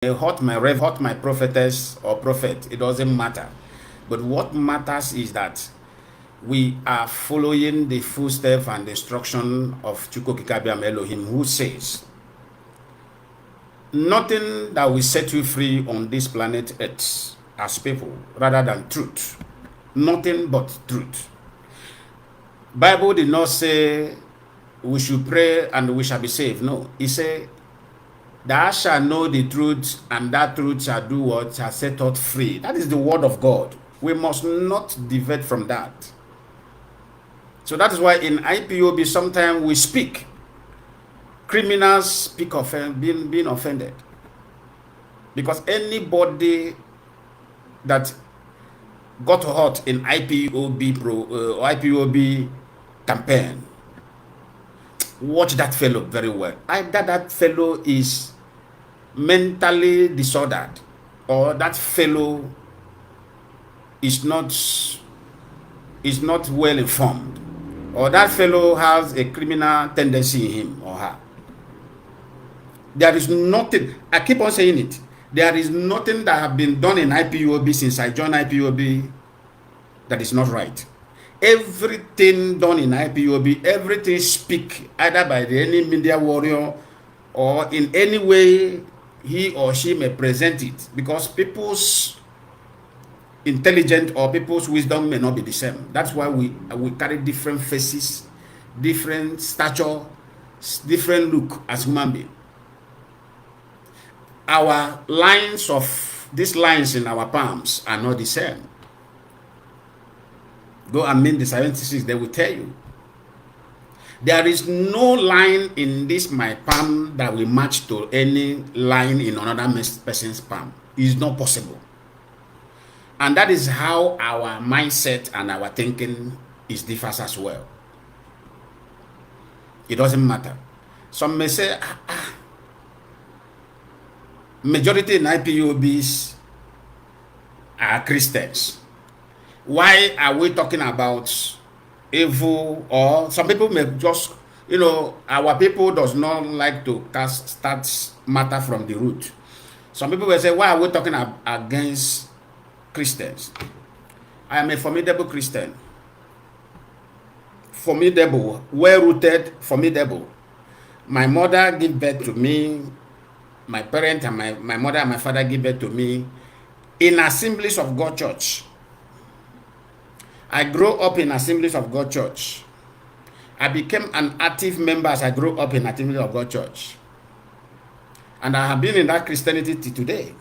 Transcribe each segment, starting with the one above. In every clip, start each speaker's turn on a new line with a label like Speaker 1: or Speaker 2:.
Speaker 1: hurt my rev, hurt my prophetess or prophet, it doesn't matter. But what matters is that we are following the footsteps and the instruction of Chukwukikabiam Elohim, who says, nothing that will set you free on this planet Earth as people rather than truth. Nothing but truth. Bible did not say we should pray and we shall be saved. No, he said, thou shalt know the truth, and that truth shall do what? Shall set us free. That is the word of God. We must not deviate from that. So that is why in IPOB sometimes we speak. Criminals speak being offended. Because anybody that got hurt in IPOB campaign, watch that fellow very well. Either that fellow is mentally disordered, or that fellow is not well informed, or that fellow has a criminal tendency in him or her. There is nothing, I keep on saying it, there is nothing that have been done in IPOB since I joined IPOB that is not right. Everything done in IPOB, everything speak either by any media warrior or in any way he or she may present it, because people's intelligence or people's wisdom may not be the same. That's why we carry different faces, different stature, different look as human beings. Our lines these lines in our palms are not the same. Go and meet the scientists, they will tell you. There is no line in this my palm that will match to any line in another person's palm. It is not possible. And that is how our mindset and our thinking is differs as well. It doesn't matter. Some may say, majority in IPOBs are Christians. Why are we talking about evil? Or some people may just, our people does not like to start matter from the root. Some people will say, why are we talking against Christians? I am a formidable Christian. Formidable, well-rooted, formidable. My mother gave birth to me. My parents and my mother and my father gave birth to me in Assemblies of God Church. I grew up in Assemblies of God Church. I became an active member as I grew up in Assemblies of God Church. And I have been in that Christianity till today.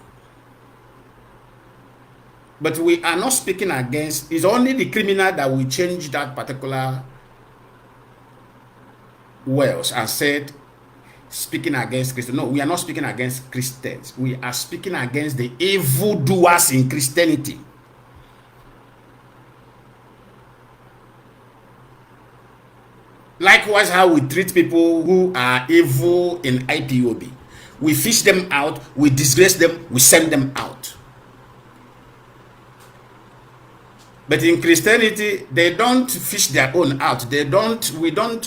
Speaker 1: But we are not speaking against, it's only the criminal that will change that particular words and said, speaking against Christians. No, we are not speaking against Christians. We are speaking against the evildoers in Christianity. Likewise, how we treat people who are evil in IPOB. We fish them out, we disgrace them, we send them out. But in Christianity, they don't fish their own out. We don't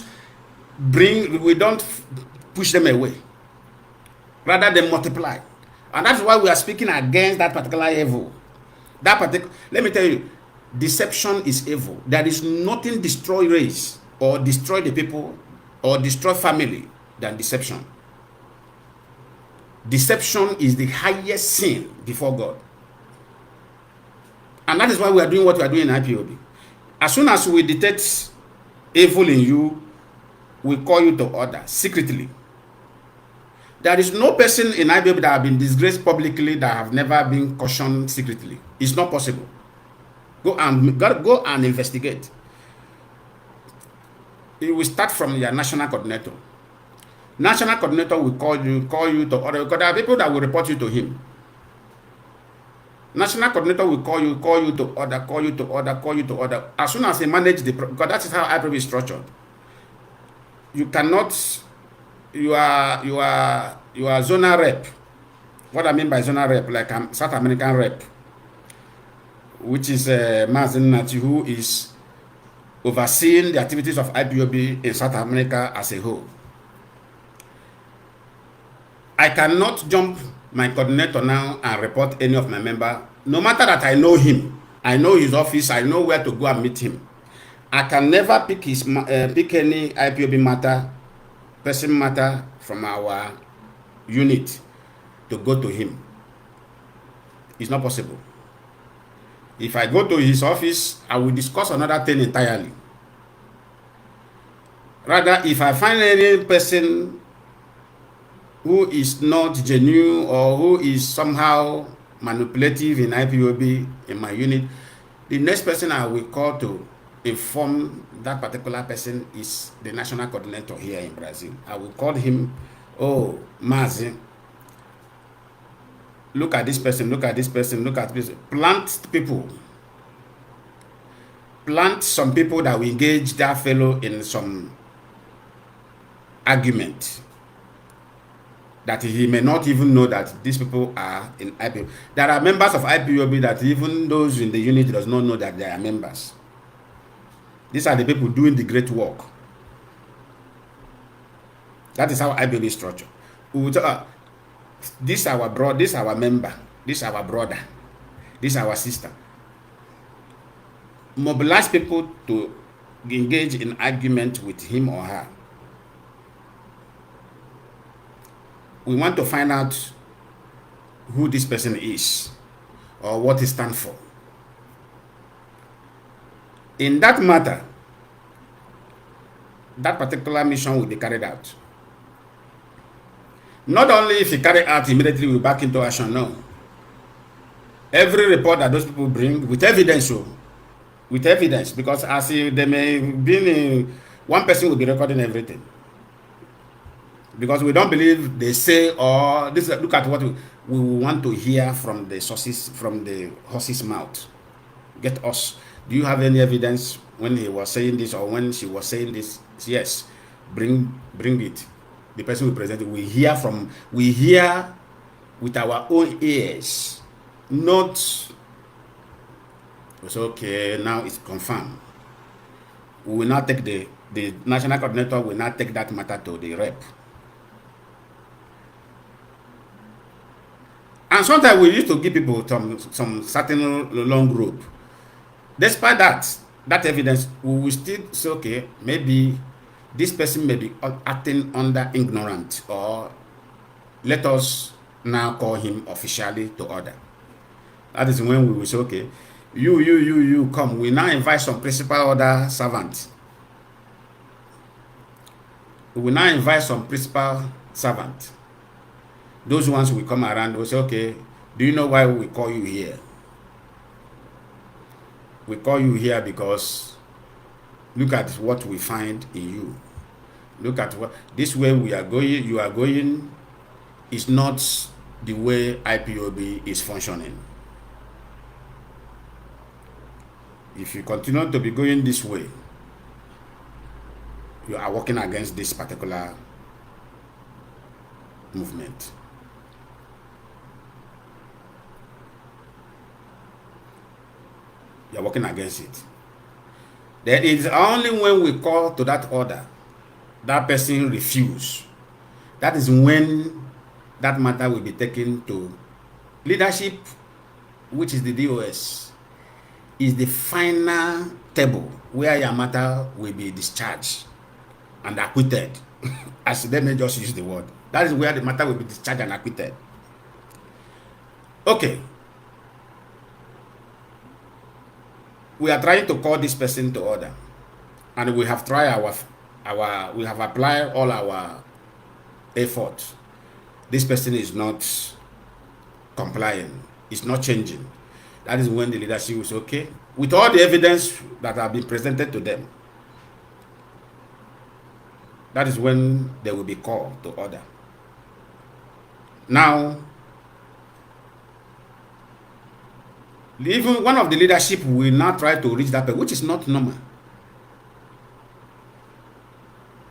Speaker 1: push them away. Rather, they multiply. And that's why we are speaking against that particular evil. Let me tell you, deception is evil. There is nothing destroy race or destroy the people or destroy family than deception. Deception is the highest sin before God. And that is why we are doing what we are doing in IPOB. As soon as we detect evil in you, we call you to order secretly. There is no person in IPOB that have been disgraced publicly that have never been cautioned secretly. It's not possible. Go and investigate. It will start from your national coordinator. National coordinator will call you to order, because there are people that will report you to him. National coordinator will call you to order. As soon as he manages because that is how IPOB is structured. You cannot, you are zonal rep. What I mean by zonal rep, like a South American rep, which is Mazi Lionman, who is overseeing the activities of IPOB in South America as a whole. I cannot jump my coordinator now and report any of my member, no matter that I know him, I know his office, I know where to go and meet him, I can never pick any IPOB person matter from our unit to go to him. It's not possible. If I go to his office, I will discuss another thing entirely. Rather, if I find any person who is not genuine or who is somehow manipulative in IPOB in my unit, the next person I will call to inform that particular person is the national coordinator here in Brazil. I will call him, oh, Mazi, look at this person, look at this person, look at this. Plant people. Plant some people that will engage that fellow in some argument that he may not even know that these people are in IPOB. There are members of IPOB that even those in the unit does not know that they are members. These are the people doing the great work. That is how IPOB is structured. We will tell, this is our brother, this is our member, this is our brother, this is our sister. Mobilize people to engage in argument with him or her. We want to find out who this person is or what he stands for. In that matter, that particular mission will be carried out. Not only if he carry out immediately, we back into action, no. Every report that those people bring with evidence, with evidence, because as they may be one person will be recording everything. Because we don't believe they say or this. Look at what we want to hear from the sources, from the horse's mouth. Get us. Do you have any evidence when he was saying this or when she was saying this? Yes, bring it. The person we present it. We hear with our own ears. Not. It's okay. Now it's confirmed. We will not take the national coordinator will not take that matter to the rep. And sometimes we used to give people some certain long rope. Despite that evidence, we will still say, okay, maybe this person may be acting under ignorant, or let us now call him officially to order. That is when we will say, okay, you come. We now invite some principal order servants. We will now invite some principal servants. Those ones will come around, will say, okay, do you know why we call you here? We call you here because look at what we find in you. Look at what this way we are going, you are going is not the way IPOB is functioning. If you continue to be going this way, you are working against this particular movement. You are working against it. Then it is only when we call to that order, that person refuses. That is when that matter will be taken to leadership, which is the DOS, is the final table where your matter will be discharged and acquitted. As they may just use the word. That is where the matter will be discharged and acquitted. Okay. We are trying to call this person to order, and we have tried we have applied all our effort. This person is not complying, it's not changing. That is when the leadership is okay with all the evidence that have been presented to them. That is when they will be called to order. Now, even one of the leadership will not try to reach that person, which is not normal.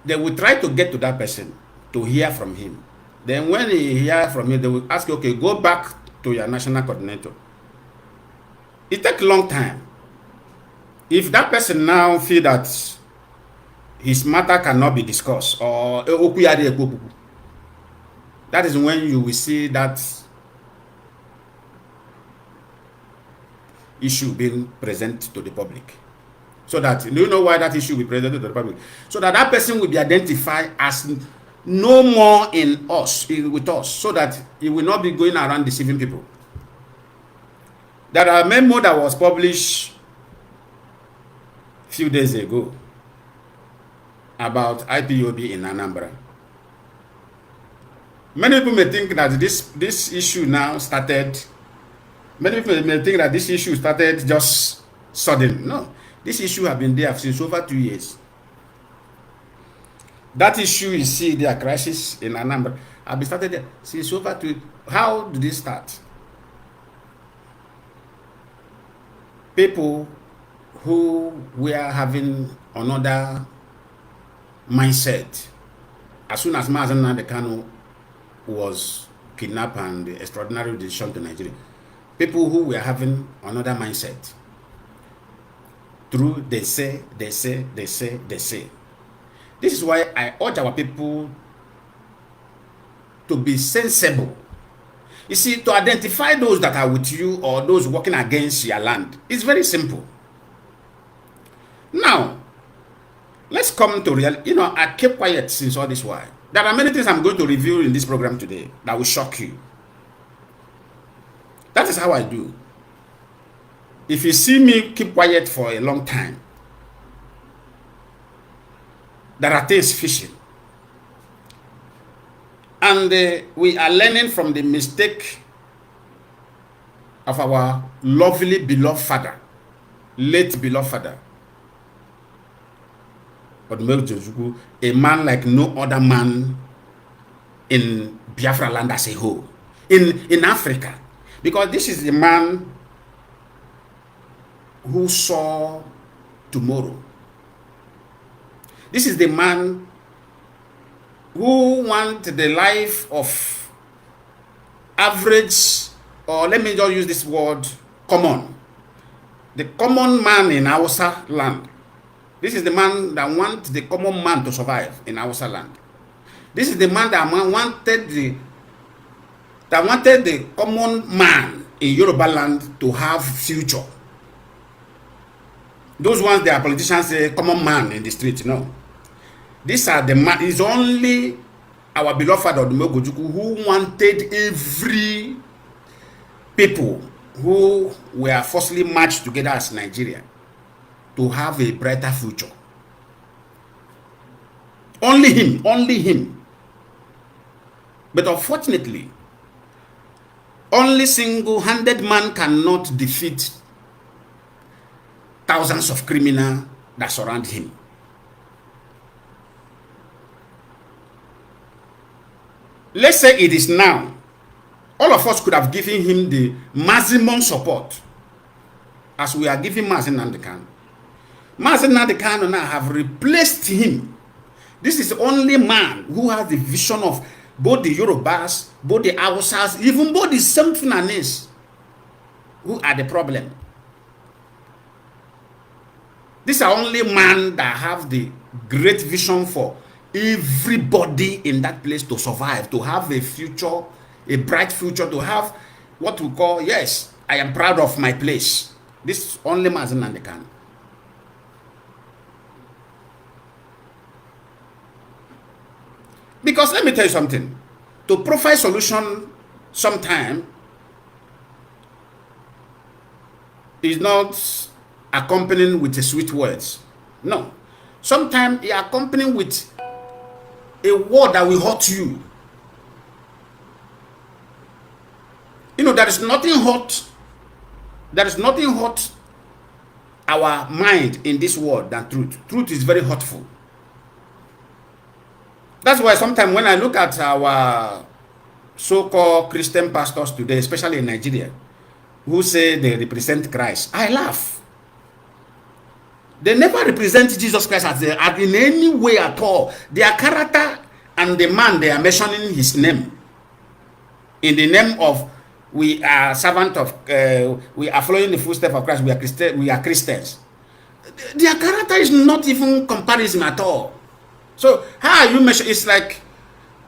Speaker 1: They will try to get to that person to hear from him. Then when they hear from him, they will ask, okay, go back to your national coordinator. It takes a long time. If that person now feel that his matter cannot be discussed, or that is when you will see that issue being presented to the public. So that, do you know why that issue will be presented to the public? So that that person will be identified as no more in us, with us, so that he will not be going around deceiving people. There are a memo that was published a few days ago about IPOB in Anambra. Many people may think that this issue now started. Many people may think that this issue started just sudden. No, this issue has been there since over 2 years. That issue you see there, crisis in Anambra, have been started there since over 2 years. How did it start? People who were having another mindset as soon as Mazi Lionman was kidnapped and the extraordinary decision to Nigeria. People who were having another mindset through they say. This is why I urge our people to be sensible. You see, to identify those that are with you or those working against your land, it's very simple. Now, let's come to real. I kept quiet since all this while. There are many things I'm going to review in this program today that will shock you. That is how I do. If you see me keep quiet for a long time, there are things fishing. And we are learning from the mistake of our lovely beloved father, late beloved father, a man like no other man in Biafra land as a whole, in Africa. Because this is the man who saw tomorrow. This is the man who wants the life of average, or let me just use this word, common. The common man in Hausa land. This is the man that wants the common man to survive in Hausa land. This is the man that wanted the common man in Yoruba land to have future. Those ones, they are politicians say common man in the street. No. These are the man. It's only our beloved father Odumogojuku who wanted every people who were forcibly matched together as Nigeria to have a brighter future. Only him, only him. But unfortunately, only single-handed man cannot defeat thousands of criminals that surround him. Let's say it is now. All of us could have given him the maximum support as we are giving Mazi Lionman. Mazi Lionman now have replaced him. This is the only man who has the vision of both the Yorubas, both the Hausas, even both the Fulani, who are the problem. This is the only man that have the great vision for everybody in that place to survive, to have a future, a bright future, to have what we call, yes, I am proud of my place. This only Mazi Lionman. Because let me tell you something. To provide solution sometime is not accompanying with the sweet words. No. Sometimes it accompanying with a word that will hurt you. There is nothing hurt. There is nothing hurt our mind in this world than truth. Truth is very hurtful. That's why sometimes when I look at our so-called Christian pastors today, especially in Nigeria, who say they represent Christ, I laugh. They never represent Jesus Christ as in any way at all. Their character and the man they are mentioning his name. In the name of we are servant of, we are following the footsteps of Christ, we are Christians. Their character is not even comparison at all. So how are you measure? It's like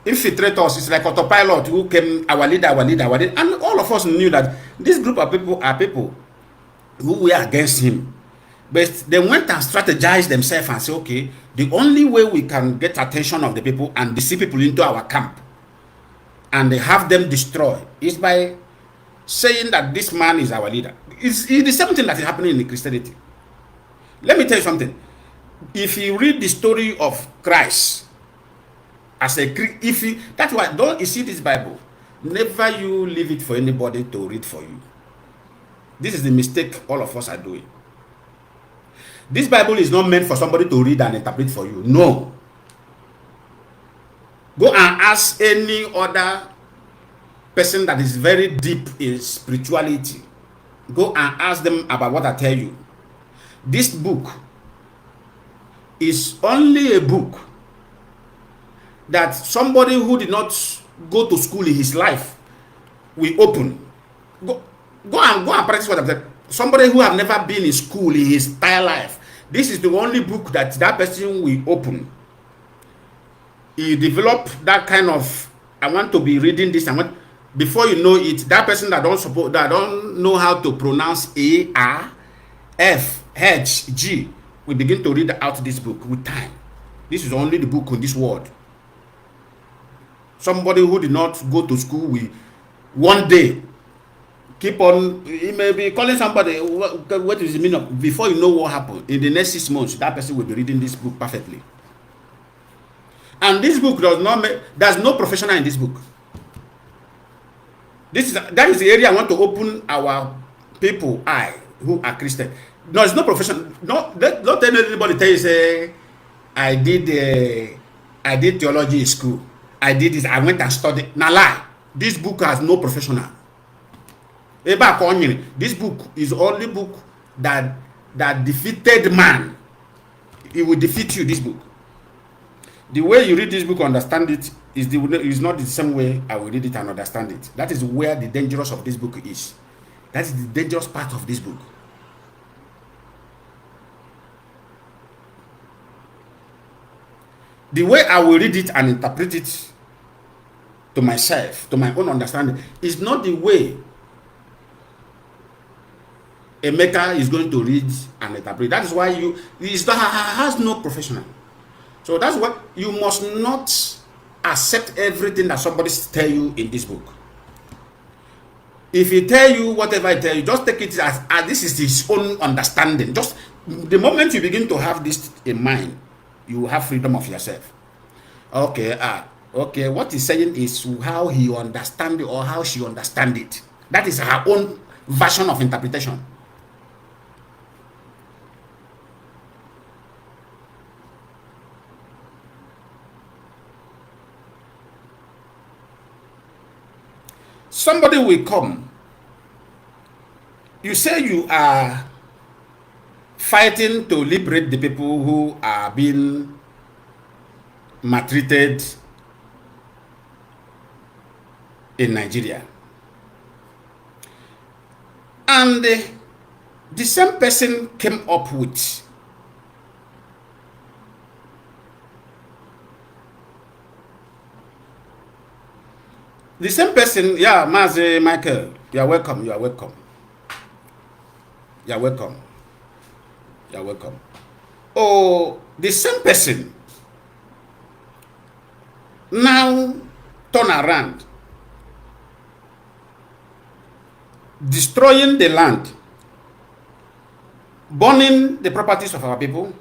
Speaker 1: infiltrators. It's like autopilot who came, our leader, and all of us knew that this group of people are people who were against him. But they went and strategized themselves and said, okay, the only way we can get attention of the people and deceive people into our camp and have them destroyed is by saying that this man is our leader. It's the same thing that is happening in Christianity. Let me tell you something. If you read the story of Christ as a, that's why, don't you see this Bible? Never you leave it for anybody to read for you. This is the mistake all of us are doing. This Bible is not meant for somebody to read and interpret for you. No. Go and ask any other person that is very deep in spirituality. Go and ask them about what I tell you. This book is only a book that somebody who did not go to school in his life will open. Go and practice what I've said. Somebody who have never been in school in his entire life, this is the only book that person will open. He developed that kind of, I want to be reading this, before you know it, that person that don't know how to pronounce A, R, F, H, G, we begin to read out this book with time. This is only the book on this world. Somebody who did not go to school will one day keep on, he may be calling somebody, what is the meaning of, before you know what happened, in the next 6 months, that person will be reading this book perfectly. And this book there's no professional in this book. That is the area I want to open our people eye who are Christian. No, it's no profession. No, don't tell anybody tell you say I did theology in school. I did this. I went and studied. Now lie. This book has no professional. This book is the only book that defeated man. It will defeat you. This book. The way you read this book, understand it, is not the same way I will read it and understand it. That is where the dangerous of this book is. That is the dangerous part of this book. The way I will read it and interpret it to myself, to my own understanding, is not the way a maker is going to read and interpret. That is why it has no professional. So that's why you must not accept everything that somebody tell you in this book. If he tell you whatever I tell you, just take it as this is his own understanding. Just the moment you begin to have this in mind, you have freedom of yourself. Okay, what he's saying is how he understand it or how she understand it. That is her own version of interpretation. Somebody will come. You say you are fighting to liberate the people who are being maltreated in Nigeria. And the same person came up with the same person, yeah, Mazi Michael, you're welcome, you're welcome. You're welcome. You're welcome. Oh, the same person now turn around, destroying the land, burning the properties of our people,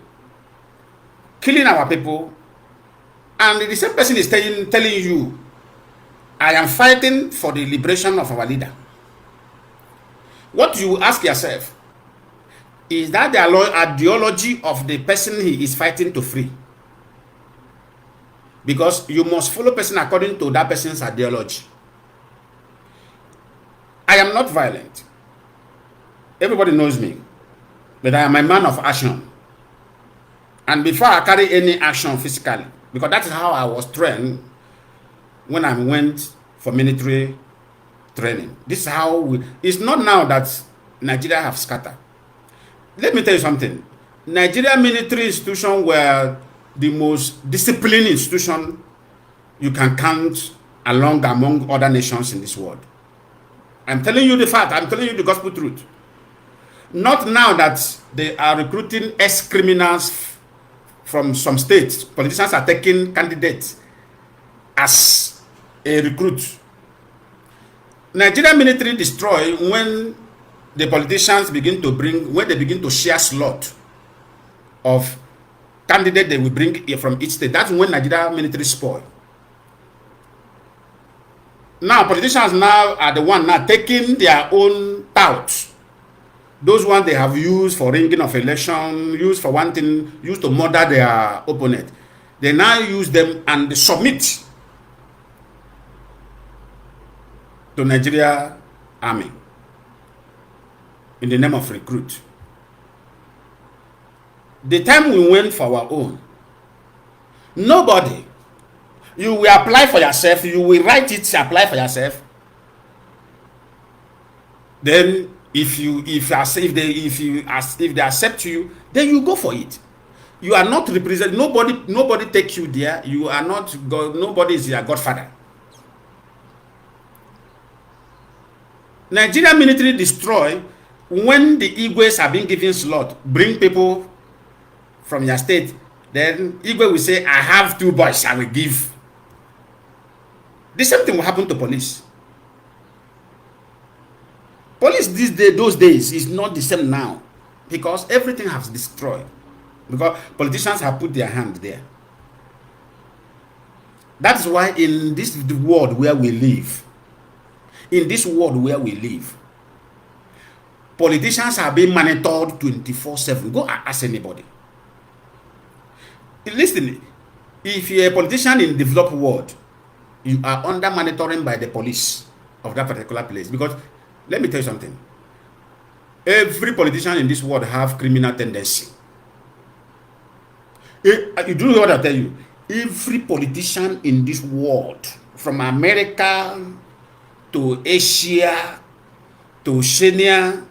Speaker 1: killing our people, and the same person is telling you, I am fighting for the liberation of our leader. What you ask yourself, is that the ideology of the person he is fighting to free? Because you must follow person according to that person's ideology. I am not violent. Everybody knows me. But I am a man of action. And before I carry any action physically, because that is how I was trained when I went for military training. This is how it's not now that Nigeria have scattered. Let me tell you something. Nigeria military institution were the most disciplined institution you can count among other nations in this world. I'm telling you the fact. I'm telling you the gospel truth. Not now that they are recruiting ex-criminals from some states. Politicians are taking candidates as a recruit. Nigerian military destroy when the politicians begin to bring, when they begin to share slot of candidate they will bring from each state. That's when Nigeria military spoil. Now politicians now are the one now taking their own touts. Those ones they have used for ringing of election, used for one thing, used to murder their opponent. They now use them and they submit to Nigeria army in the name of recruit. The time we went for our own, nobody, you will apply for yourself, you will write it, apply for yourself. Then if they accept you, then you go for it. You are not represented. Nobody take you there. You are not God. Nobody is your godfather. Nigerian military destroy when the Igwes are being given slot. Bring people from your state. Then Igwe will say, "I have 2 boys. I will give." The same thing will happen to police. Police those days is not the same now, because everything has destroyed, because politicians have put their hand there. That's why in this world where we live, politicians are being monitored 24/7. Go ask anybody. Listen, if you're a politician in the developed world, you are under monitoring by the police of that particular place. Because let me tell you something. Every politician in this world have criminal tendency. You do know what I tell you? Every politician in this world, from America to Asia to Oceania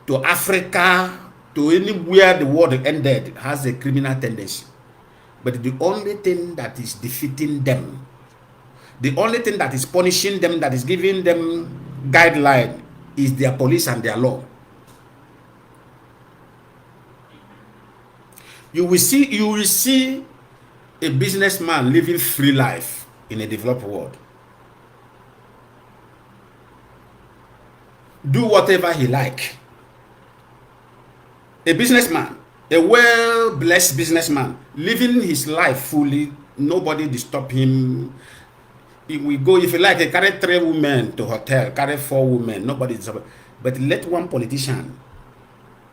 Speaker 1: to Africa to anywhere the world ended, has a criminal tendency. But the only thing that is defeating them, the only thing that is punishing them, that is giving them guideline, is their police and their law. You will see a businessman living free life in a developed world. Do whatever he like. A businessman, a well-blessed businessman, living his life fully, nobody disturb him. If we go, if you like, carry 3 women to hotel, carry 4 women, nobody disturb. But let one politician,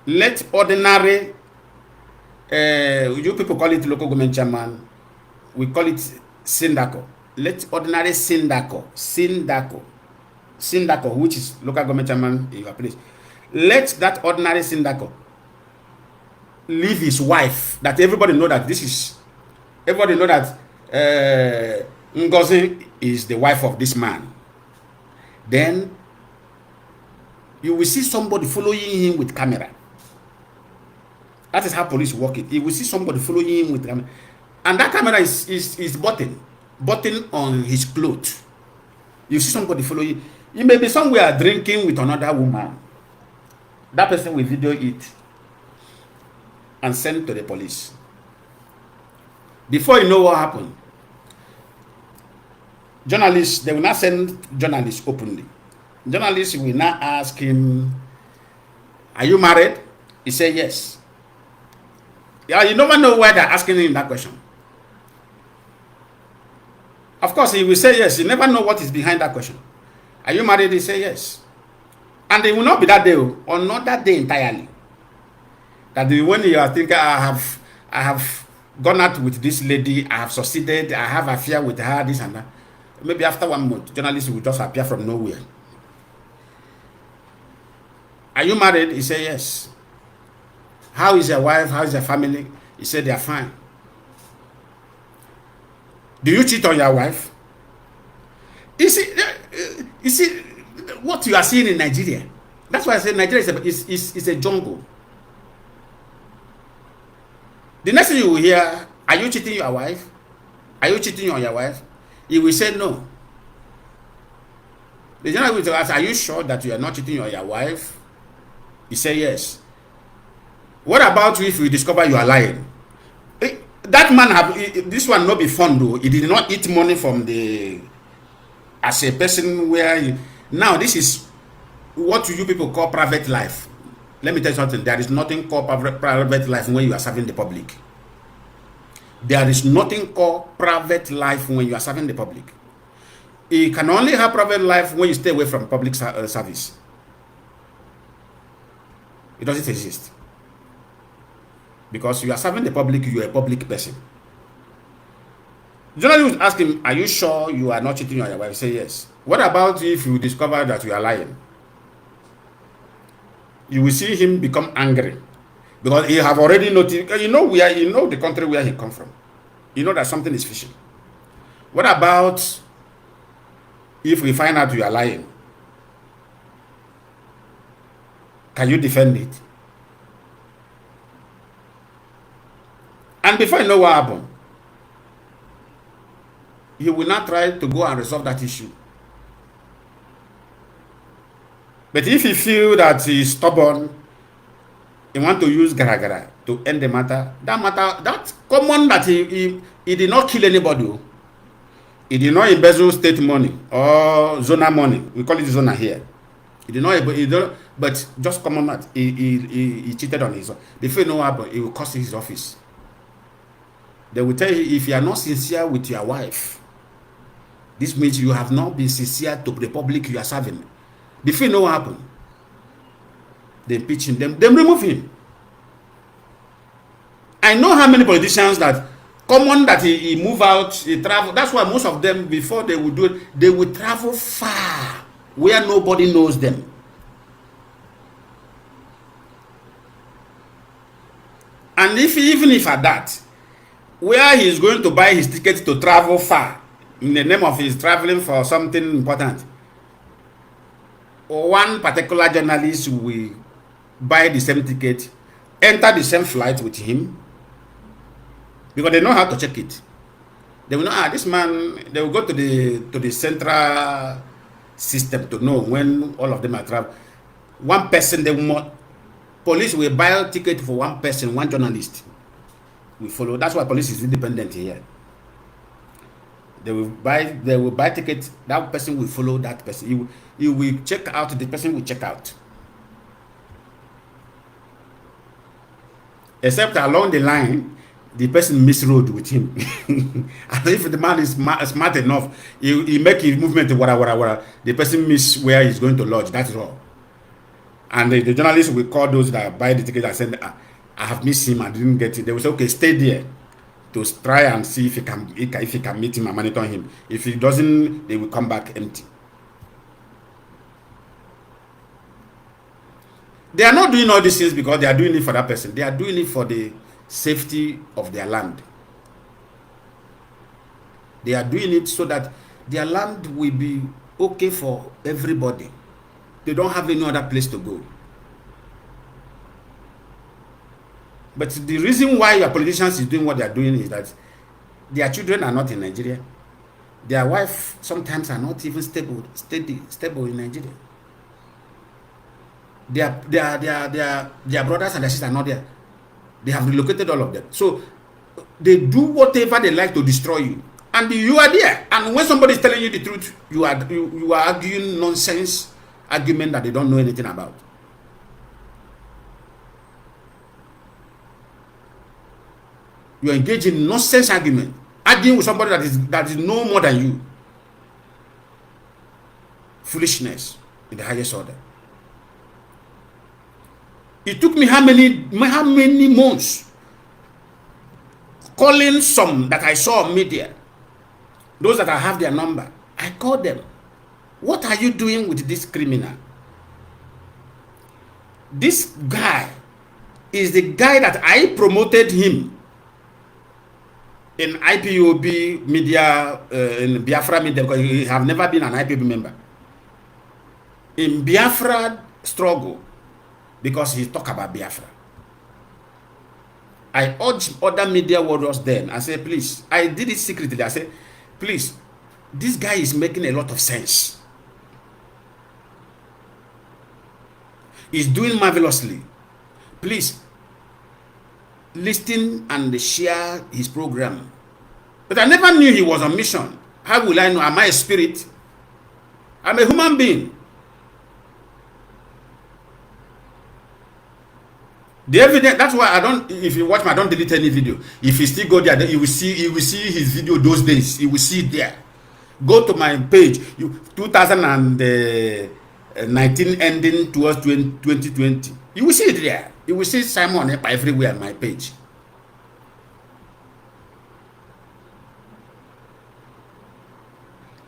Speaker 1: let ordinary, you people call it local government chairman, we call it Sindako. Let ordinary Sindako, which is local government chairman in your place. Let that ordinary Sindako leave his wife, that everybody know that Ngozi is the wife of this man. Then you will see somebody following him with camera. That is how police work it. You will see somebody following him with camera, and that camera is button on his clothes. You see somebody following. He may be somewhere drinking with another woman. That person will video it and send to the police. Before you know what happened, journalists, they will not send journalists openly. Journalists will not ask him, "Are you married?" He say yes. Yeah, you never know why they're asking him that question. Of course, he will say yes. You never know what is behind that question. "Are you married?" He say yes. And it will not be that day, or not that day entirely. That when you are thinking, I have gone out with this lady, I have succeeded, I have an affair with her, this and that. Maybe after 1 month, journalists will just appear from nowhere. "Are you married?" He say yes. "How is your wife? How is your family?" He said they are fine. "Do you cheat on your wife?" You see what you are seeing in Nigeria. That's why I say Nigeria is a jungle. The next thing you will hear, "Are you cheating your wife? Are you cheating on your wife?" He will say no. The general will ask, "Are you sure that you are not cheating on your wife?" He say yes. What about if we discover you are lying? That man this one not be fun though. He did not eat money from the as a person where now this is what you people call private life. Let me tell you something. There is nothing called private life when you are serving the public. There is nothing called private life when you are serving the public. You can only have private life when you stay away from public service. It doesn't exist. Because you are serving the public, you are a public person. Journalist will ask him, are you sure you are not cheating on your wife? Say yes. What about if you discover that you are lying? You will see him become angry. Because he have already noticed, you know the country where he come from. You know that something is fishy. What about if we find out you are lying? Can you defend it? And before you know what happened, you will not try to go and resolve that issue. But if you feel that he is stubborn, he want to use gara to end the matter, that's common that he did not kill anybody. He did not embezzle state money or zona money. We call it zona here. He did not, but just common that he cheated on his own. Before you know what happened, he will cost his office. They will tell you, if you are not sincere with your wife, this means you have not been sincere to the public you are serving. Before you know what happened, they impeach him, then remove him. I know how many politicians that common that he move out, he travel. That's why most of them, before they would do it, they would travel far where nobody knows them. And even if at that, where he is going to buy his ticket to travel far in the name of his traveling for something important, one particular journalist will buy the same ticket, enter the same flight with him, because they know how to check it. They will know, this man, they will go to the central system to know when all of them are traveling. One person, police will buy a ticket for one person, one journalist. We follow. That's why police is independent here. They will buy tickets. That person will follow that person. He will check out. The person will check out. Except along the line, the person misroad with him. And if the man is smart enough, he make his movement. The person miss where he's going to lodge. That's all. And the journalist will call those that buy the ticket and send. I have missed him, I didn't get it. They will say, okay, stay there to try and see if he can meet him and monitor him. If he doesn't, they will come back empty. They are not doing all these things because they are doing it for that person. They are doing it for the safety of their land. They are doing it so that their land will be okay for everybody. They don't have any other place to go. But the reason why your politicians is doing what they are doing is that their children are not in Nigeria. Their wives sometimes are not even stable in Nigeria. Their brothers and their sisters are not there. They have relocated all of them. So they do whatever they like to destroy you. And you are there. And when somebody is telling you the truth, you are arguing nonsense argument that they don't know anything about. You are engaged in nonsense argument, arguing with somebody that is no more than you. Foolishness in the highest order. It took me how many months calling some that I saw on media, those that I have their number. I called them. What are you doing with this criminal? This guy is the guy that I promoted him in IPOB media, in Biafra media, because he have never been an IPOB member. In Biafra struggle, because he talk about Biafra. I urged other media warriors then. I said, please, I did it secretly. I said, please, this guy is making a lot of sense. He's doing marvelously. Please, listen and share his program. But I never knew he was on mission. How will I know? Am I a spirit? I'm a human being. The evidence, that's why I don't, if you watch me, I don't delete any video. If you still go there, then you will see his video those days. You will see it there. Go to my page. 2019 ending towards 2020. You will see it there. You will see Simon everywhere on my page.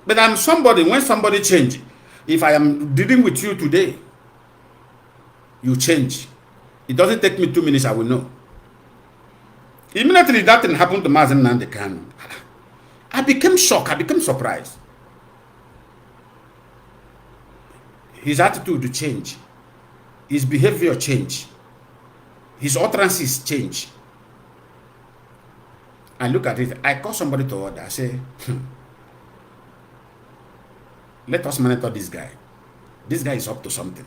Speaker 1: But I'm somebody, when somebody change, if I am dealing with you today, you change. It doesn't take me 2 minutes, I will know. Immediately that thing happened to Mazi Lionman. I became shocked, I became surprised. His attitude change. His behavior change. His utterances change. I look at it, I call somebody to order, I say, let us monitor this guy. This guy is up to something.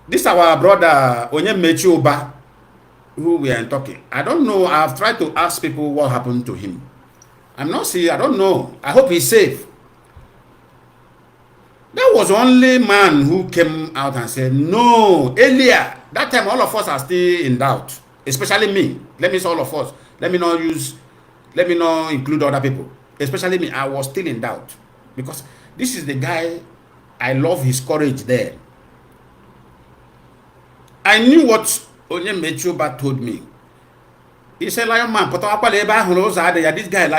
Speaker 1: This our brother Nnamdi Oba, who we are talking. I don't know. I've tried to ask people what happened to him. I'm not saying, I don't know. I hope he's safe. That was only man who came out and said, no, earlier. That time all of us are still in doubt. Especially me. Let me say all of us. Let me not include other people. Especially me. I was still in doubt. Because this is the guy, I love his courage there. I knew what Nnamdi Oba told me. He said, Lionman,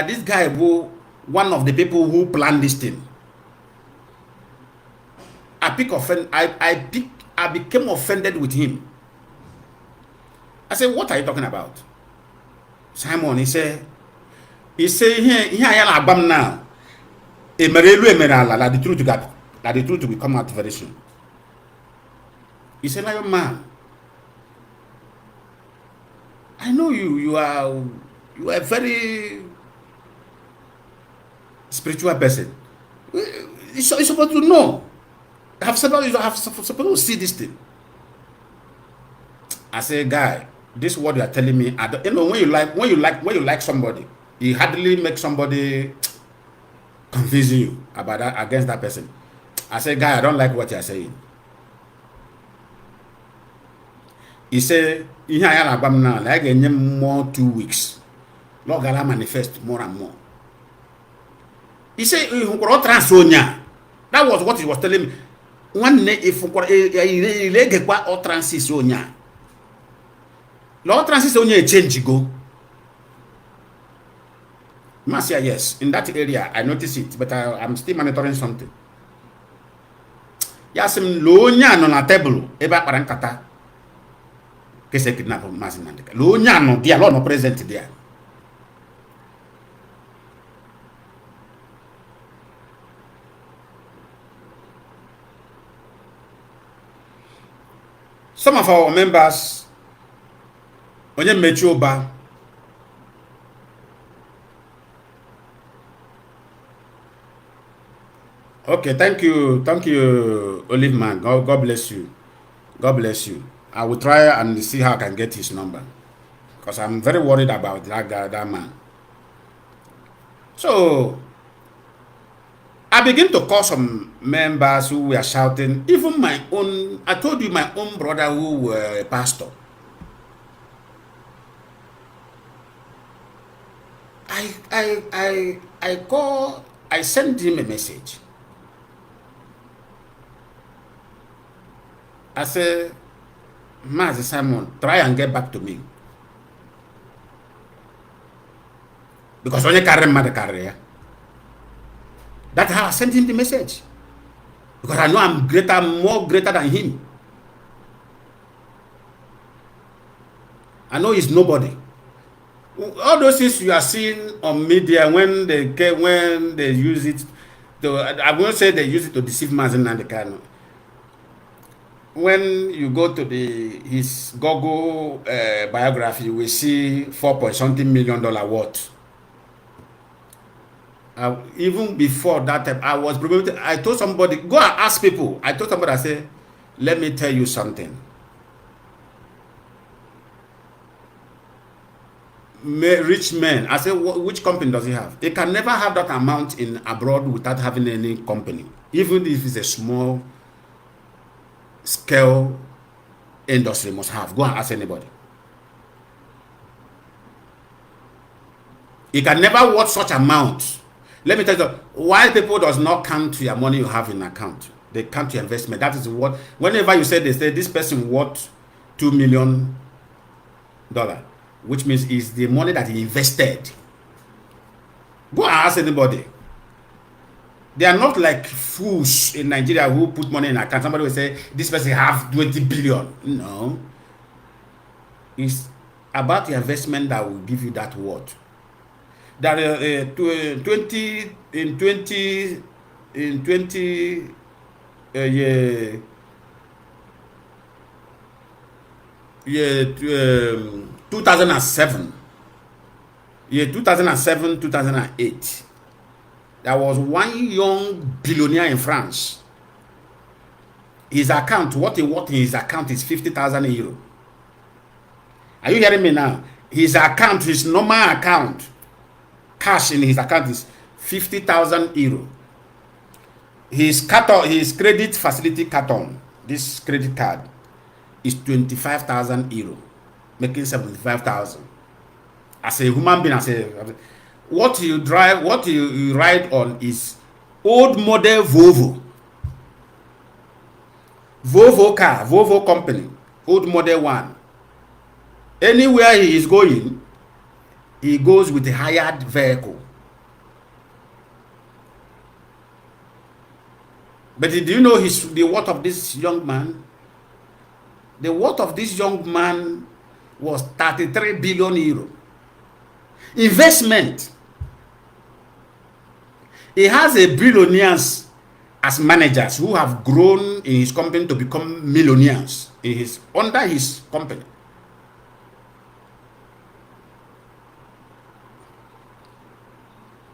Speaker 1: this guy, one of the people who planned this thing. I became offended with him. I said, what are you talking about? Simon, he said, here I am now. The truth will come out very soon. He said, Lionman, I know you are a very spiritual person. You're supposed to know. You have supposed to see this thing. I say, guy, this is what you are telling me. You know, when you like somebody, you hardly make somebody confusing you about that against that person. I say, guy, I don't like what you are saying. He said, like more 2 weeks. Lord God manifest more and more. He said, that was what he was telling me. One day, if transition, Lord transition change go. Marcia, yes, in that area I noticed it, but I'm still monitoring something. Yasim lonya no na table eba parankata. Kese kidnap Mazi Lionman. Lonya no dia no present there. Some of our members, Nnamdi Oba, okay, thank you, Olive Man. God bless you. God bless you. I will try and see how I can get his number, because I'm very worried about that guy, that man. So I begin to call some members who were shouting, even my own, I told you my own brother who were a pastor. I sent him a message. I said, Mazi Simon, try and get back to me. Because only carry my career. That's how I sent him the message. Because I know I'm greater, more greater than him. I know he's nobody. All those things you are seeing on media when they use it, I won't say they use it to deceive Mazi Lionman. When you go to his Google biography, you will see $4.something million worth. Even before that time, I told somebody, go and ask people. I told somebody, I said, let me tell you something. rich men. I say, which company does he have? He can never have that amount in abroad without having any company, even if it's a small scale industry. Must have. Go and ask anybody. He can never worth such amount. Let me tell you why people does not count your money you have in account. They count your investment. That is what. Whenever you say, they say this person worth $2 million, which means is the money that he invested. Go and ask anybody. They are not like fools in Nigeria who put money in account. Somebody will say this person have 20 billion. No, it's about the investment that will give you that word. That 20 2007, 2008, there was one young billionaire in France. His account, what he worth in his account is 50,000 euro. Are you hearing me now? His account, his normal account, cash in his account is 50,000 euro. His credit facility carton, this credit card, is 25,000 euro, making 75,000. As a human being, what you drive, what you ride on is old model Volvo car, Volvo company, old model one. Anywhere he is going, he goes with a hired vehicle. But do you know the worth of this young man? The worth of this young man was 33 billion euro. Investment. He has a billionaires as managers who have grown in his company to become millionaires under his company.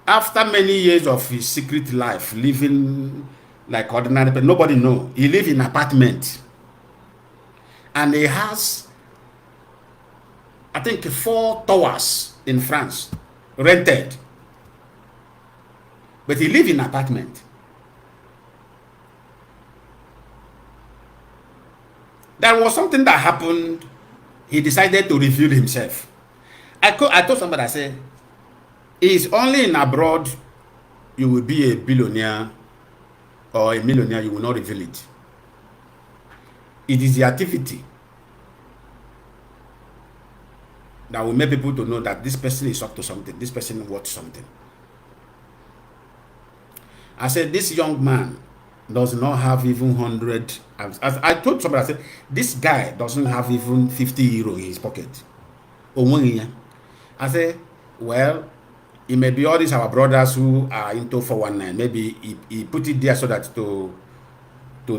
Speaker 1: After many years of his secret life, living like ordinary people, nobody know. He lives in an apartment. And he has, I think, 4 towers in France, rented. But he lives in an apartment. There was something that happened. He decided to reveal himself. I told somebody, I said, it's only in abroad you will be a billionaire or a millionaire, you will not reveal it. It is the activity that will make people to know that this person is up to something, this person wants something. I said, this young man does not have even 100. As I told somebody, I said, this guy doesn't have even 50 euro in his pocket. I said, well, it may be all these our brothers who are into 419. Maybe he put it there so that to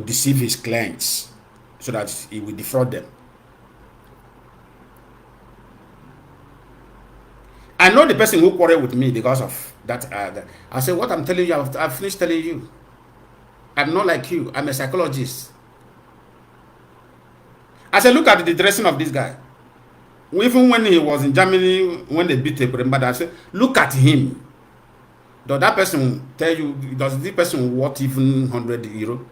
Speaker 1: deceive his clients, so that he will defraud them. I know the person who quarreled with me because of that. I said, what I'm telling you, I've finished telling you. I'm not like you. I'm a psychologist. I said, look at the dressing of this guy. Even when he was in Germany, when they beat Ebremba, I said, look at him. Does that person tell you, does this person worth even 100 euro?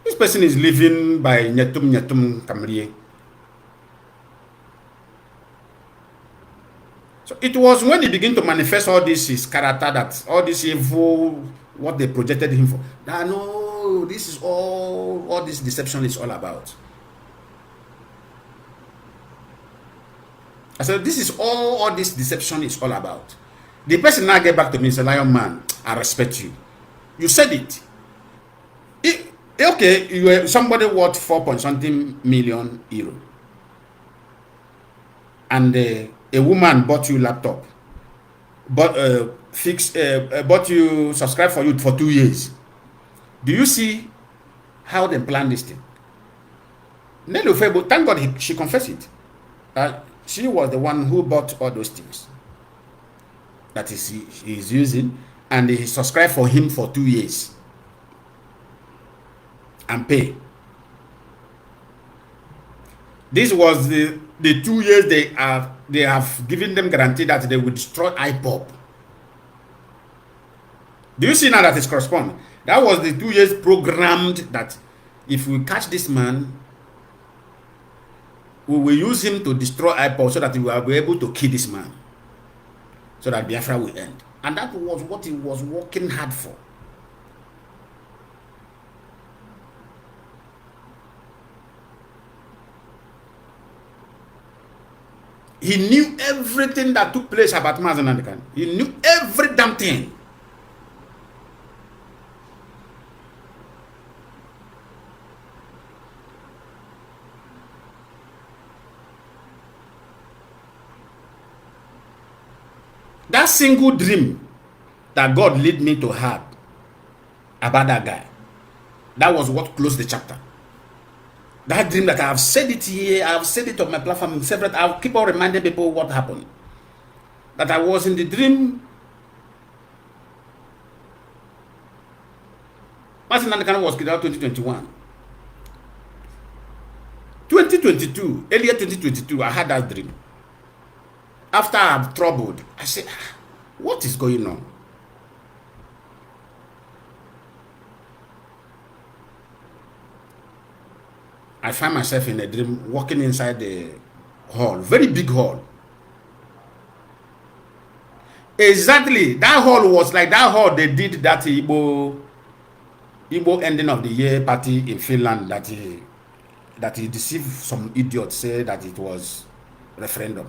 Speaker 1: This person is living by Nyatum Kamrie. So it was when he began to manifest all this, his character, that all this evil, what they projected him for. That no, this is all this deception is all about. I said, this is all this deception is all about. The person now get back to me and said, Lionman, I respect you. You said it. Okay, you were somebody worth 4-something million euro. And a woman bought you laptop. Bought you subscribe for you for 2 years. Do you see how they plan this thing? Thank God she confessed it. She was the one who bought all those things that he is using, and he subscribed for him for 2 years and pay. This was the 2 years they are they have given them guarantee that they will destroy IPOB. Do you see now that it's correspond? That was the 2 years programmed that if we catch this man, we will use him to destroy IPOB so that we will be able to kill this man. So that Biafra will end. And that was what he was working hard for. He knew everything that took place about Mazi Lionman. He knew every damn thing. That single dream that God led me to have about that guy, that was what closed the chapter. That dream that I have said it here, I have said it on my platform several times. I'll keep on reminding people what happened. That I was in the dream. Mazi Lionman was killed out 2021. 2022, earlier 2022, I had that dream. After I'm troubled, I said, what is going on? I find myself in a dream walking inside the hall, very big hall. Exactly, that hall was like that hall they did that Igbo ending of the year party in Finland that he deceived some idiot, say that it was referendum.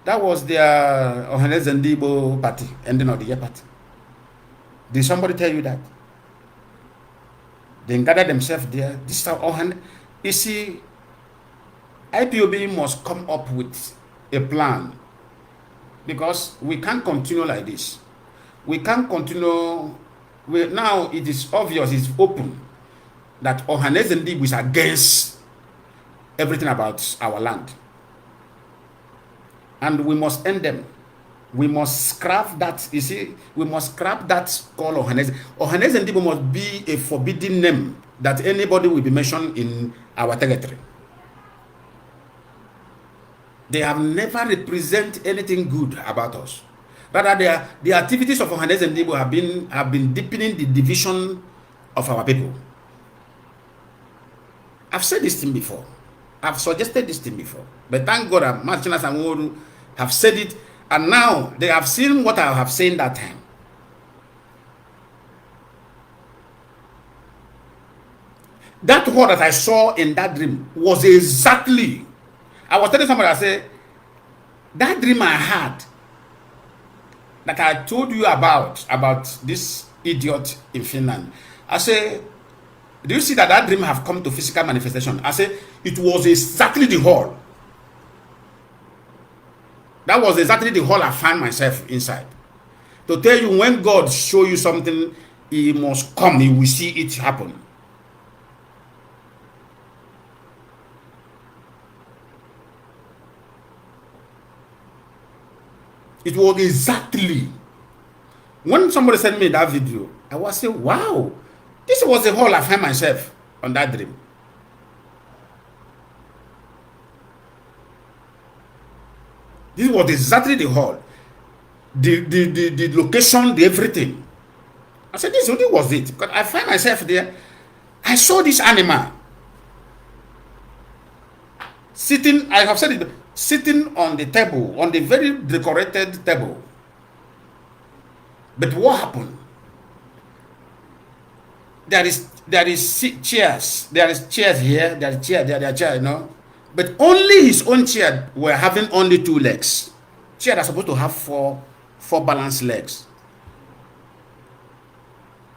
Speaker 1: That was their Igbo party, ending of the year party. Did somebody tell you that? They gather themselves there. This is you see, IPOB must come up with a plan, because we can't continue like this. We can't continue. Now it is obvious, it's open, that Nnamdi is against everything about our land. And we must end them. We must scrap that. You see, we must scrap that call Nnamdi. Nnamdi must be a forbidden name that anybody will be mentioned in our territory. They have never represent anything good about us. Rather, the activities of Nnamdi have been deepening the division of our people. I've said this thing before. I've suggested this thing before. But thank God that Martinez and Woru have said it, and now they have seen what I have said that time. That word that I saw in that dream was exactly, I was telling somebody, I said, that dream I had, that I told you about this idiot in Finland. I say, do you see that dream have come to physical manifestation? I say, it was exactly the hall. That was exactly the hall I found myself inside. To tell you, when God show you something, he must come, he will see it happen. It was exactly. When somebody sent me that video, I was saying, wow, this was the hall I found myself on that dream. This was exactly the hall, the location, the everything. I said, this only was it. Because I find myself there. I saw this animal sitting, I have said it, sitting on the table, on the very decorated table. But what happened? There is chairs. There is chairs here. There is chair. There are chairs, you know. But only his own chair were having only 2 legs. Chair are supposed to have four balanced legs.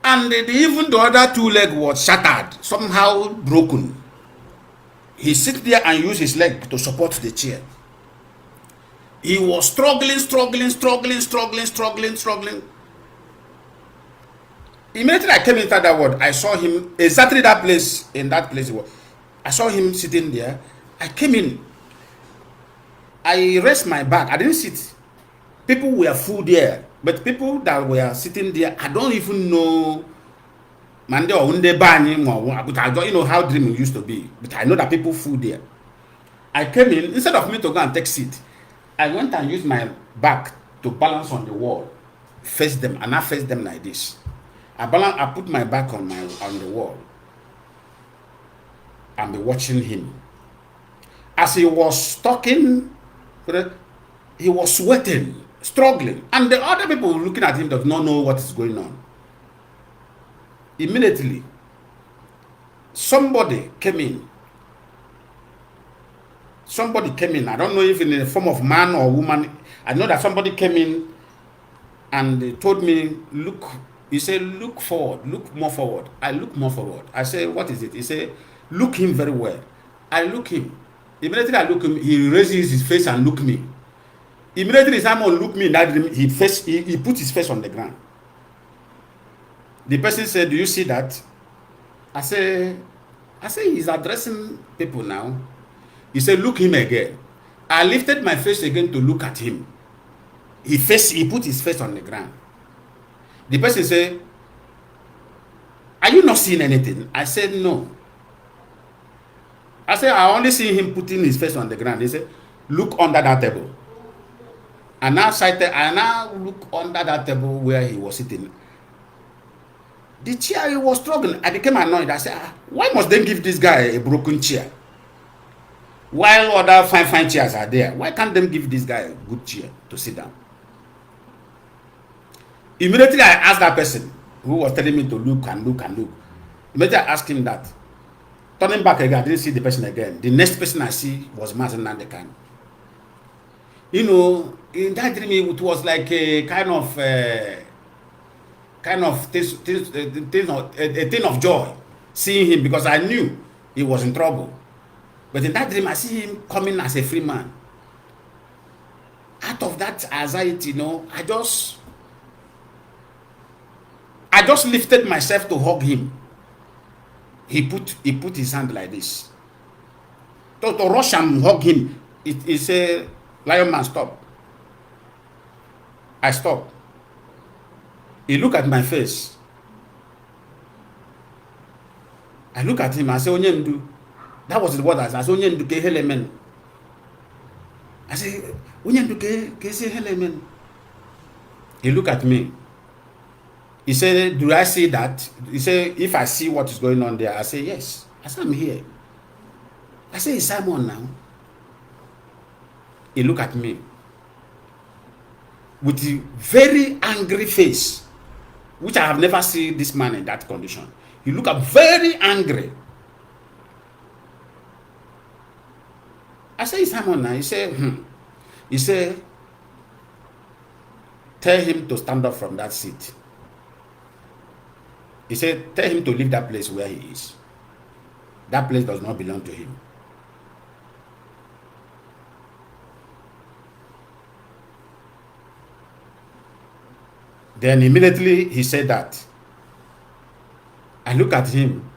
Speaker 1: And even the other 2 leg was shattered, somehow broken. He sit there and use his leg to support the chair. He was struggling. Immediately I came into that word, I saw him exactly that place. In that place, I saw him sitting there. I came in. I rest my back. I didn't sit. People were full there, but people that were sitting there, I don't even know. But I don't, you know how dreaming used to be. But I know that people full there. I came in, instead of me to go and take seat, I went and used my back to balance on the wall, face them, and I face them like this. I put my back on the wall and be watching him. As he was talking, he was sweating, struggling, and the other people looking at him does not know what is going on. Immediately, somebody came in. I don't know if in the form of man or woman. I know that somebody came in and they told me, look, he said, look forward, look more forward. I look more forward. I said, what is it? He said, look him very well. I look him. Immediately I look him, he raises his face and look me. Immediately someone look me in that dream, he put his face on the ground. The person said, do you see that? I say he's addressing people now. He said, look him again. I lifted my face again to look at him. He put his face on the ground. The person said, are you not seeing anything? I said, no. I said, I only see him putting his face on the ground. He said, look under that table. And I now look under that table where he was sitting. The chair he was struggling. I became annoyed. I said, why must they give this guy a broken chair? While other fine chairs are there, why can't they give this guy a good chair to sit down? Immediately I asked that person who was telling me to look and look and look. Immediately I asked him that. Turning back again, I didn't see the person again. The next person I see was Mazi Lionman. You know, in that dream, it was like a thing of joy, seeing him, because I knew he was in trouble. But in that dream, I see him coming as a free man. Out of that anxiety, I just lifted myself to hug him. He put his hand like this. To rush and hug him, he said, Lionman, stop. I stopped. He looked at my face. I look at him, I say, Nnamdi. That was the word I said. I said, Nnamdi ke helemen. I said, Nnamdi ke say helemen. He looked at me. He said, do I see that? He said, if I see what is going on there, I say, yes. I said, I'm here. I say, it's Simon now. He looked at me with a very angry face, which I have never seen this man in that condition. He looked very angry. I say, it's Simon now. He said, He said, tell him to stand up from that seat. He said, tell him to leave that place where he is. That place does not belong to him. Then immediately he said that. I look at him.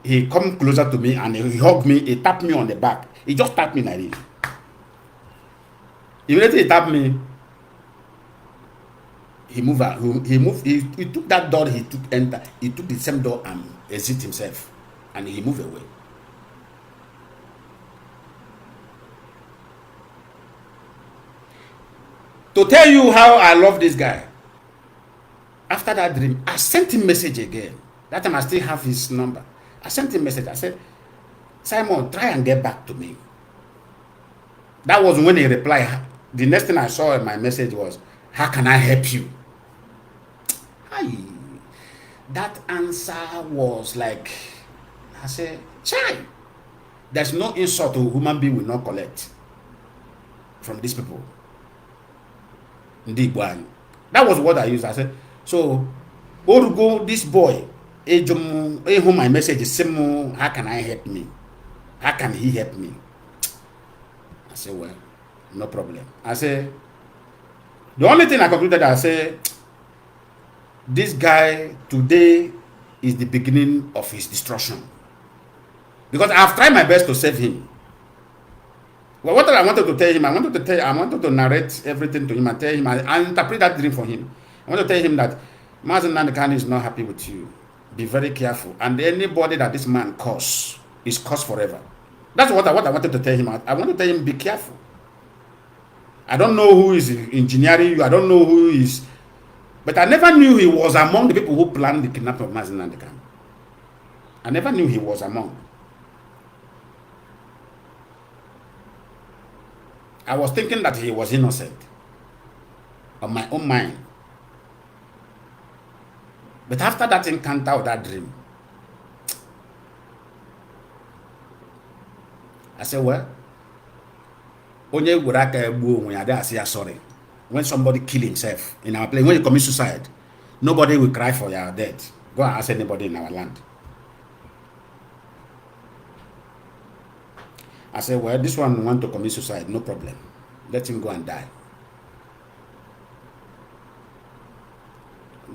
Speaker 1: He come closer to me and he hugged me. He tapped me on the back. He just tapped me like this. Immediately he tapped me. He moved out. He took that door. He took the same door and exit himself, and he moved away. To tell you how I love this guy, after that dream, I sent him message again. That time I still have his number. I sent him message. I said, Simon, try and get back to me. That was when he replied. The next thing I saw in my message was, how can I help you? That answer was like, I said, chai, there's no insult a human being will not collect from these people. That was what I used. I said, so, Orugo, this boy, whom my message is, how can I help me? How can he help me? I said, well, no problem. I said, the only thing I concluded, I said, this guy today is the beginning of his destruction. Because I've tried my best to save him. Well, what I wanted to tell him, I wanted to narrate everything to him and tell him, and interpret that dream for him. I want to tell him that Mazi Lionman is not happy with you. Be very careful. And anybody that this man curse is cursed forever. That's what I wanted to tell him. I want to tell him, be careful. I don't know who is engineering you. I don't know who is... But I never knew he was among the people who planned the kidnapping of Mazi Lionman. I never knew he was among. I was thinking that he was innocent. On my own mind. But after that encounter or that dream, I said, well, onye guraka ebu when I say sorry. When somebody kill himself in our place, when you commit suicide, nobody will cry for your death. Go and ask anybody in our land. I said, well, this one want to commit suicide, no problem. Let him go and die.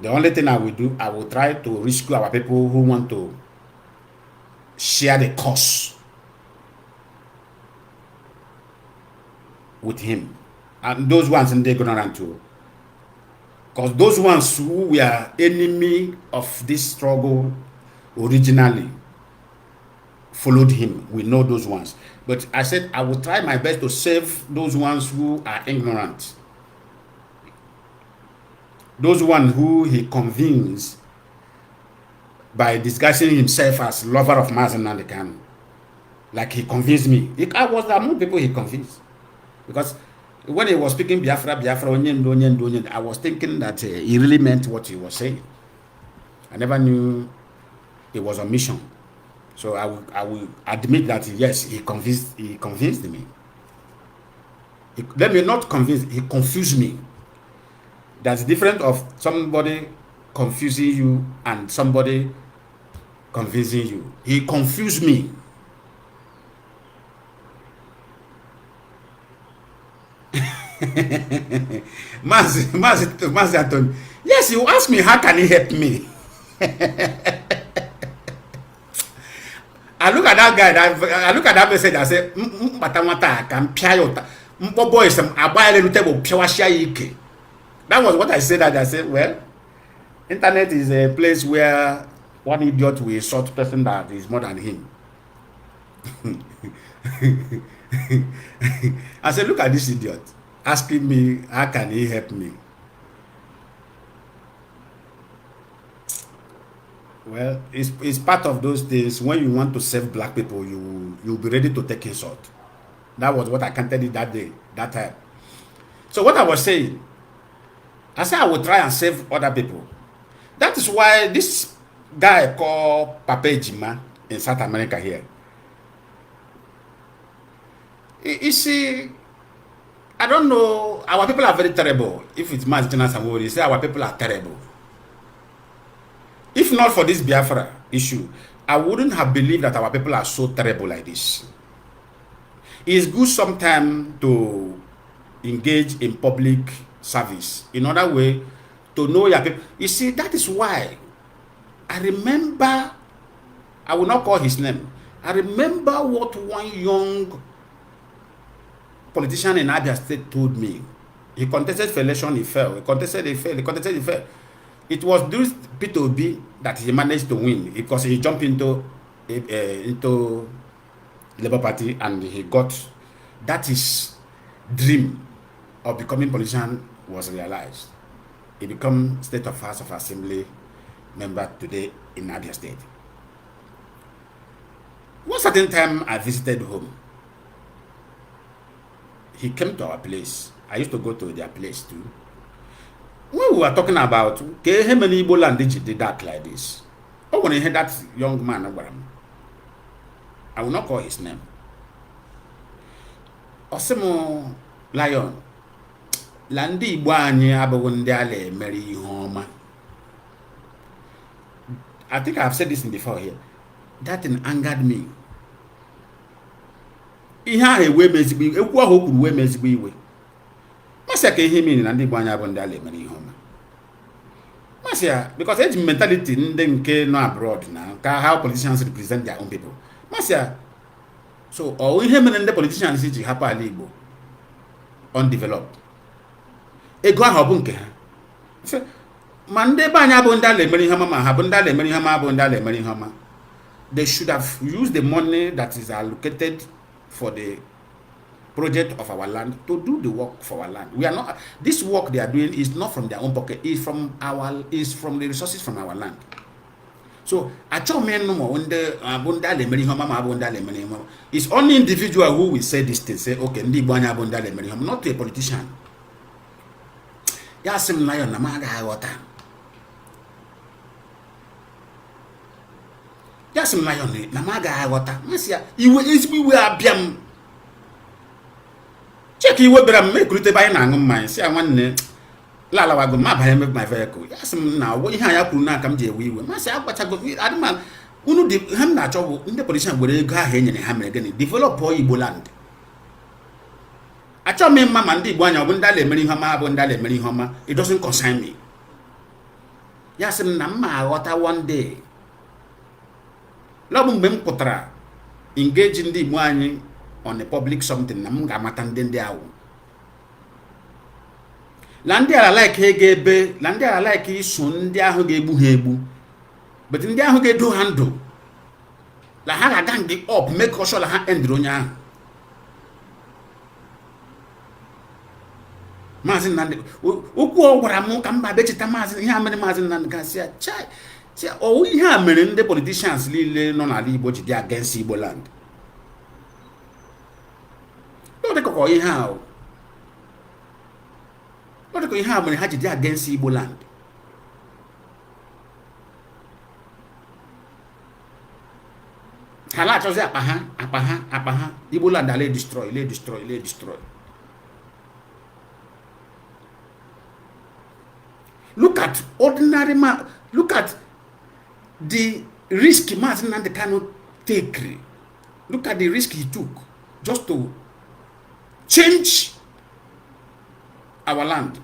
Speaker 1: The only thing I will do, I will try to rescue our people who want to share the cost with him. And those ones in the ignorant too. Because those ones who were enemy of this struggle originally followed him. We know those ones. But I said I will try my best to save those ones who are ignorant. Those ones who he convinced by disguising himself as lover of Mazi Lionman. Like he convinced me. I was among people he convinced. Because when he was speaking Biafra, I was thinking that he really meant what he was saying. I never knew he was on mission. So I will admit that yes, he convinced me. Let me not convince, he confused me. That's different of somebody confusing you and somebody convincing you. He confused me. Mazi Anthony. Yes, you ask me how can he help me? I look at that guy. I look at that message. I say, that was what I said. I said, well, internet is a place where one idiot will insult person that is more than him. I said, look at this idiot asking me how can he help me. Well, it's part of those things. When you want to save black people, you'll be ready to take insult. That was what I can tell you that day, that time. So what I was saying, I said I will try and save other people. That is why this guy called Papa Ejima in South America here. You see, I don't know, our people are very terrible. If it's Mazi Lionman, they say our people are terrible. If not for this Biafra issue, I wouldn't have believed that our people are so terrible like this. It's good sometimes to engage in public service. In other way, to know your people. You see, that is why I remember, I will not call his name. I remember what one young politician in Abia State told me. He contested for election, he fell. He contested, he failed. He contested, he fell. It was this P2B that he managed to win because he jumped into Labour Party and he got, that his dream of becoming politician was realized. He became State of House of Assembly member today in Abia State. One certain time I visited home. He came to our place. I used to go to their place too. When we were talking about how many Igbo land did that like this. Oh, when I heard that young man, I will not call his name. Osemo Lion. Landi Igbo anyị abụghị ndị ala emere ihe ọma. I think I have said this before here. That thing angered me. Ihe ahụ ewe mezigbo iwe, ekwu ahụ kwuru wee mezigbo iwe. Masị ka ihe mean na ndị Igbo anyị abụghị ndị ala emere ihe ọma. Masị ya, because age mentality ndị nke no abroad na how politicians represent their own people. Masị ya, so ihe mere ndị politicians ji hapụ ala Igbo undeveloped. Ego ahụ bụ nke ha. Ma ndị be anyị abụ ndị ala emere ihe ọma ma ha bụ ndị ala emere ihe ọma abụ ndị ala emere ihe ọma. they should have used the money that is allocated for the project of our land to do the work for our land. We are not, this work they are doing is not from their own pocket, is from the resources from our land. So it's only individual who will say this thing, say okay, not a politician. Yasim Lion Namaga water. Yasim Lion Namaga water. Masia, you will abiam. Check you will make good by my say I want Lala wago ma ba make my vehicle. Yasim now what you have na come je we we. Masia abacha go adman unu de ham na chobo in the politician go ga hen ne ham again develop Igbo land. It doesn't concern me. Yes, water one day. Engage in the money on a public something. Landia like Hegebe, Landia like his son, dia who gave Hebu. But in dia who get do handle. La Hara gang the up, make us all a hand and dronya. Mazi Nnamdi ukwu gwara m ka mba bechita mazi ihe mere Mazi Nnamdi gasị ya chai o ihe mere ndị politicians niile nọ n'ala Igbo ji dị against Igbo land. No de ko ihe a mere ha ji dị against Igbo land. Ha na-achọzi akpa ha Igbo land ale destroy. Look at ordinary man. Look at the risk Mazi Nnamdi cannot take. Look at the risk he took just to change our land.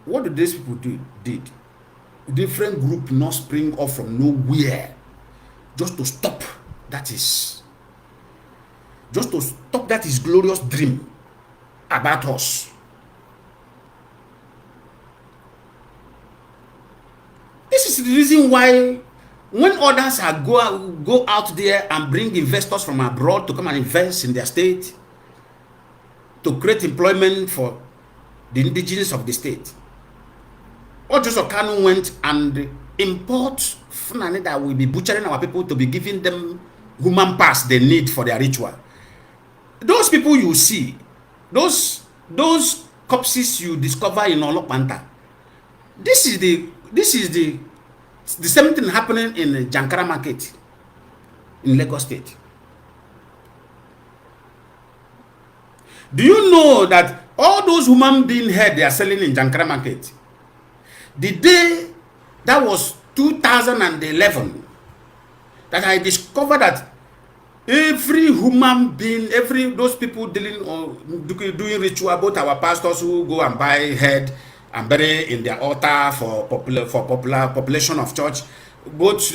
Speaker 1: What did these people did? Different group not spring up from nowhere just to stop. That is glorious dream about us. This is the reason why when others are go out there and bring investors from abroad to come and invest in their state to create employment for the indigenous of the state, or just Kanu went and import Fulani that will be butchering our people to be giving them human parts they need for their ritual. Those people you see, those corpses you discover in Olopanta, this is the same thing happening in Jankara market in Lagos State. Do you know that all those human being head they are selling in Jankara market, the day that was 2011 that I discovered that every human being, those people dealing or doing ritual, both our pastors who go and buy head and bury in their altar for popular population of church, both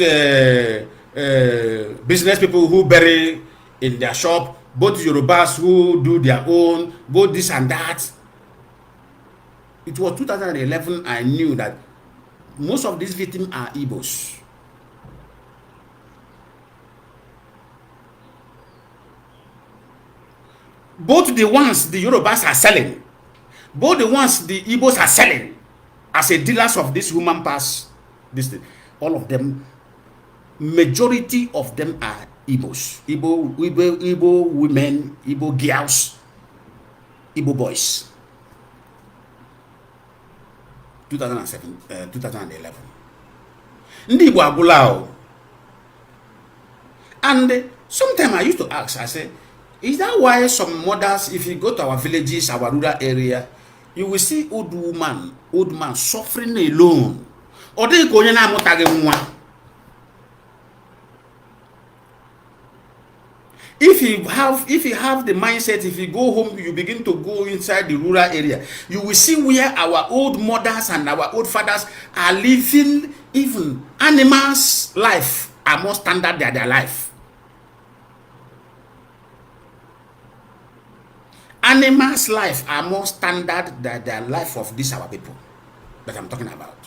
Speaker 1: business people who bury in their shop, both Yorubas who do their own, both this and that. It was 2011 I knew that most of these victims are Igbos. Both the ones the Yorubas are selling, both the ones the Igbos are selling as a dealers of this human parts, all of them, majority of them are Igbos. Igbo women, Igbo girls, Igbo boys. 2011. Ndi Igbo agulao. And sometimes I used to ask, I say, is that why some mothers, if you go to our villages, our rural area, you will see old man suffering alone? Or they go na motage nwa. If you have the mindset, if you go home, you begin to go inside the rural area, you will see where our old mothers and our old fathers are living. Even animals' life are more standard than their life. Animals' life are more standard than the life of these our people that I'm talking about.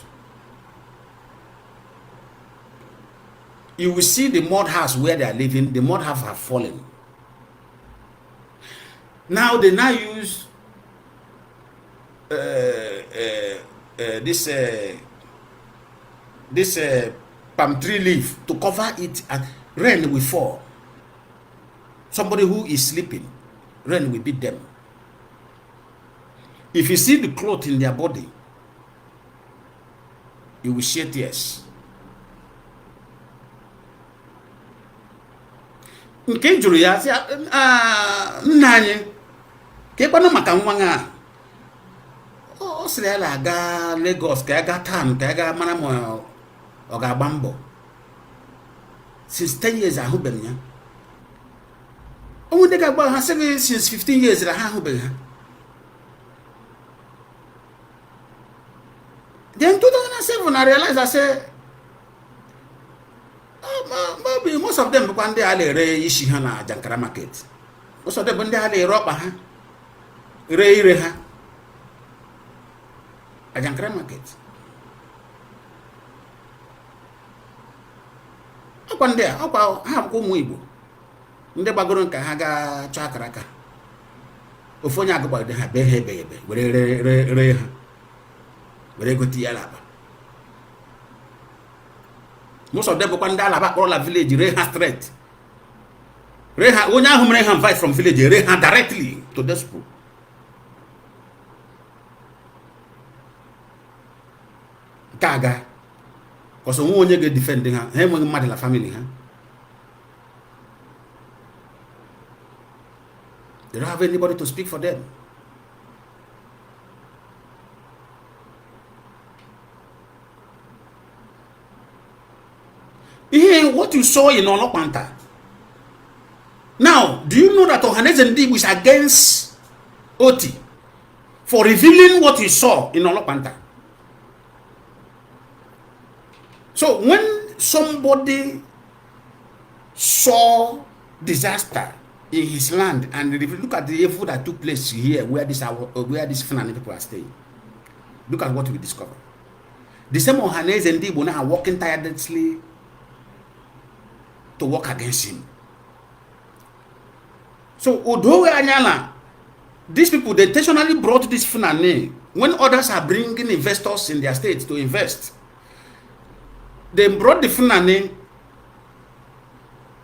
Speaker 1: you will see the mud house where they are living, the mud house have fallen. Now they now use this palm tree leaf to cover it, and rain will fall. Somebody who is sleeping, rain will beat them. If you see the cloth in their body, you will shed tears. Nke juru ya sị nna anyị ka ịkpanụ maka nwa nga o sịrị ya aga Lagos ka ya ga town ka ya ga mara ma ọ ga-agba mbọ. Since 10 years ahụbeghị ya. Onwe ndị ga-agba ha sị since 15 years ha ahụbeghị ha. Then 2007 I realized, I said, maybe most of them when they are ishi ha na Jankara market. Most of them when they are ropa ha re ha a Jankara market. Upon there, how go Muibo. Ndị gbagoro nka ha ga chọ akara aka. Ofu onye agụgba de ha be were re ha. Were go ti Alaba. Most of them go kwanda Alaba all la village Reha straight. Reha onya ahụ mere ha invite from village Reha directly to the school. Kaga. Because onye ga defend ha, ha enweghị mmadụ la family ha. They don't have anybody to speak for them. What you saw in Olopanta. Now, do you know that Nnamdi was against Oti for revealing what you saw in Olopanta? So when somebody saw disaster in his land, and if you look at the evil that took place here, where these Fulani people are staying, look at what we discovered. The same Nnamdi will now working tirelessly to work against him. So these people, they intentionally brought this Fulani when others are bringing investors in their states to invest. They brought the Fulani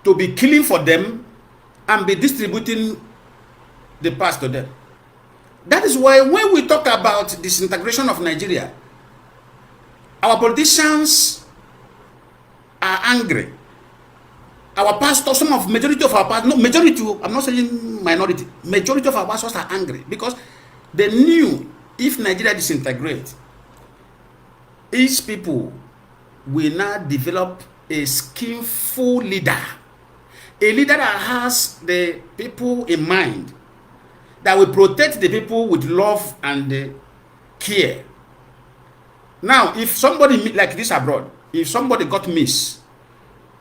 Speaker 1: to be killing for them and be distributing the past to them. That is why when we talk about disintegration of Nigeria, our politicians are angry. Our pastors, majority of our pastors, no, majority, I'm not saying minority, majority of our pastors are angry because they knew if Nigeria disintegrates, each people will now develop a skillful leader. A leader that has the people in mind, that will protect the people with love and care. Now, if somebody like this abroad, if somebody got missed,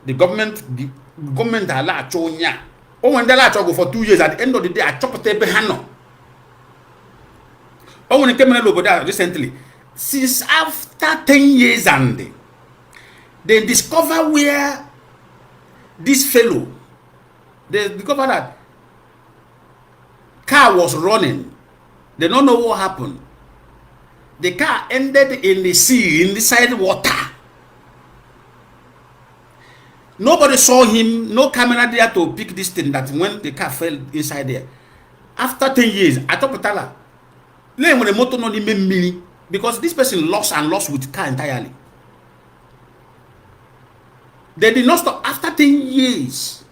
Speaker 1: the government allow chonya. Oh, when they allow go for 2 years, at the end of the day, I chop a table hano. Oh, when it came in recently, since after 10 years and they discover where this fellow, they discover that car was running. They don't know what happened. The car ended in the sea, inside water. Nobody saw him, no camera there to pick this thing that when the car fell inside there. After 10 years, I thought Patala, when the motor not even me, because this person lost with car entirely. They did not stop after 10 years.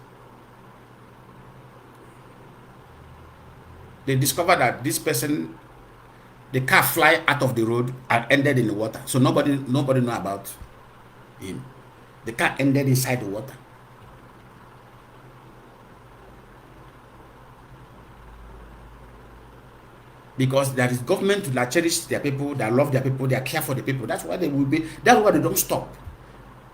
Speaker 1: They discovered that this person, the car fly out of the road and ended in the water. So nobody know about him. The car ended inside the water. Because there is government that cherish their people, that love their people, they care for the people. That's why they will be, that's why they don't stop.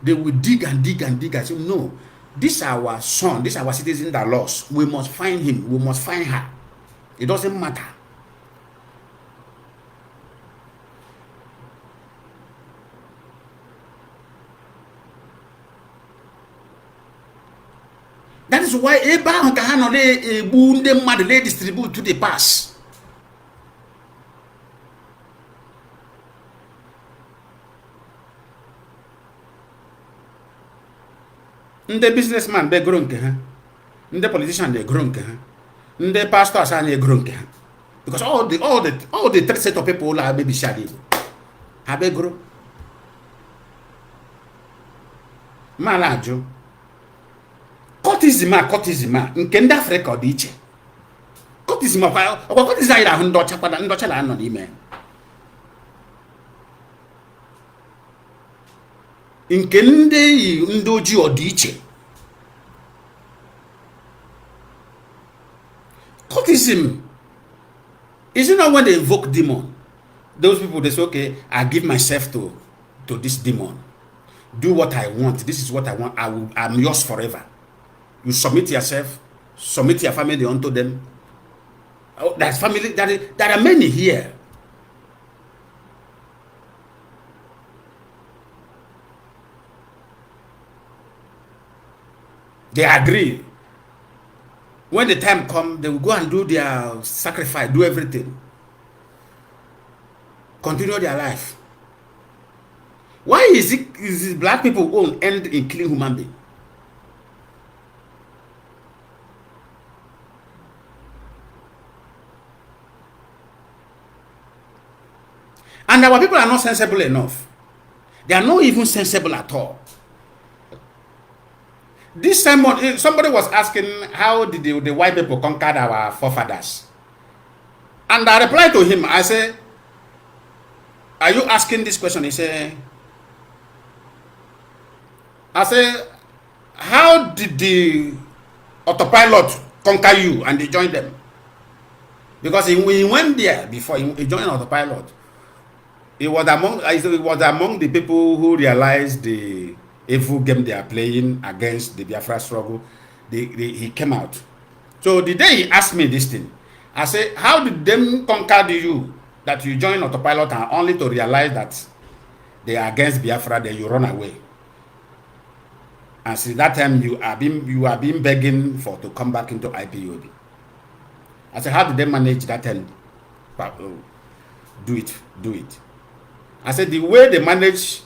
Speaker 1: They will dig and dig and dig and say, no, this is our son, this is our citizen that lost. We must find him, we must find her. It doesn't matter. That is why Abraham can they distribute to the pass. The businessman they grow nke ha. The politician they grow nke ha. The pastors are they grow nke ha. Because all the third set of people are baby shadi. Have they grow? Malaju. Cotism nke ndị Africa dị iche. Cotism ọkwa cotism anyị ahụ ndị ọcha na-anọ n'ime. Nke ndị ojii ọ dị iche. Cotism is not when they invoke demon. Those people they say, okay, I give myself to this demon. Do what I want. This is what I want. I'm yours forever. You submit yourself, submit your family unto them. Oh, there's family. There are many here. They agree. When the time comes, they will go and do their sacrifice, do everything. Continue their life. Why is it black people own end in killing human being? And our people are not sensible enough. They are not even sensible at all. This time, somebody was asking, how did the white people conquer our forefathers? And I replied to him, I said, are you asking this question? He said, how did the autopilot conquer you and they joined them? Because he went there before he joined autopilot. It was among the people who realized the evil game they are playing against the Biafra struggle. He came out. So the day he asked me this thing, I said, how did them conquer you that you join autopilot and only to realize that they are against Biafra, then you run away? And since that time you are being begging to come back into IPOB. I said, how did they manage that and do it? I said, the way they manage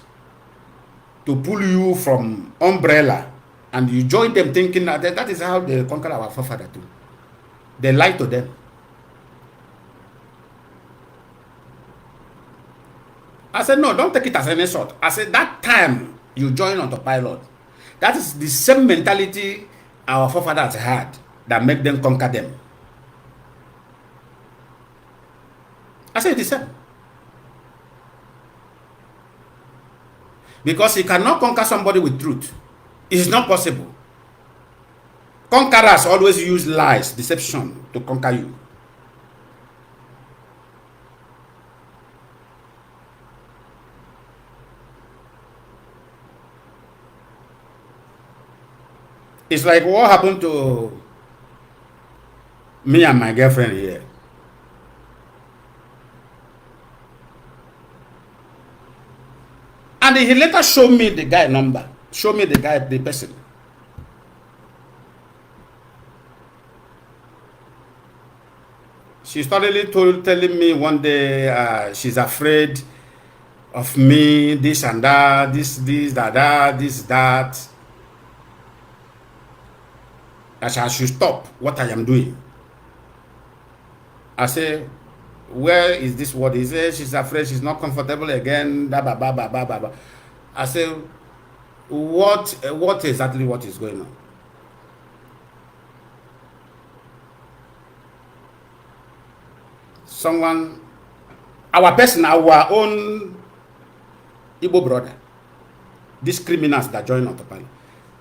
Speaker 1: to pull you from umbrella and you join them thinking that is how they conquer our forefather too. They lie to them. I said, no, don't take it as an insult. I said, that time you join autopilot, that is the same mentality our forefathers had that made them conquer them. I said, it's the same. Because he cannot conquer somebody with truth. It's not possible. Conquerors always use lies, deception to conquer you. It's like what happened to me and my girlfriend here. And he later showed me the guy number. Show me the person. She started telling me one day she's afraid of me, this and that, this, that. That I should stop what I am doing. I say, where is this word? He says she's afraid, she's not comfortable again. I say, what exactly what is going on? Someone, our own Igbo brother, these criminals that joined autopilot,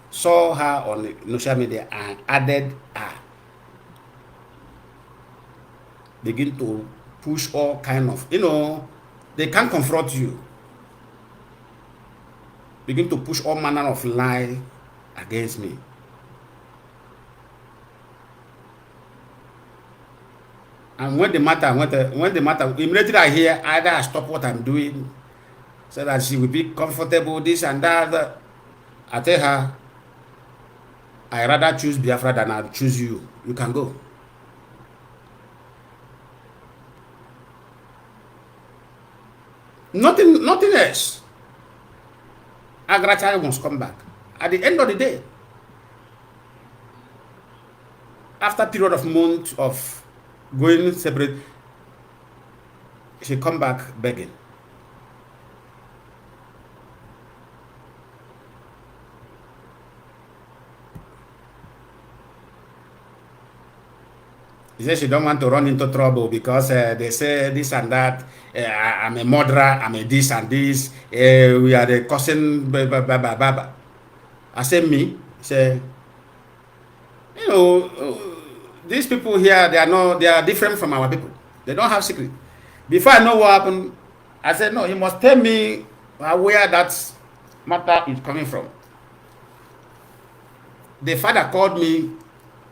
Speaker 1: saw her on social media and added her. Begin to push all kind of, they can't confront you. Begin to push all manner of lie against me. And when the matter, immediately I hear either I stop what I'm doing so that she will be comfortable, this and that. I tell her, I rather choose Biafra than I choose you. You can go. Nothing else. Agracha must come back. At the end of the day, after a period of months of going separate, she come back begging. She says she don't want to run into trouble because they say this and that. I'm a murderer. I'm a this and this. We are the cousin. I say me. Say, you know, these people here, they are different from our people. They don't have secret. Before I know what happened, I said, no, you must tell me where that matter is coming from. The father called me.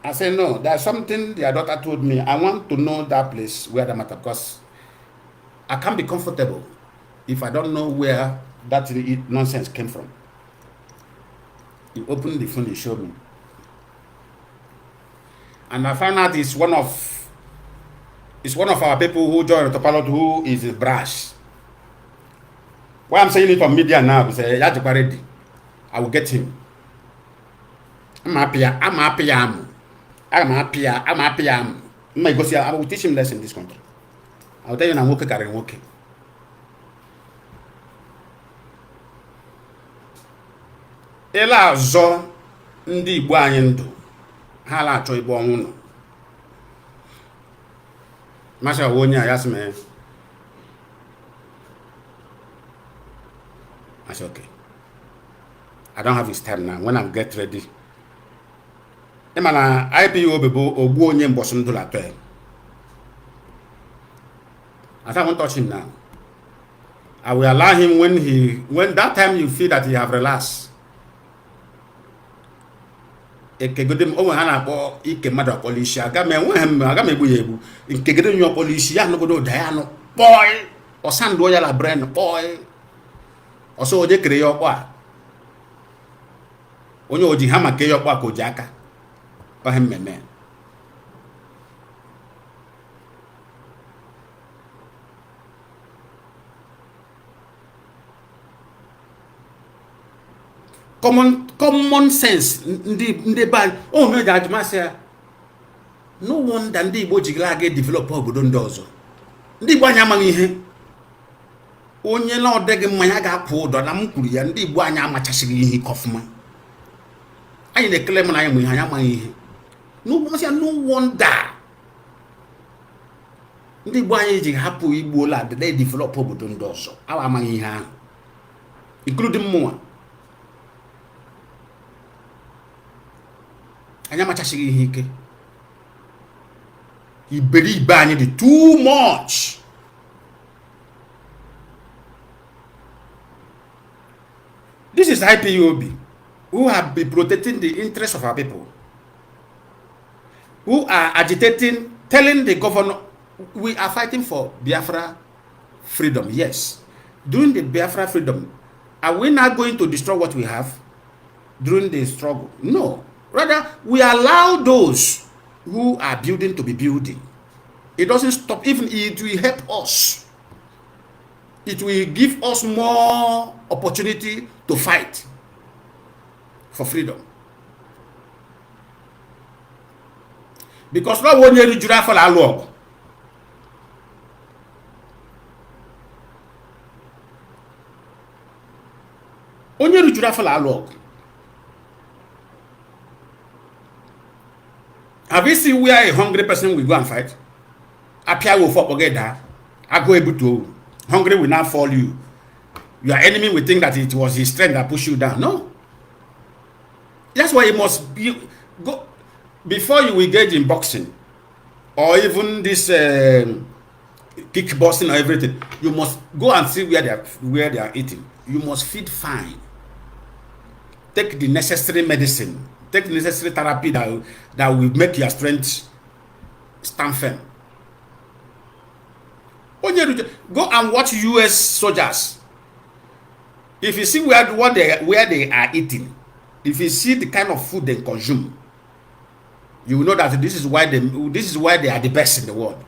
Speaker 1: I said, no, there's something their daughter told me. I want to know that place where the matter, because I can't be comfortable if I don't know where that nonsense came from. He opened the phone, he showed me. And I found out it's one of our people who joined the pilot who is brash. Why I'm saying it on media now, say, I will get him. I'm happy. I will teach him lessons in this country. I will tell you I'm working. Ela zo ndị Igbo anyị ndụ ha la achọ Igbo ọnwụ nọ. Masha onye a yasme. I said, okay. I don't have his time now. When I get ready. Emana IPO bebo ogbu onye mbosu ndụ la to. I won't touch him now. I will allow him when that time you feel that he have relaxed. Ekegodem o ha na akpọ ike mmadụ akpọlisi aga m egbu ya egbu nkegede nyo akpọlisi ya nogodo da ya no boy osando ya la brain boy oso oje kere ya ọkpọ a onye oji ha maka ya ọkpọ a ka oji aka ọ ha mmemme. Common sense ndị ban o me judge masị no wonder ndị Igbo jigila aga develop obodo ndị ọzọ. Ndị Igbo anya amaghị ihe onye na ọdịghị mmanya ga-akwụ ụdọ na m kwuru ya. Ndị Igbo anya amachasịghị ihe kọfụma. Anyị na-ekele m na anyị mụ ihe anya amaghị ihe. No wonder ndị Igbo anyị ji hapụ Igbo la they develop obodo ndị ọzọ. Awa amaghị ihe ahụ including mụnwa. Anya machashighị ihe ike. Iberibe anyị dị too much. This is IPOB who have been protecting the interests of our people, who are agitating, telling the governor we are fighting for Biafra freedom. Yes. During the Biafra freedom, are we not going to destroy what we have during the struggle? No. Rather, we allow those who are building to be building. It doesn't stop. Even it will help us. It will give us more opportunity to fight for freedom. Because no one year jura for la log. Onye jura for la log. Have you seen where a hungry person will go and fight? Apia will fall together. I go able to. Hungry will not fall you. Your enemy will think that it was his strength that pushed you down. No. That's why you must be go before you engage in boxing or even this kickboxing or everything. You must go and see where they are eating. You must feed fine. Take the necessary medicine. Take the necessary therapy that will make your strength stand firm. Go and watch US soldiers. If you see where they are eating, If you see the kind of food they consume, you will know that this is why they are the best in the world.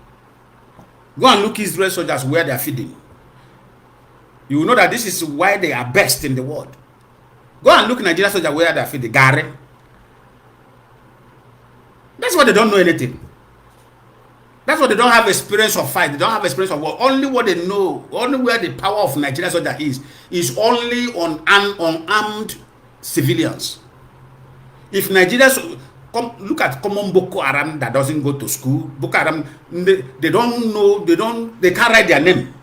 Speaker 1: Go and look Israel soldiers where they are feeding. You will know that this is why they are best in the world. Go and look Nigeria soldiers where they are feeding. Gary. That's why they don't know anything. That's why they don't have experience of fight. They don't have experience of war. Only what they know, only where the power of Nigeria soldier is only on unarmed civilians. If Nigeria, look at common Boko Haram that doesn't go to school. Boko Haram, they don't know, they can't write their name.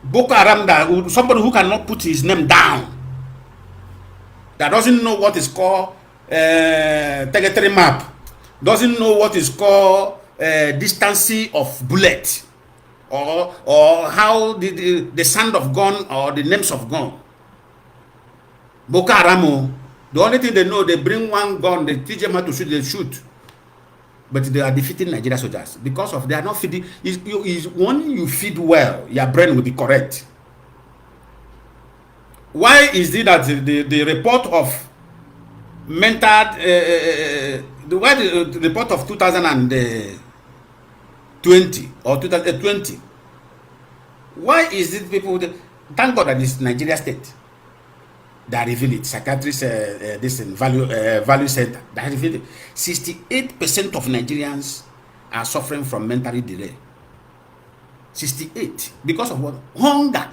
Speaker 1: Boko Haram, that somebody who cannot put his name down, that doesn't know what is called territory map, doesn't know what is called distance of bullet, or how the sound of gun or the names of gun. Boko Haram, the only thing they know, they bring one gun, they teach them how to shoot, they shoot. But they are defeating Nigeria soldiers because of they are not feeding. When you feed well, your brain will be correct. Why is it that the report of mental the report of 2020 or 2020? Why is it people? Thank God that it's Nigeria state that reveal it. Psychiatrists, this value center that reveal it. 68% of Nigerians are suffering from mental delay. 68 because of what? Hunger.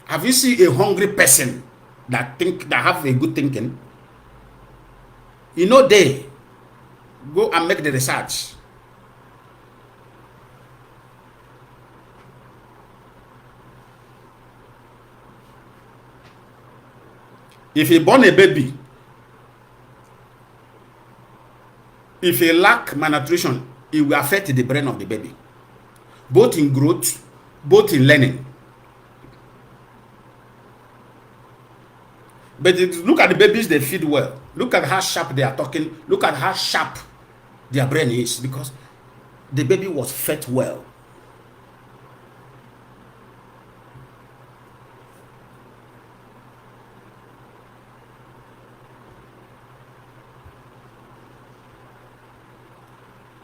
Speaker 1: Have you seen a hungry person that have a good thinking? You know, they go and make the research. If you born a baby, if you lack malnutrition, it will affect the brain of the baby, both in growth, both in learning. But look at the babies, they feed well. Look at how sharp they are talking. Look at how sharp their brain is because the baby was fed well.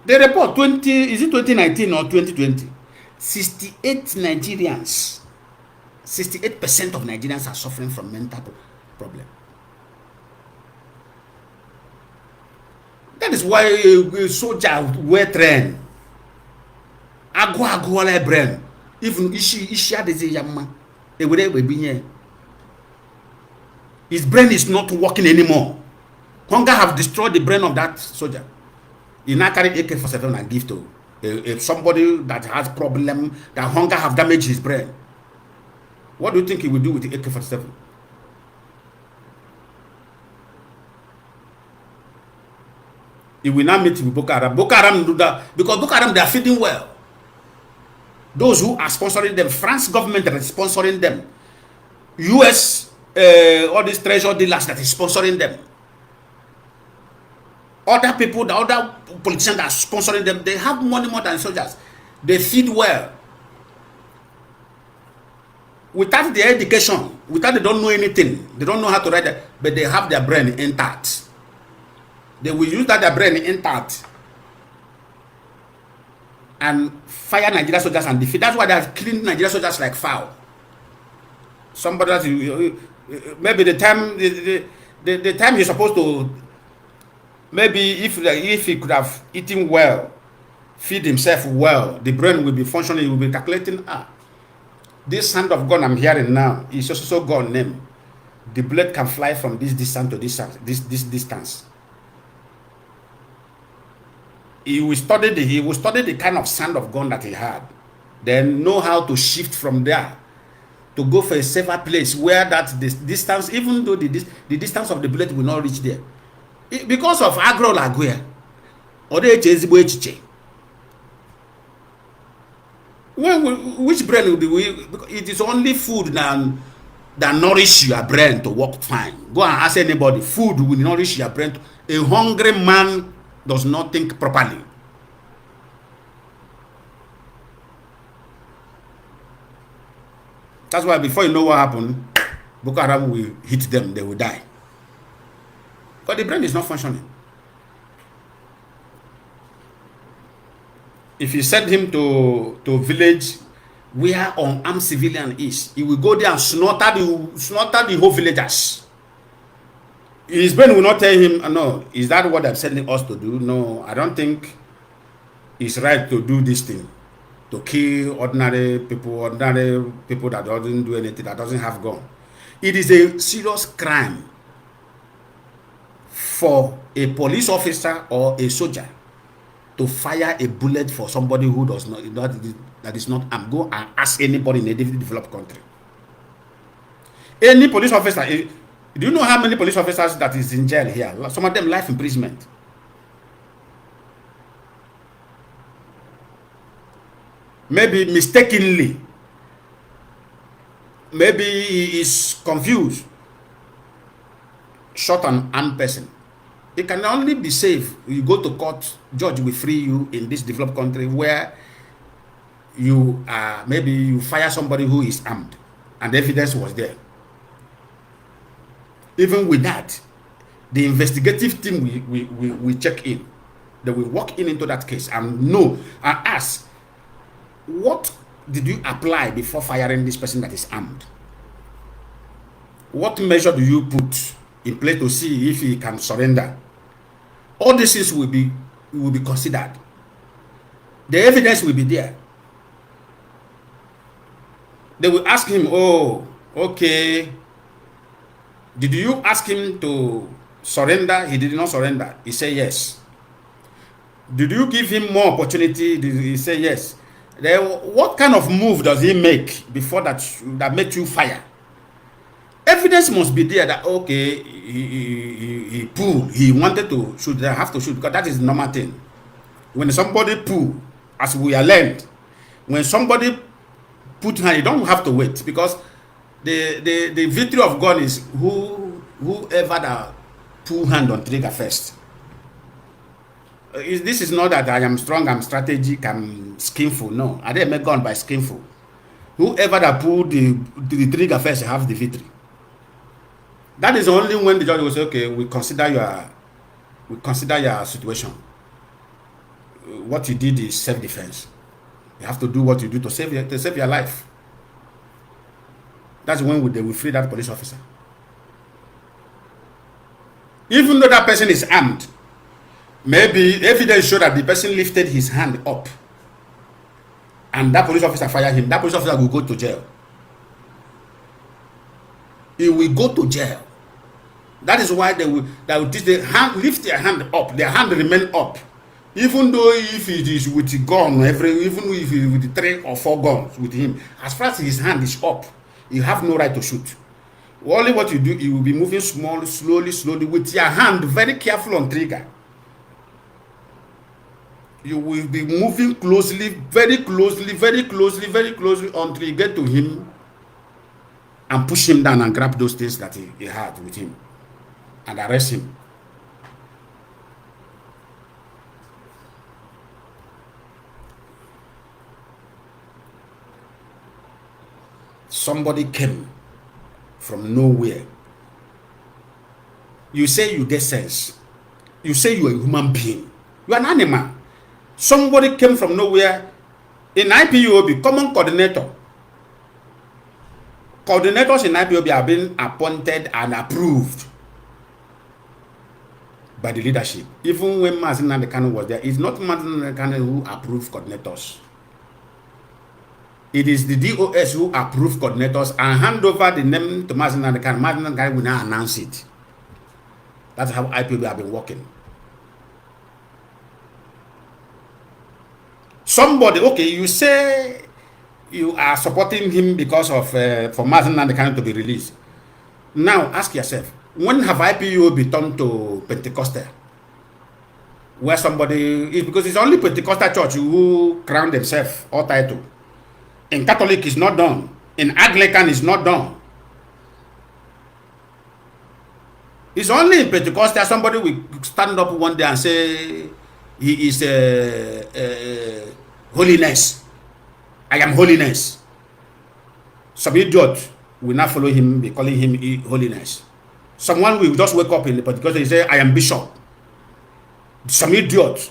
Speaker 1: The report 2019 or 2020? 68% of Nigerians are suffering from mental problem. That is why a soldier well trained. Agwa brain. Even ishi yamma. His brain is not working anymore. Hunger have destroyed the brain of that soldier. You now carry AK-47 and give to somebody that has problem, that hunger have damaged his brain. What do you think he will do with the AK-47? He will not meet with Boko Haram. Boko Haram do that because Boko Haram, they are feeding well. Those who are sponsoring them, France government that is sponsoring them, US, all these treasure dealers that is sponsoring them, other people, the other politicians that are sponsoring them, they have money more than soldiers. They feed well. Without their education, without they don't know anything, they don't know how to write it, but they have their brain intact. They will use their brain intact and fire Nigeria soldiers and defeat. That's why they are killing Nigeria soldiers like fowl. Somebody that maybe the time he's supposed to. Maybe if he could have eaten well, feed himself well, the brain will be functioning. He will be calculating. This sound of gun I'm hearing now is also gun name. The bullet can fly from this distance to this distance. He will study the kind of sound of gun that he had, then know how to shift from there to go for a safer place where that distance, even though the distance of the bullet will not reach there. Because of agro lagwe or the ezigbo echiche. Which brain will be? It is only food that nourish your brain to work fine. Go and ask anybody. Food will nourish your brain. A hungry man does not think properly. That's why before you know what happened, Boko Haram will hit them, they will die. But the brain is not functioning. If you send him to a village where unarmed civilian is, he will go there and slaughter the whole villagers. His brain will not tell him, no, is that what they're sending us to do? No, I don't think it's right to do this thing, to kill ordinary people that doesn't do anything, that doesn't have gun. It is a serious crime for a police officer or a soldier to fire a bullet for somebody who does not, that is not armed. Go and ask anybody in a developed country. Any police officer, do you know how many police officers that is in jail here? Some of them life imprisonment. Maybe mistakenly. Maybe he is confused. Shot an armed person. It can only be safe. You go to court, judge will free you in this developed country where you maybe you fire somebody who is armed and the evidence was there. Even with that, the investigative team will check in. They will walk into that case and know and ask, what did you apply before firing this person that is armed? What measure do you put in place to see if he can surrender? All these things will be considered. The evidence will be there. They will ask him, oh, okay, did you ask him to surrender? He did not surrender. He said yes. Did you give him more opportunity? Did he say yes? Then what kind of move does he make before that makes you fire? Evidence must be there that, okay, he pulled, he wanted to shoot, they have to shoot, because that is the normal thing. When somebody pull, as we are learned, when somebody put hand, you don't have to wait, because the victory of God is whoever that pull hand on trigger first. This is not that I am strong, I'm strategic, I'm skillful. No, I didn't make gun by skillful. Whoever that pull the trigger first have the victory. That is only when the judge will say, okay, we consider your situation. What you did is self-defense. You have to do what you do to save your life. That's when they will free that police officer. Even though that person is armed, maybe evidence show that the person lifted his hand up and that police officer fired him. That police officer will go to jail. He will go to jail. That is why they will teach the hand, lift their hand up, their hand remain up. Even though if it is with a gun, even if it is with 3 or 4 guns with him, as far as his hand is up, you have no right to shoot. Only what you do, you will be moving slowly with your hand very careful on trigger. You will be moving very closely until you get to him and push him down and grab those things that he had with him and arrest him. Somebody came from nowhere. You say you get sense. You say you are a human being. You are an animal. Somebody came from nowhere. In IPOB, common coordinator. Coordinators in IPOB have been appointed and approved by the leadership. Even when Mazi Lionman was there, it's not Mazi Lionman who approved coordinators. It is the DOS who approve coordinators and hand over the name to Mazi Lionman. Mazi Lionman will now announce it. That's how IPOB have been working. Somebody, okay, you say you are supporting him because of for Mazi Lionman to be released. Now ask yourself, when have IPOB turned to Pentecostal? Where somebody, because it's only Pentecostal church who crown themselves or title. In Catholic is not done. In Anglican is not done. It's only in Pentecostal somebody will stand up one day and say he is holiness. I am holiness. Some idiot will not follow him, be calling him holiness. Someone will just wake up in the because they say, I am bishop. Some idiot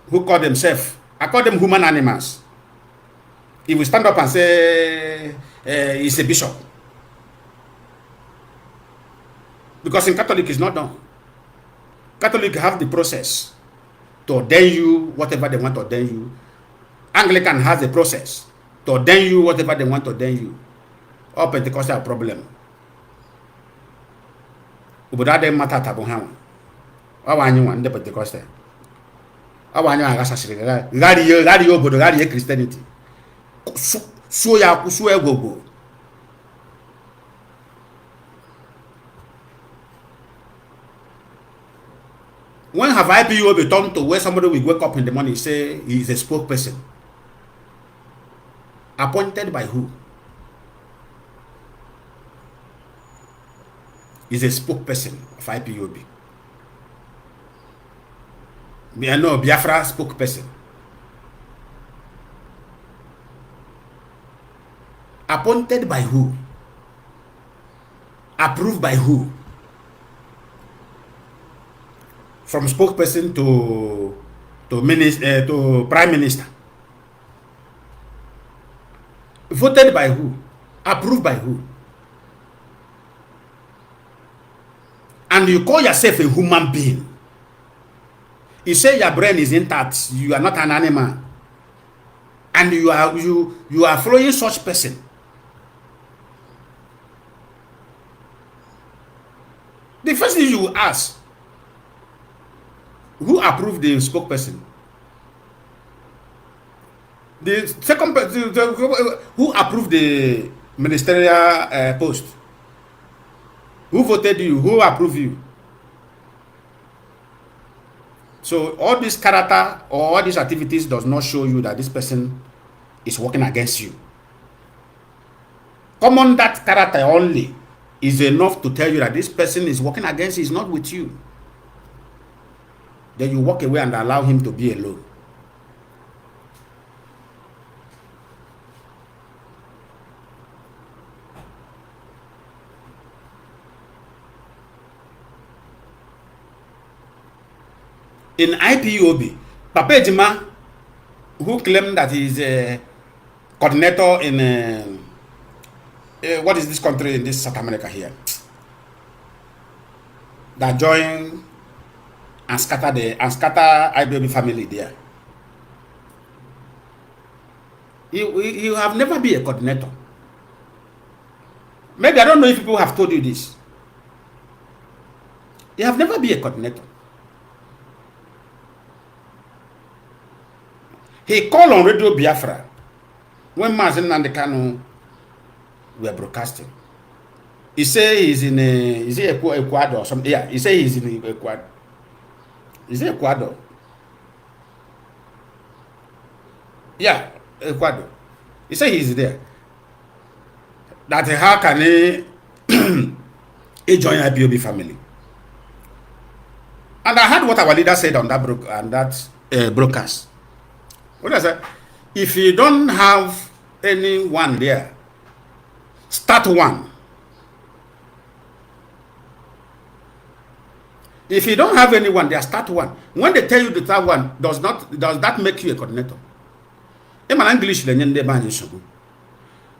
Speaker 1: who call themselves, I call them human animals. He will stand up and say, he's a bishop. Because in Catholic, it's not done. Catholic have the process to ordain you whatever they want to ordain you. Anglican has the process to ordain you whatever they want to ordain you. All Pentecostal problem. Obodo dem mata tabu ha. Awanyi wan de Pentecostal. Awanyi agasa siri gari obodo gari Christianity. So ya kusu egogo. When have IPOB turned to where somebody will wake up in the morning and say he is a spokesperson? Appointed by who? Is a spokesperson of IPOB. I know Biafra spokesperson. Appointed by who? Approved by who? From spokesperson to prime minister. Voted by who? Approved by who? And you call yourself a human being. You say your brain is intact. You are not an animal. And you are following such person. The first thing you ask, who approved the spokesperson? The second person, who approved the ministerial post? Who voted you? Who approved you? So all this character or all these activities does not show you that this person is working against you. Common that character only is enough to tell you that this person is working against you, is not with you. Then you walk away and allow him to be alone. In IPOB, Papa Ejima, who claimed that he is a coordinator in what is this country in this South America here, that joined and scatter IPOB family there. You have never been a coordinator. Maybe I don't know if people have told you this. You have never been a coordinator. He called on Radio Biafra when Mazi and Kanu were broadcasting. He said he's in Ecuador or something. Yeah, he said he's in Ecuador. Is it Ecuador? Yeah, Ecuador. He said he's there. That how can he join IPOB family? And I heard what our leader said on that broadcast. What I said? If you don't have anyone there, start one. If you don't have anyone there, start one. When they tell you the third one, does that make you a coordinator? In my English,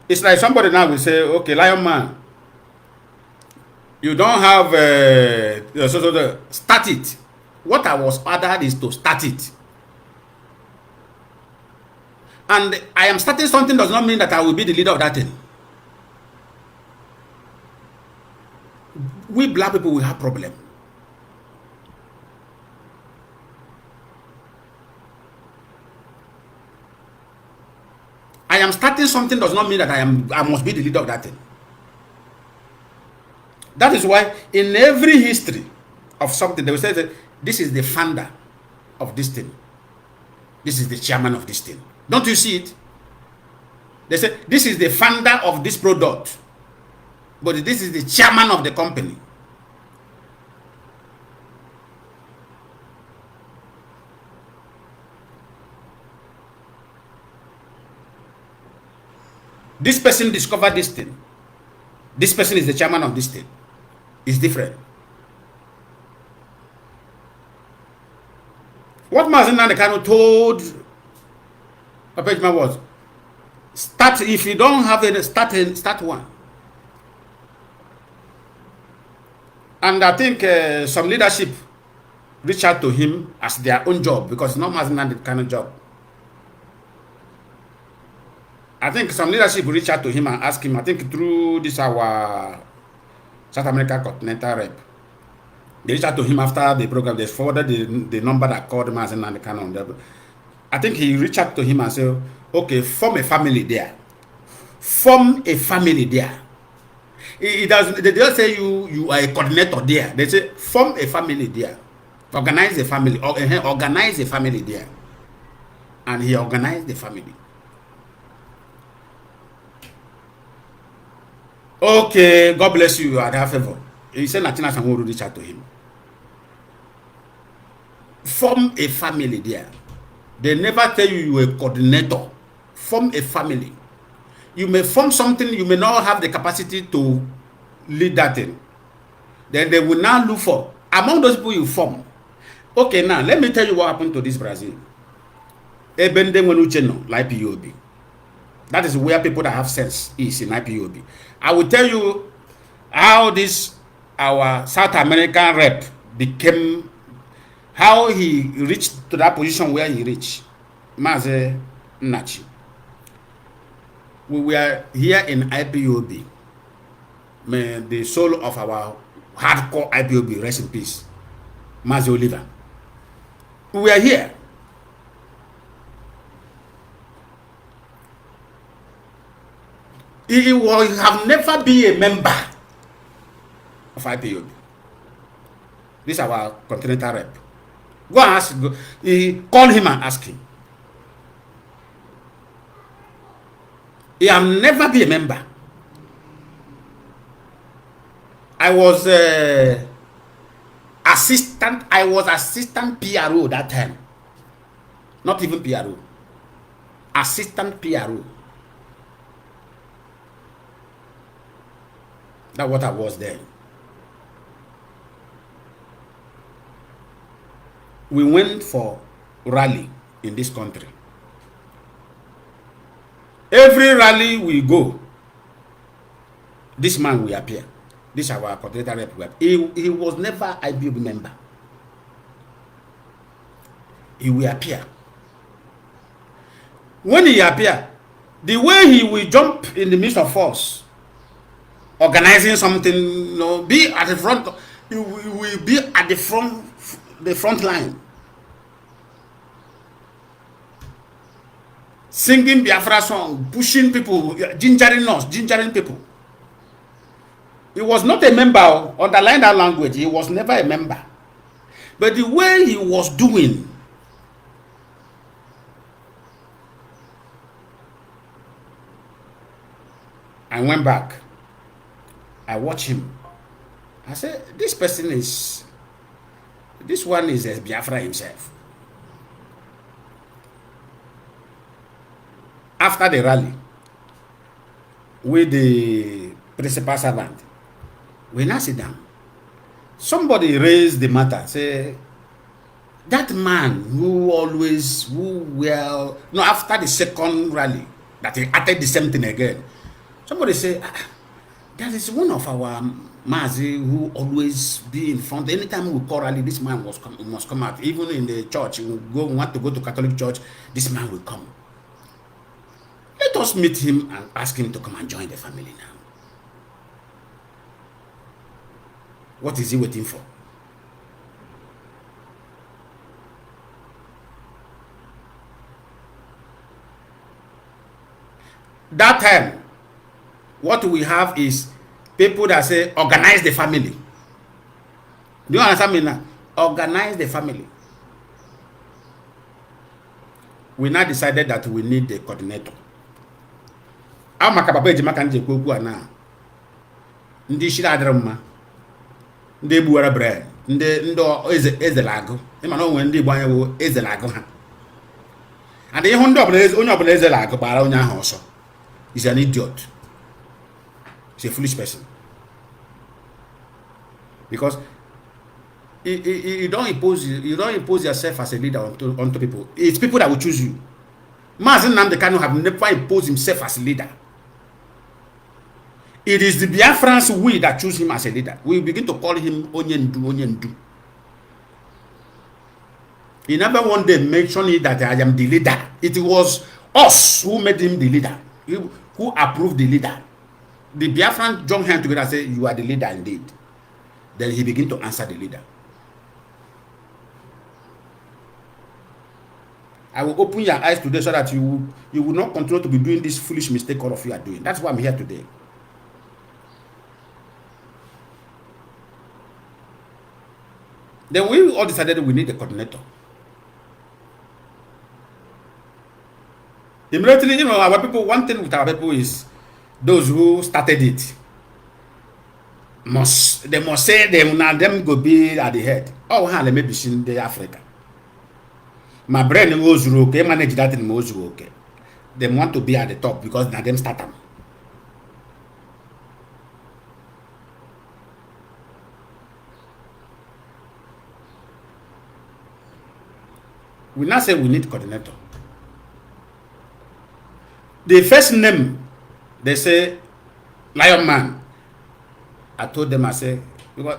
Speaker 1: it's like somebody now will say, okay, Lionman, you don't have start it. What I was ordered is to start it. And I am starting something does not mean that I will be the leader of that thing. We black people will have problem. I am starting something does not mean that I must be the leader of that thing. That is why in every history of something they will say that this is the founder of this thing. This is the chairman of this thing. Don't you see it? They say this is the founder of this product, but this is the chairman of the company. This person discovered this thing. This person is the chairman of this thing. It's different. What Mazi Kanu told Papa Ejima was, start, if you don't have any, start one. And I think some leadership reach out to him as their own job, because it's not Mazi Kanu job. I think some leadership reach out to him and ask him, I think through this our South America Continental rep, they reached out to him after the program. They forwarded the number that called Mazi Kanu. I think he reached out to him and said, okay, form a family there. Form a family there. They don't say you are a coordinator there. They say form a family there. Organize a family. Organize a family there. And he organized the family. Okay, God bless you. You are that favor. He said Latina Samuel will reach out to him. Form a family there. They never tell you you are a coordinator. Form a family. You may form something, you may not have the capacity to lead that thing. Then they will now look for, among those people you form. Okay, now, let me tell you what happened to this Brazil. Ebende Mwenucheno, IPOB. That is where people that have sense is in IPOB. I will tell you how this, our South American rep became, how he reached to that position where he reached. Mazi Nnamdi. We were here in IPOB. May the soul of our hardcore IPOB rest in peace. Mazi Oliver. We were here. He will have never been a member of IPOB. This is our continental rep. Go and ask, he call him and ask him. He have never been a member. I was assistant PRO that time. Not even PRO. Assistant PRO. That's what I was then. We went for rally in this country. Every rally we go, this man will appear. This is our coordinator rep. He was never IPOB member. He will appear. When he appear, the way he will jump in the midst of us, organizing something, you know, be at the front. He will be at the front line, singing Biafra song, pushing people, gingering people. He was not a member. Underline that language. He was never a member. But the way he was doing, I went back. I watched him. I said, this one is a Biafra himself. After the rally, with the principal servant, we now sit down. Somebody raised the matter, say, that man after the second rally, that he uttered the same thing again. Somebody say, that is one of our Mazi who always be in front. Anytime we call rally, this man must come out. Even in the church, we want to go to Catholic church, this man will come. Let us meet him and ask him to come and join the family now. What is he waiting for? That time, what we have is people that say, organize the family. Do you understand me now? Organize the family. We now decided that we need a coordinator. I'm a capable to now. Ndi shira adrama. Ndi buara bread. Ndo is the lago. Imano when ndi banya is the lago. And the Honda is only a lago, but I also. He's an idiot. He's a foolish person. Because you don't impose yourself as a leader onto people. It's people that will choose you. Mazi Nnamdi Kanu have never imposed himself as a leader. It is the Biafrans that choose him as a leader. We begin to call him Onyendu, Onyendu. He never one day mentioned that I am the leader. It was us who made him the leader, who approved the leader. The Biafran joined hands together and said, you are the leader indeed. Then he began to answer the leader. I will open your eyes today so that you will not continue to be doing this foolish mistake all of you are doing. That's why I'm here today. Then we all decided we need a coordinator. Immediately, our people, one thing with our people is those who started it. They must say them go be at the head. Oh, let me be in the Africa. My brain was okay, manage that in was okay. They want to be at the top because now them start them. We now say we need coordinator. The first name, they say Lionman. I told them, I say, because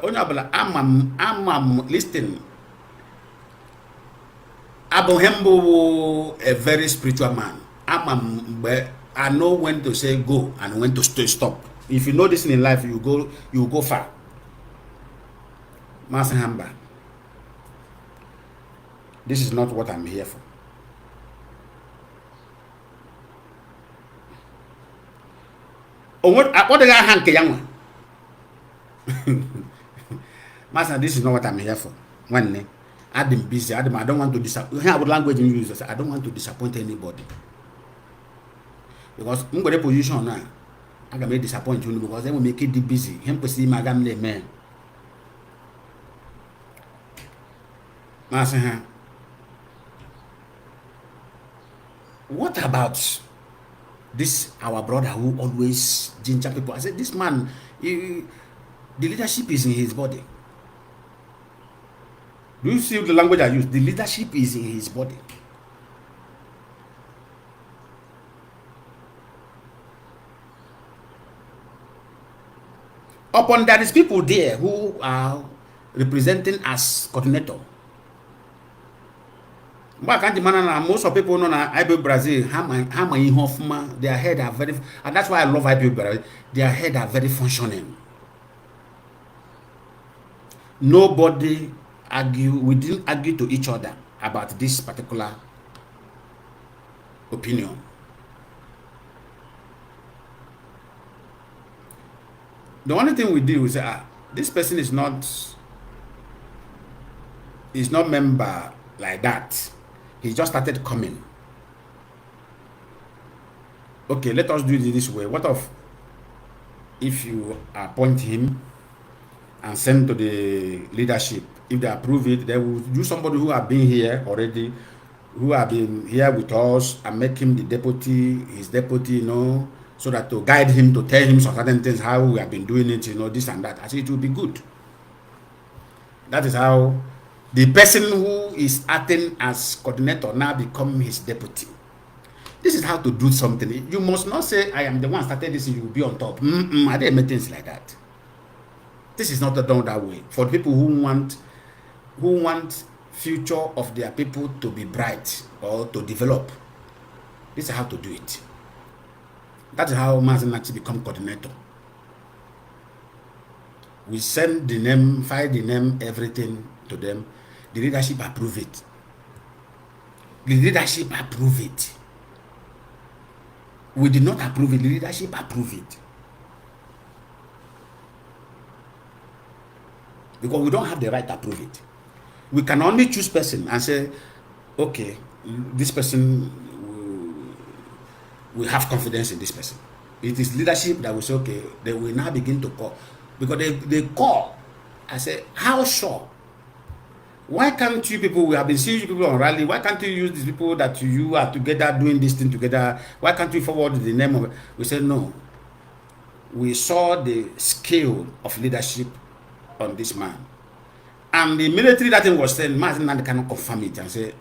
Speaker 1: I'm listening. Abohembo, a very spiritual man. I know when to say go and when to stop. If you know this in life, you go far. Master Hamba. This is not what I'm here for. Oh, what did I hang young? Master, this is not what I'm here for. One day, I've been busy. I don't want to disappoint. I would language in use. I don't want to disappoint anybody. Because I'm going to position now. I can disappoint you because they will make it busy. Him to see my family man. Master, what about this our brother who always ginger people? I said, this man, the leadership is in his body. Do you see the language I use? The leadership is in his body. Upon there is people there who are representing as coordinator. Most of people know that IB Brazil, their head are very, and that's why I love IB Brazil. Their head are very functioning. Nobody we didn't argue to each other about this particular opinion. The only thing we did was say, this person is not member like that. He just started coming. Okay, let us do it this way. What if you appoint him and send to the leadership? If they approve it, they will use somebody who have been here already, who have been here with us, and make him the deputy, his deputy, so that to guide him, to tell him some certain things, how we have been doing it, this and that. I say it will be good. That is how the person who is acting as coordinator now become his deputy. This is how to do something. You must not say, I am the one started this, you will be on top. I didn't make things like that. This is not done that way. For people who want future of their people to be bright or to develop, this is how to do it. That is how Mazi Lionman become coordinator. We send the name, file the name, everything to them. The leadership approve it. The leadership approve it. We did not approve it. The leadership approve it. Because we don't have the right to approve it. We can only choose person and say, okay, this person, we have confidence in this person. It is leadership that will say, okay, they will now begin to call. Because they call. I say, how sure? Why can't you people, we have been seeing you people on rally, why can't you use these people that you are together doing this thing together? Why can't you forward the name of it? We said no. We saw the scale of leadership on this man. And the military that thing was saying, Mazi Lionman cannot confirm it and say,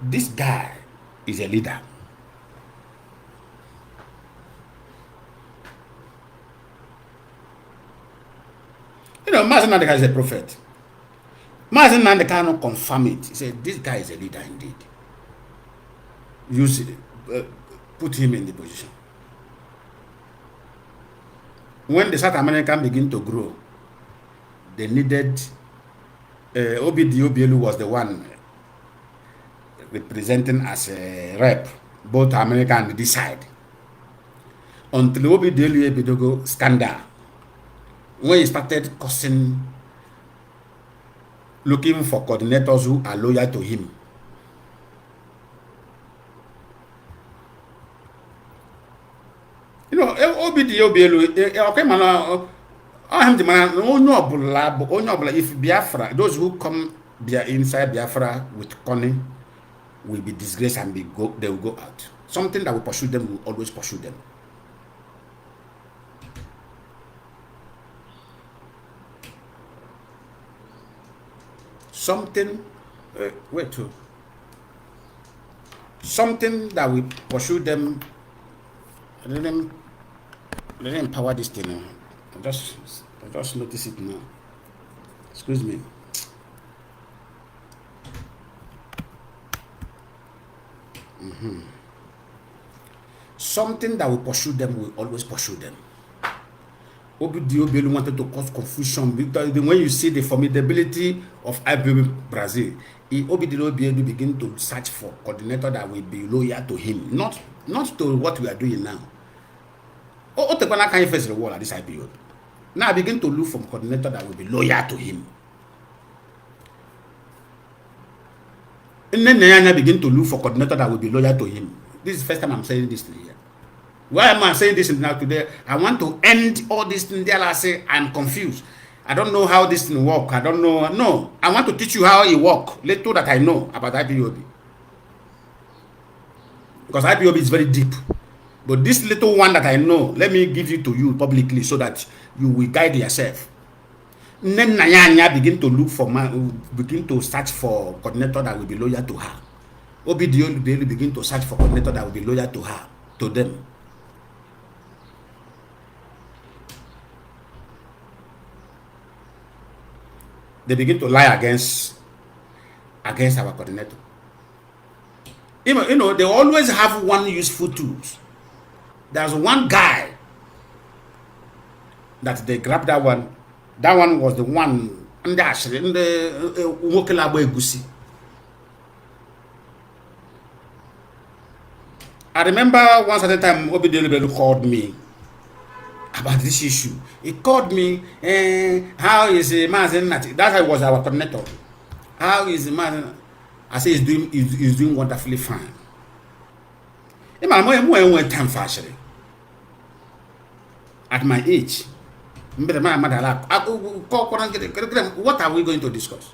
Speaker 1: this guy is a leader. You know, Mazi Lionman is a prophet. Mazi Lionman cannot confirm it. He said, this guy is a leader indeed. Use it, put him in the position. When the South American begin to grow, they needed, Obidiolu was the one representing as a rep, both America and this side. Until Obidiolu scandal, when he started causing, looking for coordinators who are loyal to him. You know, okay, man, if Biafra, those who come inside Biafra with Kanu will be disgraced and they will go out. Something that will pursue them will always pursue them. Something, something that will pursue them. Let them empower this thing. I just notice it now. Excuse me. Something that will pursue them will always pursue them. Obidiolu wanted to cause confusion because when you see the formidability of IPOB Brazil, Obidiolu begin to search for coordinator that will be loyal to him, not to what we are doing now. Otekwana can face the wall at this IPOB. Now I begin to look for coordinator that will be loyal to him. And then I begin to look for coordinator that will be loyal to him. This is the first time I'm saying this here. Why am I saying this now today? I want to end all this thing there. I say I'm confused. I don't know how this thing work. I don't know. No, I want to teach you how it work. Little that I know about IPOB. Because IPOB is very deep. But this little one that I know, let me give it to you publicly so that you will guide yourself. Then Nanyanya begin to look for begin to search for coordinator that will be loyal to her. Obidiolu begin to search for coordinator that will be loyal to her, to them. They begin to lie against our coordinator. You know, they always have one useful tools. There's one guy that they grabbed that one. That one was the one in the Wokelabo Egusi. I remember once at a time Obidiolu called me about this issue. He called me, how is Mazi Lionman? That was our coordinator. How is Mazi Lionman? I say he's doing wonderfully fine. Time fashion. At my age, what are we going to discuss?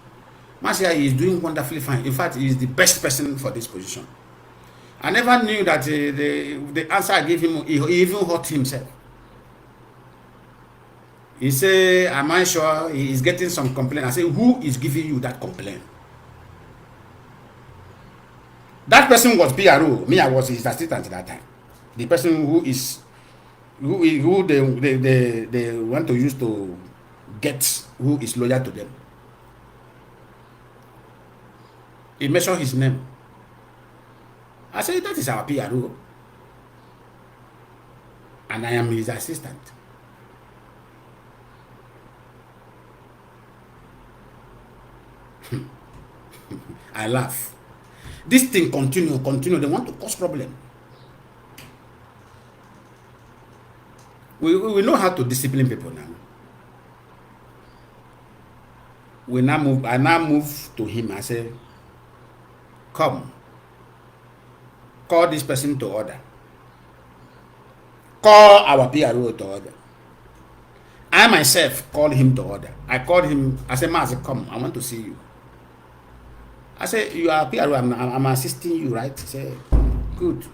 Speaker 1: Mazi is doing wonderfully fine. In fact, he is the best person for this position. I never knew that the answer I gave him, he even hurt himself. He said, am I sure he is getting some complaint? I said, who is giving you that complaint? That person was PRO. Me, I was his assistant at that time. The person who they want to use to get who is loyal to them. He mentioned his name. I said, that is our PRO. And I am his assistant. I laugh. This thing continue. They want to cause problem. We know how to discipline people now. I now move to him. I say, come. Call this person to order. Call our PRO to order. I myself called him to order. I called him. I said, Mazi, come. I want to see you. I say, you are PRO, I'm assisting you, right? He said, good.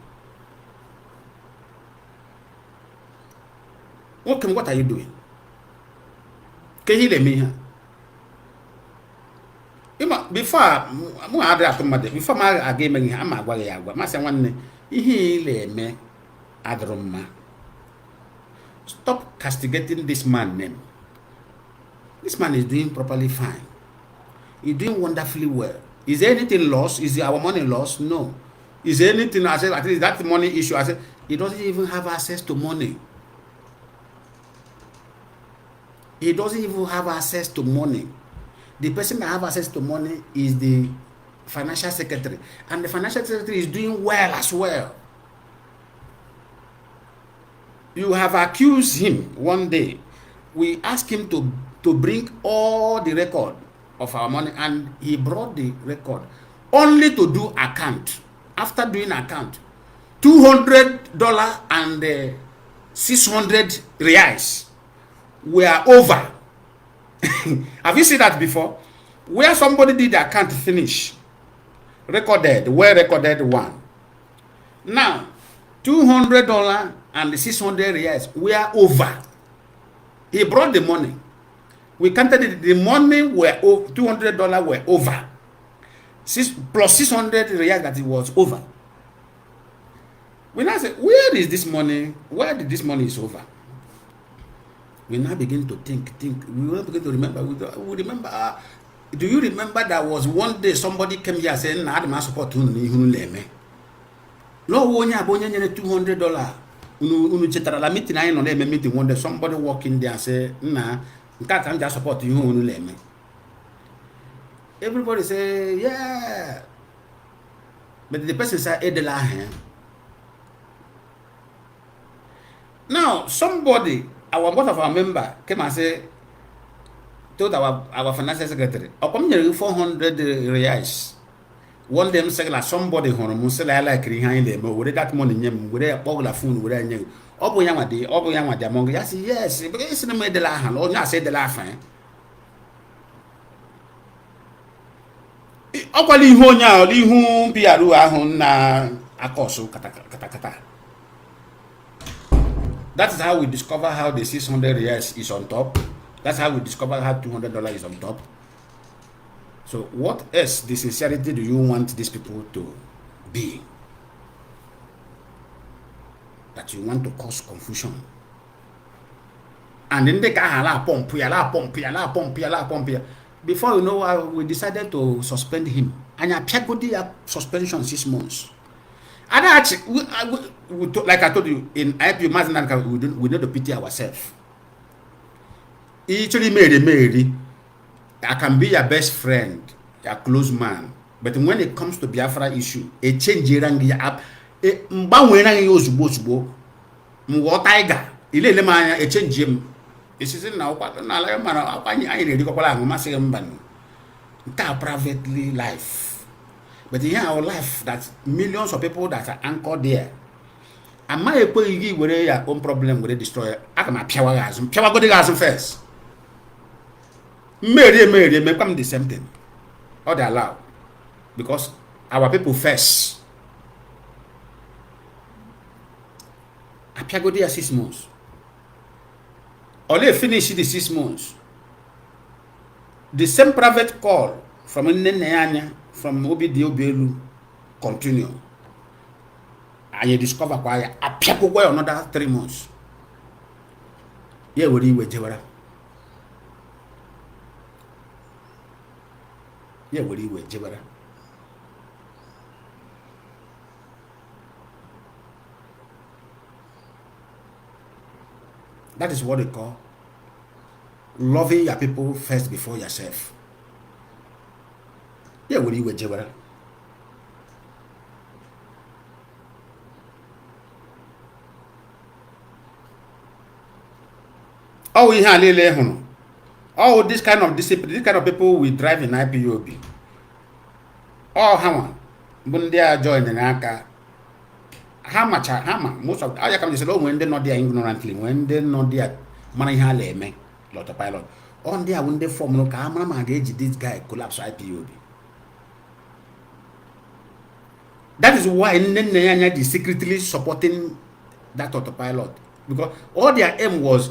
Speaker 1: Okay, what are you doing? Can you let me here? Before I gave me a master one, he lay me adroma. Stop castigating this man name. This man is doing properly fine. He's doing wonderfully well. Is there anything lost? Is our money lost? No. Is there anything, I said, at least that money issue, I said, he doesn't even have access to money. He doesn't even have access to money. The person that have access to money is the financial secretary. And the financial secretary is doing well as well. You have accused him one day. We asked him to bring all the record of our money, and he brought the record only to do account. After doing account, $200 and 600 reais were over. Have you seen that before? Where somebody did the account finish, recorded, well recorded one. Now, $200 and 600 reais were over. He brought the money. We counted it. The money were $200 were over. Plus 600 reais that it was over. We now say, where is this money? Where did this money is over? We now begin to think. We will begin to remember. We remember. Do you remember that was one day somebody came here saying, "I demand support to me." No, wonya $200. Unu chetara la meeting I no na meeting one day somebody walk in there and say, "Nah, nka can just support you unu leme." Everybody say, "Yeah." But the person say, "Edela hen." Now, somebody, one of our member came and say, told our financial secretary, "Upon 400 reais." One them say like somebody who say like behind them, where that money nyem, where a phone, where nyem. Obo yamade among yes, because it's no made the la hand, or not say the la fin. Okoli ho nya, li hu piaru ahun na akoso kata. That is how we discover how the 600 reais is on top. That's how we discover how $200 is on top. So what else the sincerity do you want these people to be? That you want to cause confusion. And then they can pump. Before you know, we decided to suspend him. And I paid suspension 6 months. And actually, like I told you, in IPU, we need to pity ourselves. He actually made I can be your best friend, your close man. But when it comes to Biafra issue, a change up. Mbawena yozubo tiger. Ile lemanya a change him. This is now na la man I ready ko pala ngoma se mban. Nta privately life. But in our life, that millions of people that are anchored there. Am I going where your own problem with the destroyer? I can Piawa go the gas first. Mary, may come the same thing. Or they allow. Because our people first. I go there 6 months. Or they finish the 6 months. The same private call from Nneanya, from Obidio Belu, continue. And you discover why I piako go another 3 months. Yeah, we were Jewara. Yeah, we were Jewara. That is what they call loving your people first before yourself. Yeah, we were Jewara. Oh, we have oh, this kind of discipline, this kind of people we drive in IPOB. Oh, Hama, Bundia join the Naka. Hama, most of I come say, oh, when they're not there ignorantly, when they're not there, money hale me, lot of pilot. On there, when they form no camera, this guy collapse IPOB. That is why Nnamdi is secretly supporting that autopilot, because all their aim was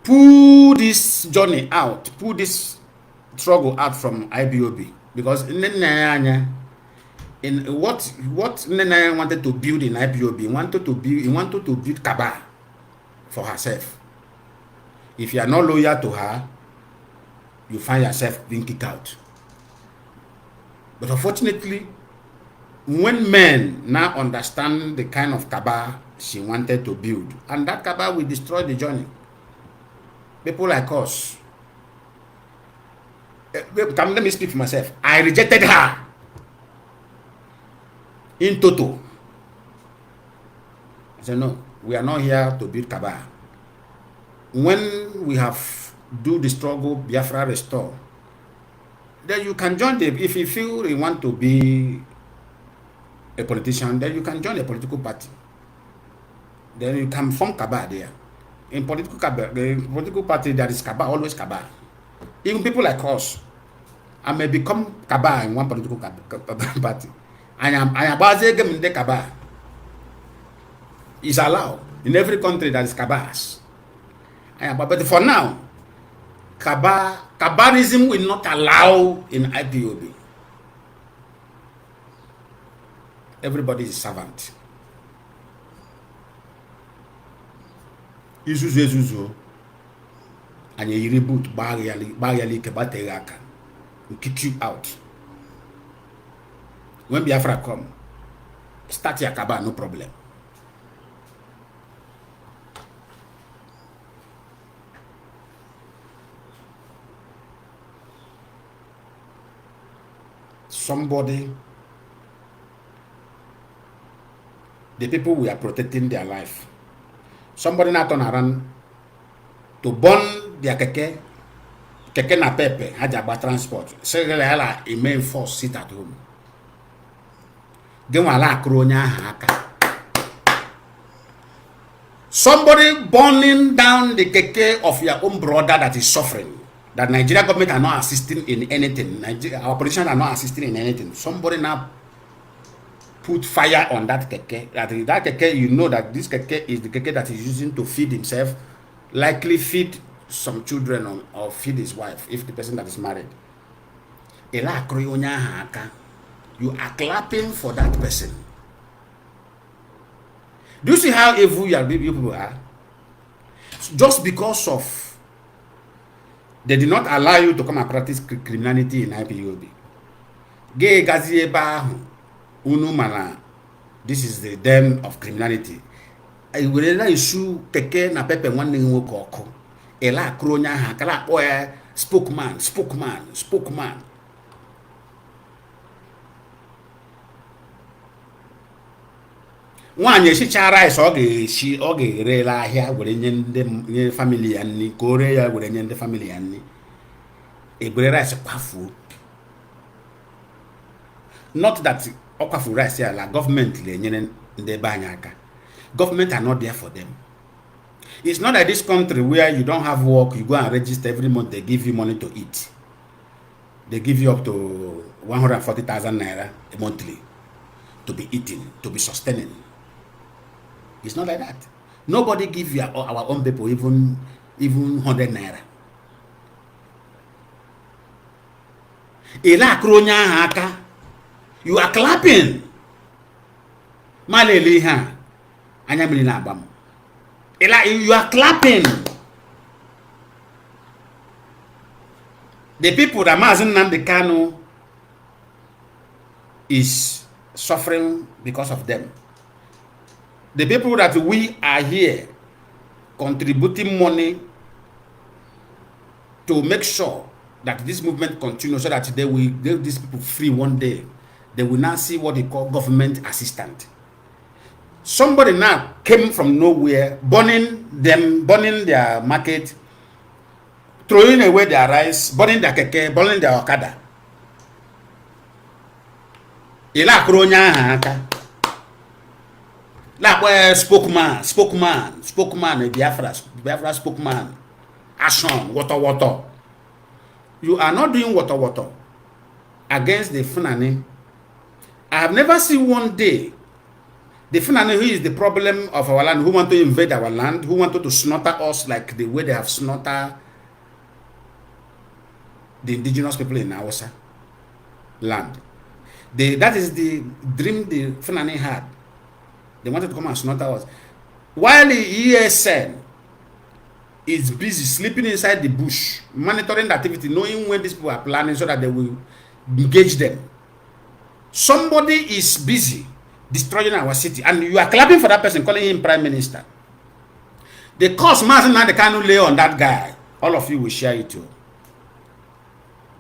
Speaker 1: pull this journey out, pull this struggle out from IPOB, because Nnamdi, in what Nnamdi wanted to build in IPOB, he wanted to build Kaba for herself. If you are not loyal to her, you find yourself being kicked out. But unfortunately, when men now understand the kind of Kaba she wanted to build, and that Kaba will destroy the journey. People like us, let me speak for myself. I rejected her in toto. I said, no, we are not here to build Kaba. When we have do the struggle, Biafra restore, then you can join if you feel you want to be a politician, then you can join a political party. Then you can form Kaba there. In political party, there is Kaba, always Kaba. Even people like us, I may become Kaba in one political party. I am in the Kaba. It's allowed. In every country there is Kabas. But for now, Kabarism will not allow in IPOB. Everybody is servant. Izuzu and you reboot barrially kebateraka will kick you out. When Biafra come, start your Kaba, no problem. Somebody, the people we are protecting their life. Somebody now turn around to burn their keke na pepe, hajaba transport. Say a main force sit at home. Somebody burning down the keke of your own brother that is suffering. That Nigeria government are not assisting in anything. Our politicians are not assisting in anything. Somebody now put fire on that keke. That keke, you know that this keke is the keke that he's using to feed himself, likely feed some children or feed his wife, if the person that is married. You are clapping for that person. Do you see how evil you people are? Just because of they did not allow you to come and practice criminality in IPOB. Gay gazieba unumana. This is the den of criminality. I will issue keke na pepe one name woko. Ela kronya ha kala boy spokesman. Nwanyị shichara iso oge rela ahịa were nye family ya nni kore ya were nye ndị family ya nni egbere rice kwafu. Not that okwafu rice ya la government le nye ndị be anyị aka. Government are not there for them. It's not like this country where you don't have work, you go and register every month, they give you money to eat. They give you up to 140,000 naira a monthly to be eating, to be sustaining. It's not like that. Nobody give you our own people even 100 naira. You are clapping. You are clapping. The people that Mazi Nnamdi Kanu is suffering because of them. The people that we are here contributing money to make sure that this movement continues so that they will give these people free one day. They will now see what they call government assistant. Somebody now came from nowhere, burning their market, throwing away their rice, burning their keke, burning their okada. Ila kronya haka. La boy spokesman, Biafra spokesman. Action, water. You are not doing water against the Fulani, I have never seen one day the Fulani who is the problem of our land, who want to invade our land, who wanted to slaughter us like the way they have slaughtered the indigenous people in our land. That is the dream the Fulani had. They wanted to come and slaughter us. While the ESN is busy sleeping inside the bush, monitoring the activity, knowing when these people are planning so that they will engage them. Somebody is busy destroying our city, and you are clapping for that person, calling him prime minister. The cost Mazi Lionman Kanu lay on that guy, all of you will share it too.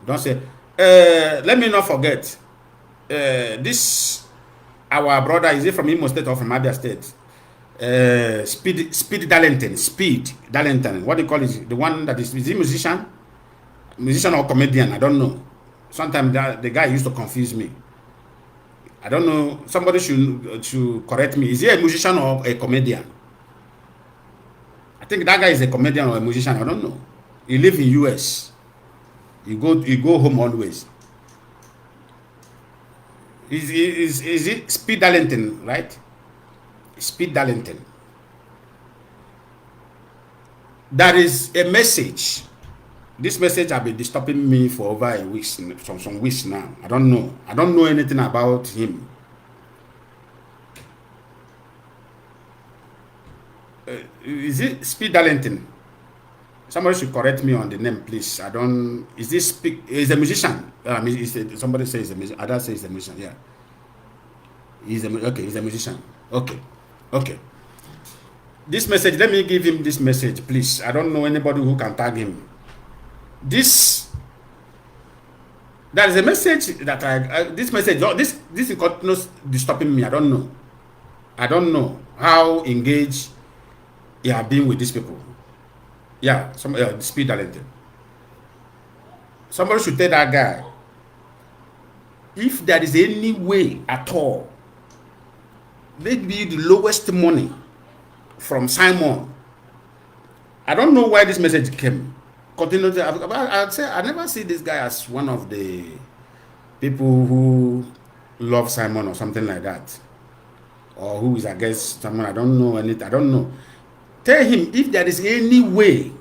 Speaker 1: Don't say, let me not forget, this, our brother, is it from Imo State or from Abia State? Speed Darlington, what do you call it? The one that is he musician or comedian? I don't know. Sometimes the guy used to confuse me. I don't know. Somebody should correct me. Is he a musician or a comedian? I think that guy is a comedian or a musician. I don't know. He live in US. You go home always. Is it Speed Darlington, right? Speed Darlington. There is a message. This message has been disturbing me for over a week, some weeks now. I don't know. I don't know anything about him. Is it Speed Darlington? Somebody should correct me on the name, please. I don't. Is this Speed? He's a musician. Somebody says a musician. Others say he's a musician. Yeah. He's a musician. Okay. This message. Let me give him this message, please. I don't know anybody who can tag him. There is a message that this is continuous disturbing me. I don't know how engaged he have been with these people. Yeah, Speed Darlington. Somebody should tell that guy, if there is any way at all, maybe the lowest money from Simon. I don't know why this message came. I'd say I never see this guy as one of the people who love Simon or something like that, or who is against Simon. I don't know anything. I don't know. Tell him, if there is any way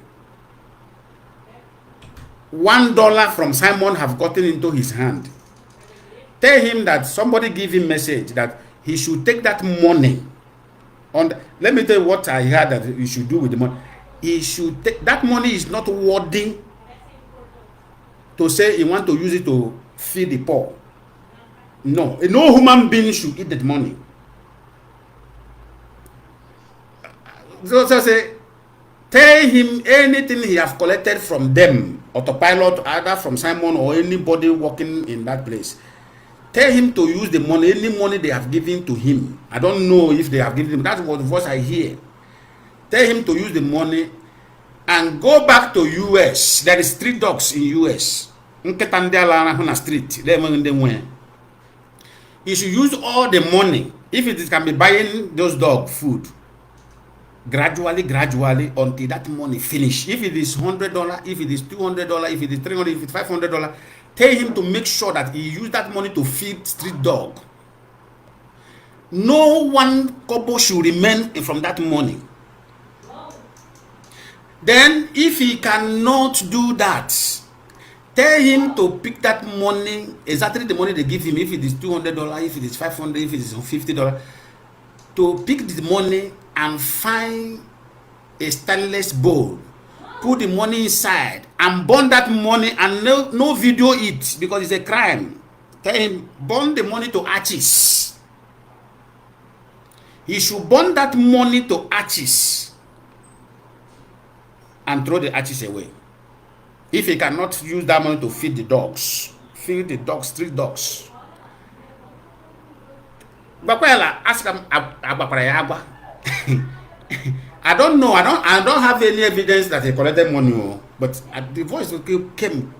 Speaker 1: $1 from Simon have gotten into his hand, tell him that somebody give him message that he should take that money. Let me tell you what I heard that you should do with the money. He should take that money. Is not worthy to say he want to use it to feed the poor. No human being should eat that money. So say, tell him anything he have collected from them, autopilot, either from Simon or anybody working in that place. Tell him to use the money, any money they have given to him. I don't know if they have given him. That's what the voice I hear. Tell him to use the money and go back to US. There is street dogs in US. Street. He should use all the money, if it can be buying those dog food, gradually until that money finish. If it is $100, if it is $200, if it is $300, if it is $500, tell him to make sure that he use that money to feed street dog. No one kobo should remain from that money. Then, if he cannot do that, tell him to pick that money, exactly the money they give him, if it is $200, if it is $500, if it is $50, to pick the money and find a stainless bowl, put the money inside, and burn that money, and no video it, because it's a crime. Tell him, burn the money to ashes. He should burn that money to ashes and throw the ashes away. If he cannot use that money to feed the dogs, street dogs. Ask him. I don't know. I don't have any evidence that he collected money, but the voice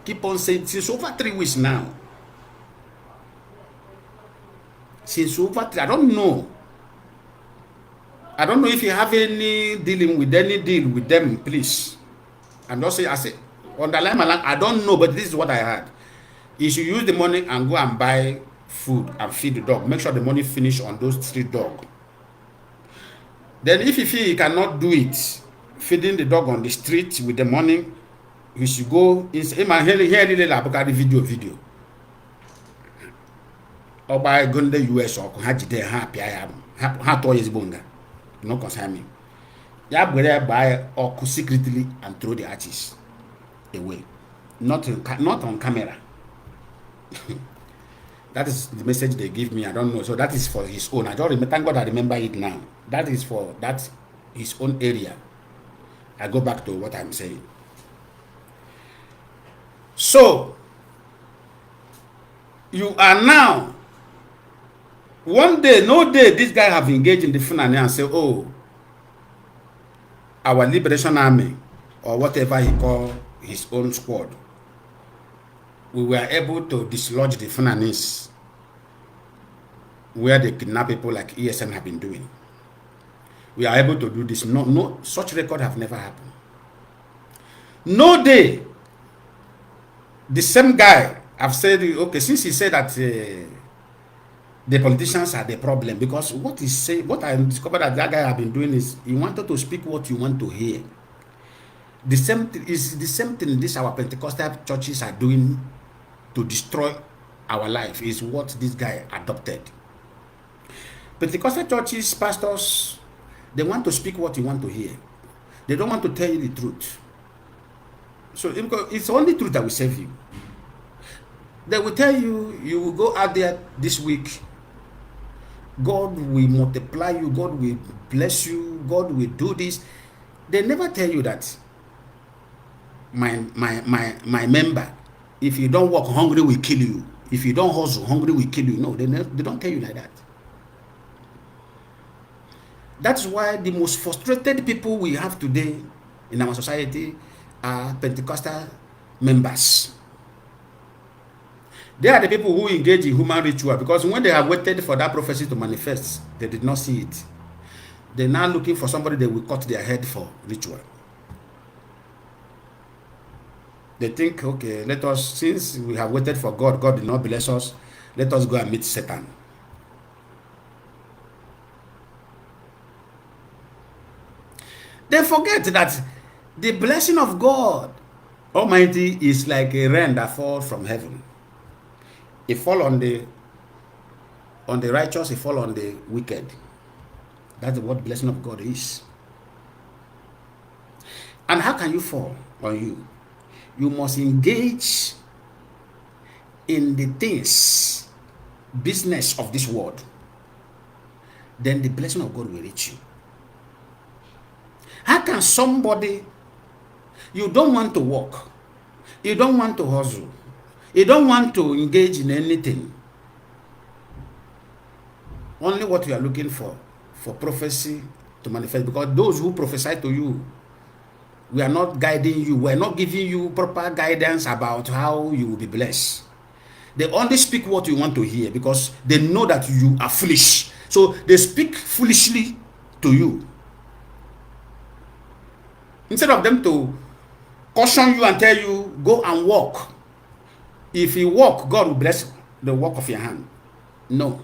Speaker 1: keep on saying since over 3 weeks now. Since over 3, I don't know. I don't know if you have any deal with them, please. I'm not saying, I say, underline my land, I don't know, but this is what I heard. You should use the money and go and buy food and feed the dog. Make sure the money finish on those 3 dogs. Then if you feel he cannot do it, feeding the dog on the street with the money, he should go inside. Video. Or by going to the US or Hajide happy I am. How toy is bonga. No concern me. Ya buy or secretly and throw the artist away. Not on camera. That is the message they give me. I don't know. So that is for his own. I don't remember. Thank God I remember it now. That is for his own area. I go back to what I'm saying. So you are now one day, no day, this guy have engaged in the Fulani and say, oh, our Liberation Army or whatever he call his own squad, we were able to dislodge the Fulanis where they kidnap people like ESN have been doing. We are able to do this. No, such record have never happened. No day, the same guy have said, okay, since he said that the politicians are the problem, because what I discovered that guy have been doing is he wanted to speak what you want to hear. The same thing these our Pentecostal churches are doing to destroy our life is what this guy adopted. Pentecostal churches, pastors, they want to speak what you want to hear. They don't want to tell you the truth. So it's only truth that will save you. They will tell you, you will go out there this week, God will multiply you, God will bless you, God will do this. They never tell you that my member, if you don't work, hungry will kill you. If you don't hustle, hungry will kill you. No, they don't tell you like that. That's why the most frustrated people we have today in our society are Pentecostal members. They are the people who engage in human ritual, because when they have waited for that prophecy to manifest, they did not see it. They're now looking for somebody they will cut their head for ritual. They think, okay, since we have waited for God, God did not bless us, let us go and meet Satan. They forget that the blessing of God Almighty is like a rain that falls from heaven. It fall on the righteous, it fall on the wicked. That's what blessing of God is. And how can you fall on you? You must engage in the things, business of this world. Then the blessing of God will reach you. How can somebody, you don't want to work, you don't want to hustle, you don't want to engage in anything, only what you are looking for prophecy to manifest, because those who prophesy to you, we are not guiding you, we are not giving you proper guidance about how you will be blessed. They only speak what you want to hear because they know that you are foolish. So they speak foolishly to you. Instead of them to caution you and tell you, go and walk. If you walk, God will bless the work of your hand. No.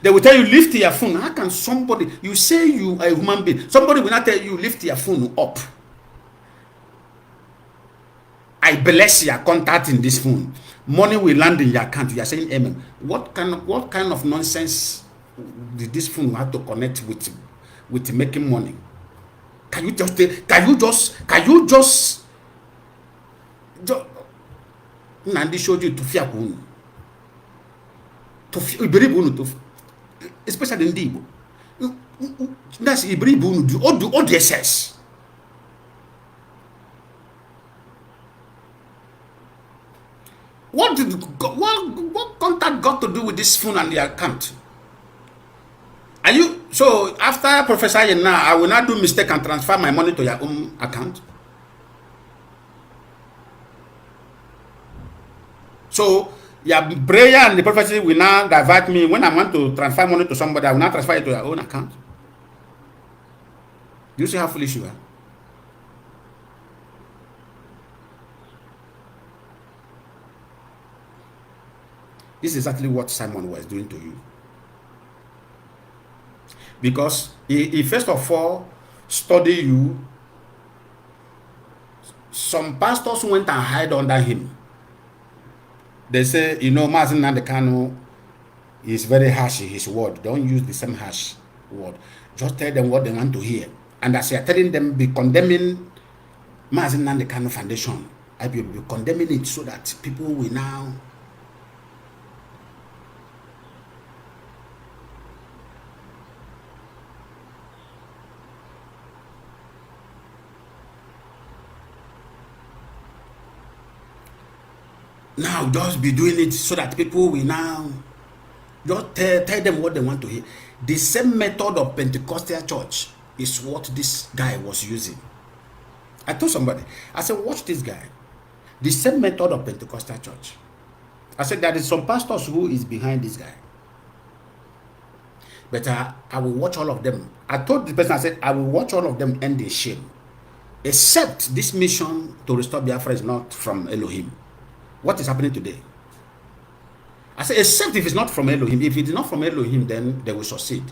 Speaker 1: They will tell you, lift your phone. How can somebody, you say you are a human being, somebody will not tell you, lift your phone up. I bless your contact in this phone. Money will land in your account. You are saying amen. What kind of nonsense did this phone have to connect with making money? Can you just Nnamdi showed you to fear bunu. To iberi bunu to, especially in Igbo. That's iberi bunu do all the excess. What contact got to do with this phone and the account? Are you so after prophesying now, I will not do mistake and transfer my money to your own account? So your prayer and the prophecy will now divert me. When I want to transfer money to somebody, I will not transfer it to your own account. Do you see how foolish you are? This is exactly what Simon was doing to you. Because he first of all studied you. Some pastors went and hide under him. They say, you know, Mazi Kanu is very harsh in his word. Don't use the same harsh word. Just tell them what they want to hear. And as you're telling them, be condemning Mazi Kanu Foundation. I will be condemning it so that people will now. Now just be doing it so that people will now just tell them what they want to hear. The same method of Pentecostal church is what this guy was using. I told somebody, I said, watch this guy. The same method of Pentecostal church. I said, there is some pastors who is behind this guy. But I will watch all of them. I told the person, I said, I will watch all of them end in shame. Except this mission to restore Biafra is not from Elohim. What is happening today? I say, except if it's not from Elohim. If it is not from Elohim, then they will succeed.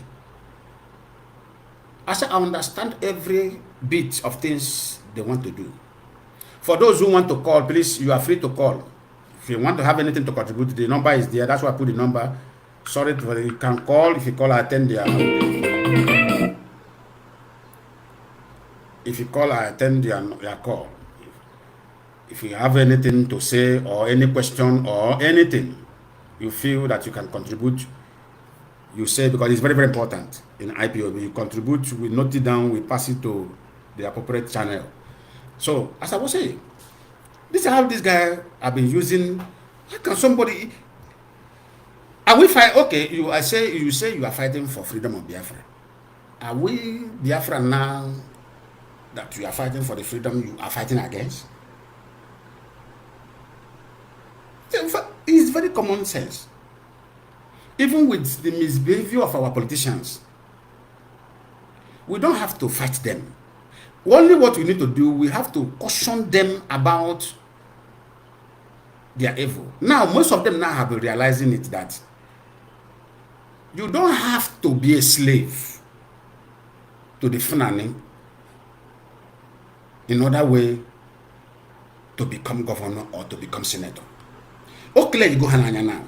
Speaker 1: I say, I understand every bit of things they want to do. For those who want to call, please, you are free to call. If you want to have anything to contribute, the number is there. That's why I put the number. Sorry, you can call. If you call, I attend your. If you call, I attend your call. If you have anything to say or any question or anything you feel that you can contribute, you say, because it's very, very important in IPOB. You contribute, we note it down, we pass it to the appropriate channel. So, as I was saying, this is how this guy have been using. How can somebody? Are we fight? Okay, you say you are fighting for freedom of Biafra. Are we Biafra now that you are fighting for the freedom you are fighting against? It's very common sense. Even with the misbehavior of our politicians, we don't have to fight them. Only what we need to do, we have to caution them about their evil. Now, most of them now have been realizing it that you don't have to be a slave to the Fulani in order way to become governor or to become senator. Okay, you go now.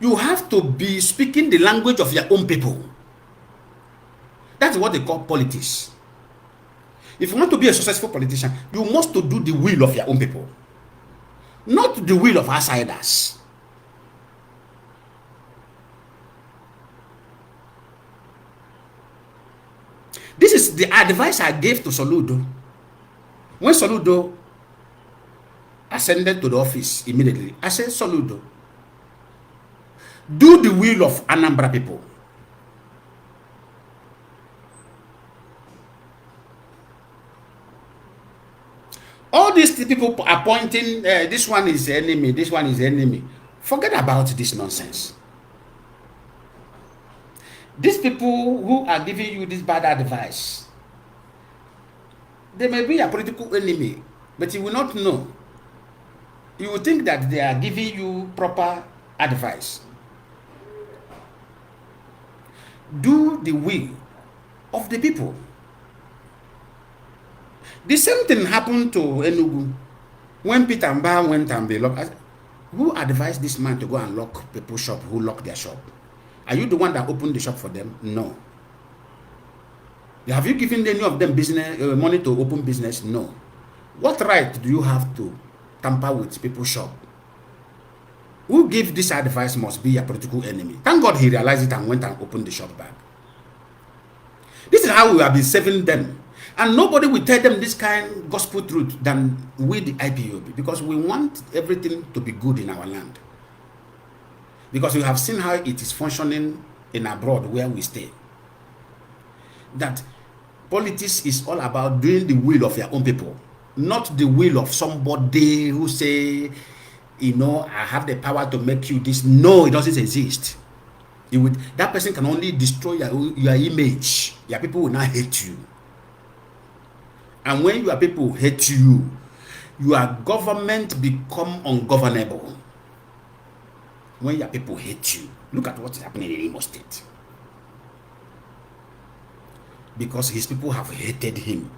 Speaker 1: You have to be speaking the language of your own people. That's what they call politics. If you want to be a successful politician, you must to do the will of your own people, not the will of outsiders. This is the advice I gave to Soludo. When Soludo ascended to the office immediately, I said, Soludo, do the will of Anambra people. All these people are pointing, this one is the enemy, this one is the enemy. Forget about this nonsense. These people who are giving you this bad advice, they may be a political enemy, but you will not know. You will think that they are giving you proper advice. Do the will of the people. The same thing happened to Enugu. When Peter Mba went and be locked, who advised this man to go and lock people's shop who locked their shop? Are you the one that opened the shop for them? No. Have you given any of them business money to open business? No. What right do you have to tamper with people's shop? Who gave this advice must be a political enemy. Thank God he realized it and went and opened the shop back. This is how we have been saving them. And nobody will tell them this kind of gospel truth than we, the IPOB, because we want everything to be good in our land. Because we have seen how it is functioning in abroad where we stay. That politics is all about doing the will of your own people, not the will of somebody who say, you know, I have the power to make you this. No, it doesn't exist. That person can only destroy your image. Your people will not hate you. And when your people hate you, your government become ungovernable when your people hate you. Look at what is happening in Imo State. Because his people have hated him.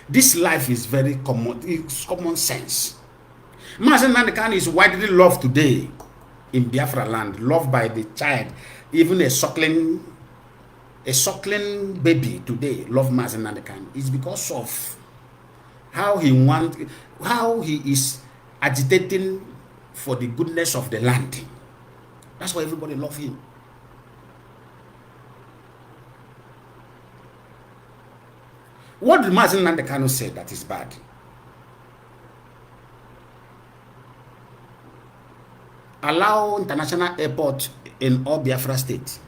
Speaker 1: This life is very common. It's common sense. Mazi Lionman is widely loved today in Biafra land, loved by the child, even a suckling baby today love Mazi Lionman. It's because of how he is agitating for the goodness of the land. That's why everybody love him. What did Mazi Lionman say that is bad? Allow international airport in all Biafra state.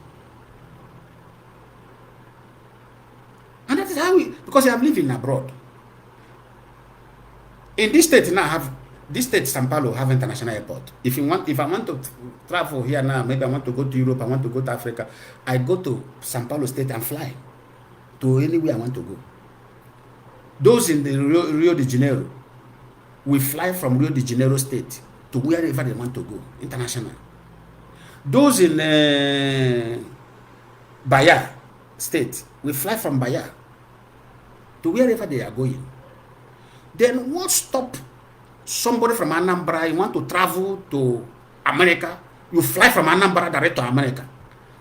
Speaker 1: And that is how because they have lived abroad. In this state now São Paulo have international airport. If I want to travel here now, maybe I want to go to Europe, I want to go to Africa, I go to São Paulo state and fly to anywhere I want to go. Those in the Rio de Janeiro, we fly from Rio de Janeiro state to wherever they want to go, international. Those in Bahia state, we fly from Bahia to wherever they are going. Then what stop somebody from Anambra, you want to travel to America, you fly from Anambra direct to America.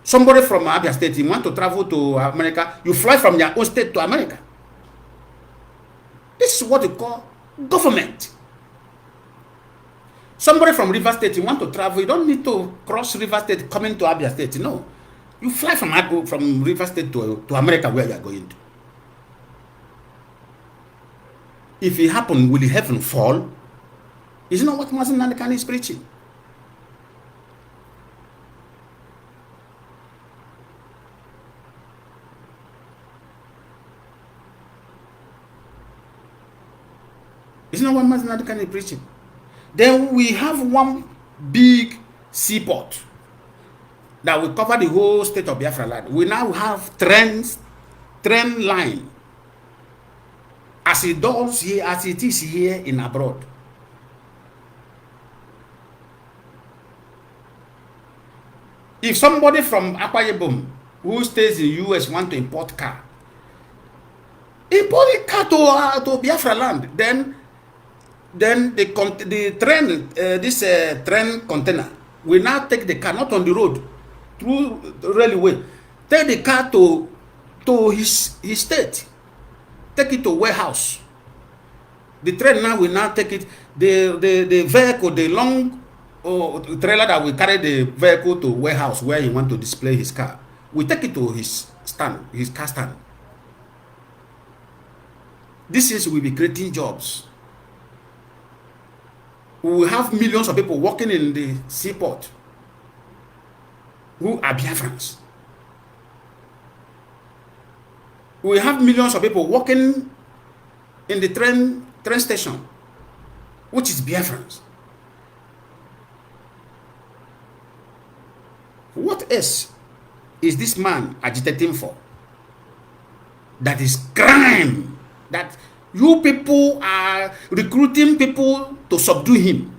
Speaker 1: Somebody from Abia state, you want to travel to America, you fly from your own state to America. This is what you call government. Somebody from River State, you want to travel, you don't need to cross River State coming to Abia State. No. You fly from River State to America where you are going to. If it happen, will heaven fall? Is not what Mazi Lionman is preaching. It's not what Mazi Lionman is preaching. Then we have one big seaport that will cover the whole state of Biafra land. We now have train line as it does here, as it is here in abroad. If somebody from Akwa Ibom who stays in US want to import car, import a car to Biafra land, then the train, this train container will now take the car not on the road, through the railway, take the car to his state, take it to warehouse. The train now will now take it, the vehicle, the long trailer that will carry the vehicle to warehouse where he want to display his car, we take it to his stand, his car stand. This is will be creating jobs. We will have millions of people working in the seaport who are Biafrans. We will have millions of people working in the train station, which is Biafrans. What else is this man agitating for? That is crime. That you people are recruiting people to subdue him.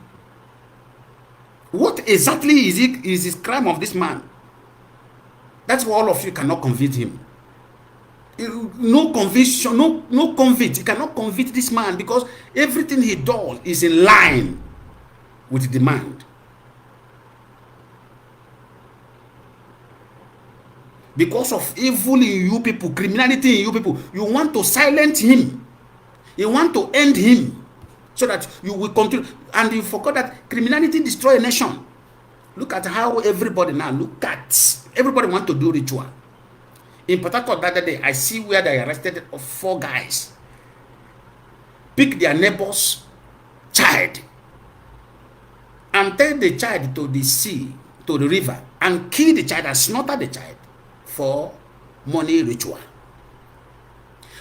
Speaker 1: What exactly is his crime of this man? That's why all of you cannot convict him. No conviction, no convict. You cannot convict this man because everything he does is in line with the demand. Because of evil in you people, criminality in you people, you want to silence him. You want to end him so that you will continue. And you forgot that criminality destroys a nation. Look at how everybody now, everybody want to do ritual. In Port Harcourt that day, I see where they arrested 4 guys. Pick their neighbor's child and take the child to the sea, to the river, and kill the child and slaughter the child for money ritual.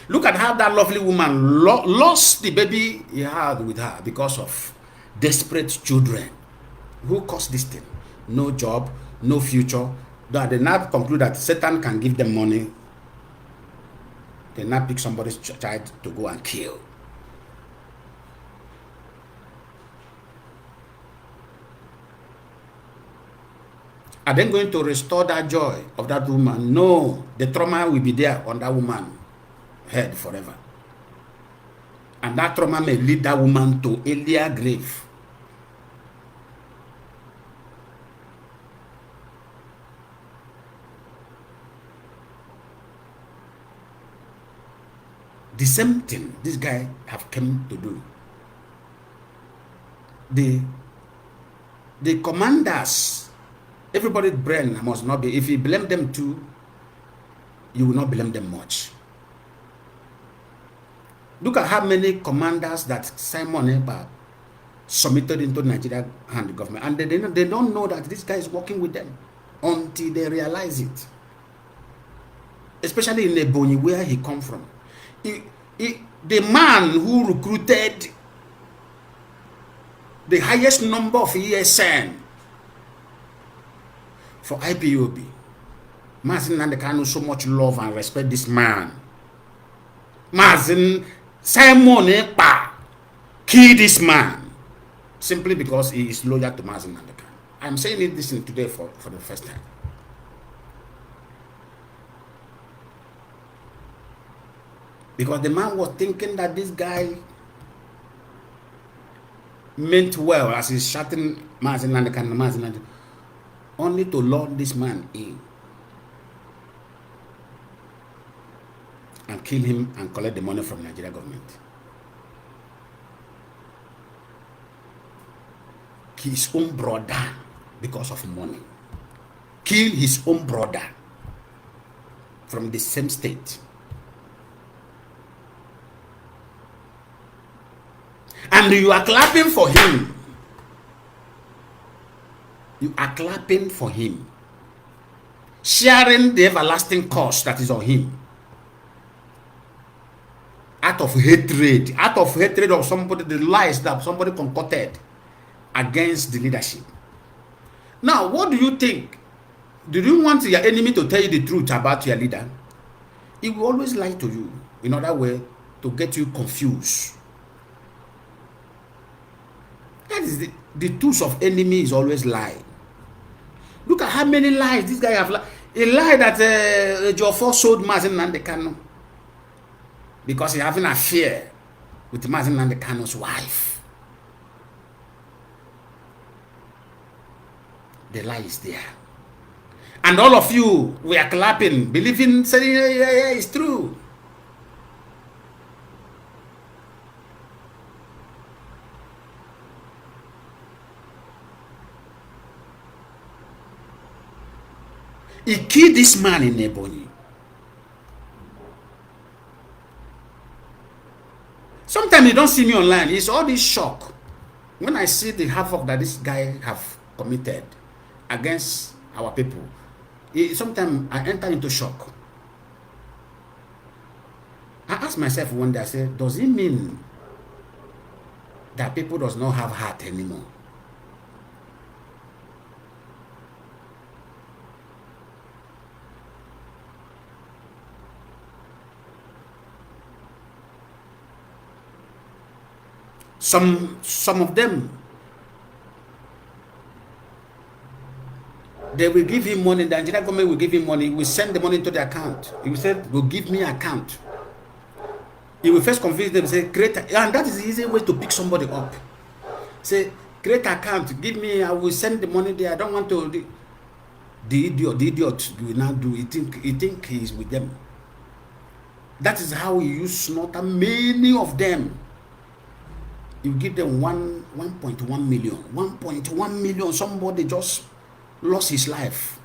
Speaker 1: Look at how that lovely woman lost the baby he had with her because of desperate children. Who caused this thing? No job, no future. They now conclude that Satan can give them money They now pick somebody's child to go and kill. Are they going to restore that joy of that woman? No. The trauma will be there on that woman's head forever. And that trauma may lead that woman to earlier grave. The same thing this guy have come to do. The commanders, everybody's brain must not be, if you blame them too, you will not blame them much. Look at how many commanders that Simon Ekpa submitted into Nigeria and the government, and they don't know that this guy is working with them until they realize it. Especially in Ebonyi, where he come from. The man who recruited the highest number of ESN for IPOB, Mazi Lionman, so much love and respect this man. Mazi Simon Ekpa killed this man simply because he is loyal to Mazi Lionman. I'm saying it this today for the first time. Because the man was thinking that this guy meant well as he's shouting Mazi Lionman, only to lure this man in and kill him and collect the money from Nigeria government. His own brother because of money. Kill his own brother from the same state. And you are clapping for him. You are clapping for him. Sharing the everlasting curse that is on him. Out of hatred of somebody, the lies that somebody concocted against the leadership. Now, what do you think? Do you want your enemy to tell you the truth about your leader? He will always lie to you in other way to get you confused. That is the tools of enemy is always lie. Look at how many lies this guy have lied. He lied that Jofor sold Mazi Lionman because he having an affair with Mazi Lionman's wife. The lie is there. And all of you, we are clapping, believing, saying, yeah, it's true. He killed this man in Ebonyi. Sometimes you don't see me online. It's all this shock when I see the havoc that this guy have committed against our people. Sometimes I enter into shock. I ask myself one day, I say, does it mean that people does not have heart anymore? Some of them, they will give him money. The Nigerian government will give him money. He will send the money to the account. He will say, "Go give me account." He will first convince them, say, "Create," and that is the easy way to pick somebody up. Say, "Create account, give me. I will send the money there. I don't want to." The idiot will now do. He think he is with them. That is how he used slaughter many of them. You give them 1.1 million. 1.1 million. Somebody just lost his life.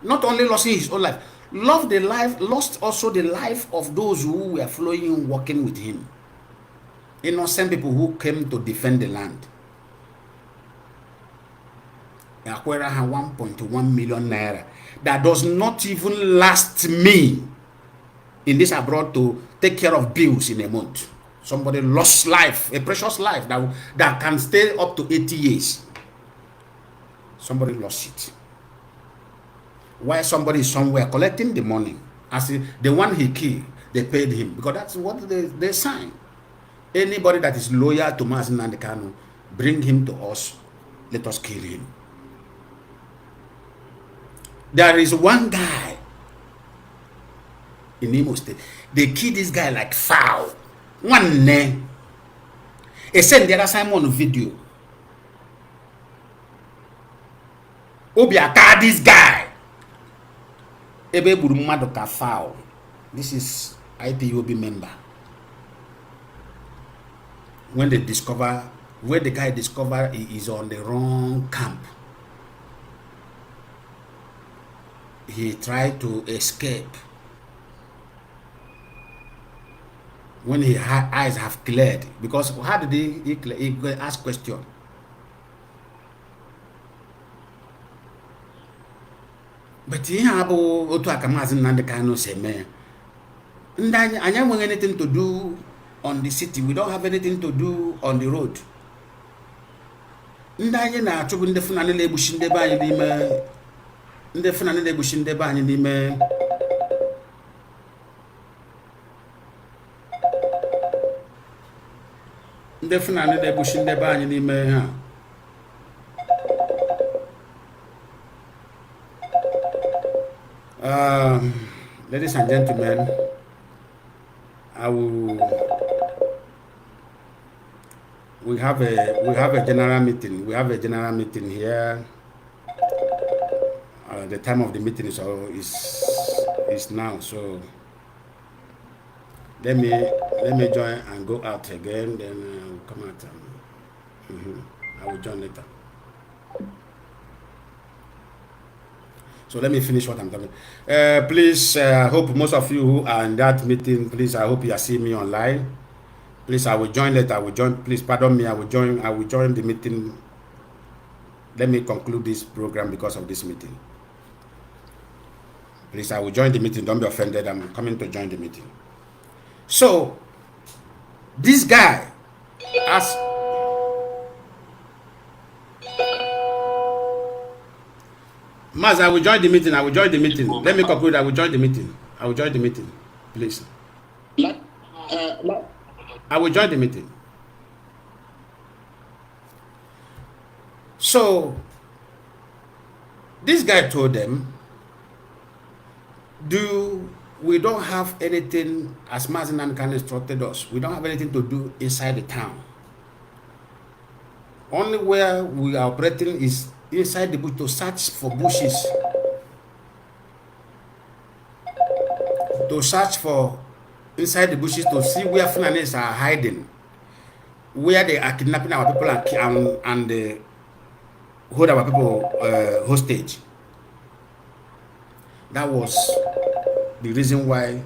Speaker 1: Not only lost his own life, lost also the life of those who were following, working with him. Innocent people who came to defend the land. Akwera had 1.1 million naira. That does not even last me in this abroad to take care of bills in a month. Somebody lost life, a precious life that can stay up to 80 years. Somebody lost it. While somebody is somewhere collecting the money, as the one he killed, They paid him because that's what they signed. Anybody that is loyal to Mazi Kanu, bring him to us. Let us kill him. There is one guy in Imo State. They kill this guy like foul. One name. They send the other Simon video. Obiata this guy. Ebe Burumado ka foul. This is IPOB member. When they discover, when the guy discover he is on the wrong camp, he tried to escape. When his eyes have cleared, because how did he ask question? But he have to Mazi Kanu say, man, and I don't have anything to do on the city. We don't have anything to do on the road. Ndanye na achubu ndefuna nile bushinde ba nyime, ndefuna nile bushinde ba nyime. Ndefuna nile bushinde ba nyime ha. Ladies and gentlemen, we have a general meeting. We have a general meeting here. The time of the meeting is now. So let me join and go out again. Then come out. I will join later. So let me finish what I'm talking. Please, I hope most of you who are in that meeting, please, I hope you are seeing me online. Please, I will join later. I will join. Please, pardon me. I will join the meeting. Let me conclude this program because of this meeting. Please, I will join the meeting. Don't be offended. I'm coming to join the meeting. So, this guy asked. Maz, I will join the meeting. I will join the meeting. Let me conclude. I will join the meeting. I will join the meeting. Please. I will join the meeting. So, this guy told them, we don't have anything, as Mazi Kanu instructed us, we don't have anything to do inside the town. Only where we are operating is inside the bush to search for bushes, to search for inside the bushes to see where Fulanis are hiding, where they are kidnapping our people and hold our people hostage. That was the reason why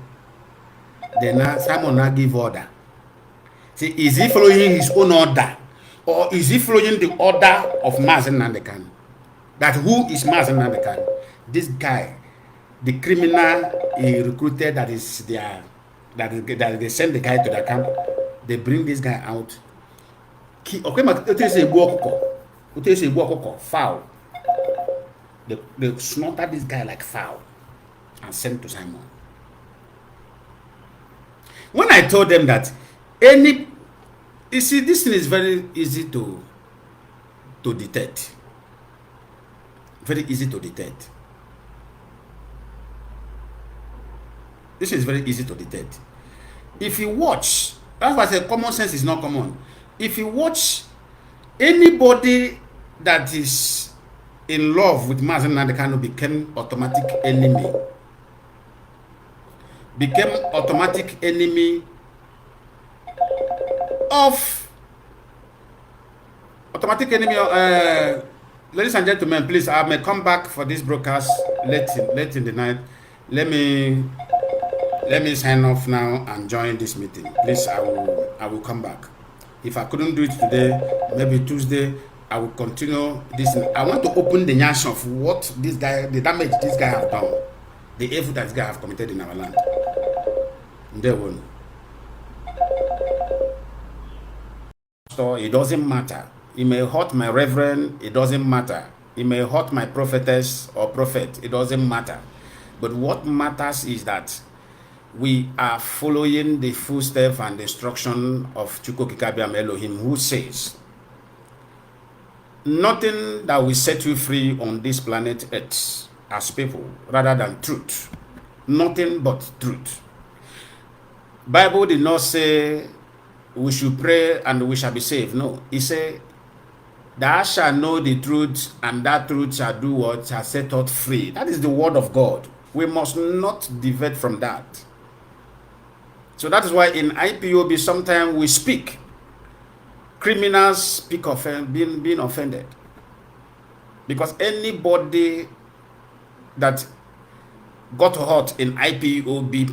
Speaker 1: Simon now give order. See, is he following his own order, or is he following the order of Mazi Kanu? That who is Mazi Kanu? This guy, the criminal he recruited, that is their, that they send the guy to the camp. They bring this guy out. Foul. They slaughtered this guy like foul and sent to Simon. When I told them that you see, this thing is very easy to detect. Very easy to detect. This is very easy to detect. If you watch, that's why I say common sense is not common. If you watch anybody that is in love with Mazi Kanu became automatic enemy. Became automatic enemy of ladies and gentlemen, please, I may come back for this broadcast late in the night. Let me sign off now and join this meeting. Please, I will come back. If I couldn't do it today, maybe Tuesday, I will continue this. I want to open the nation of what this guy, the damage this guy have done, the evil that this guy have committed in our land. They won't. So it doesn't matter. It may hurt my reverend, it doesn't matter. It may hurt my prophetess or prophet, it doesn't matter. But what matters is that we are following the footsteps and the instruction of Chukwukikabiam Elohim, who says, nothing that will set you free on this planet Earth as people rather than truth. Nothing but truth. Bible did not say we should pray and we shall be saved. No, it said, thou shalt know the truth, and that truth shall do what? Shall set us free. That is the word of God. We must not deviate from that. So that is why in IPOB sometimes we speak. Criminals speak being offended. Because anybody that got hurt in IPOB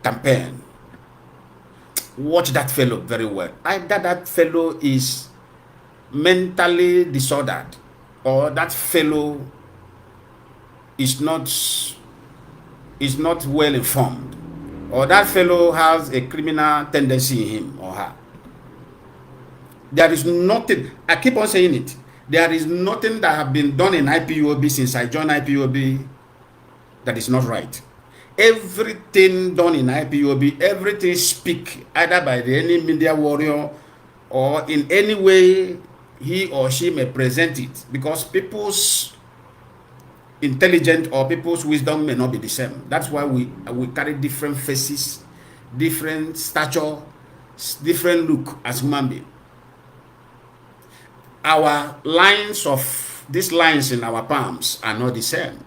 Speaker 1: campaign, watch that fellow very well. Either that fellow is mentally disordered, or that fellow is not well informed, or that fellow has a criminal tendency in him or her. There is nothing, I keep on saying it, there is nothing that have been done in IPOB since I joined IPOB that is not right. Everything done in IPOB, everything speak either by any media warrior or in any way he or she may present it, because people's intelligence or people's wisdom may not be the same. That's why we carry different faces, different stature, different look as human beings. Our lines of these lines in our palms are not the same.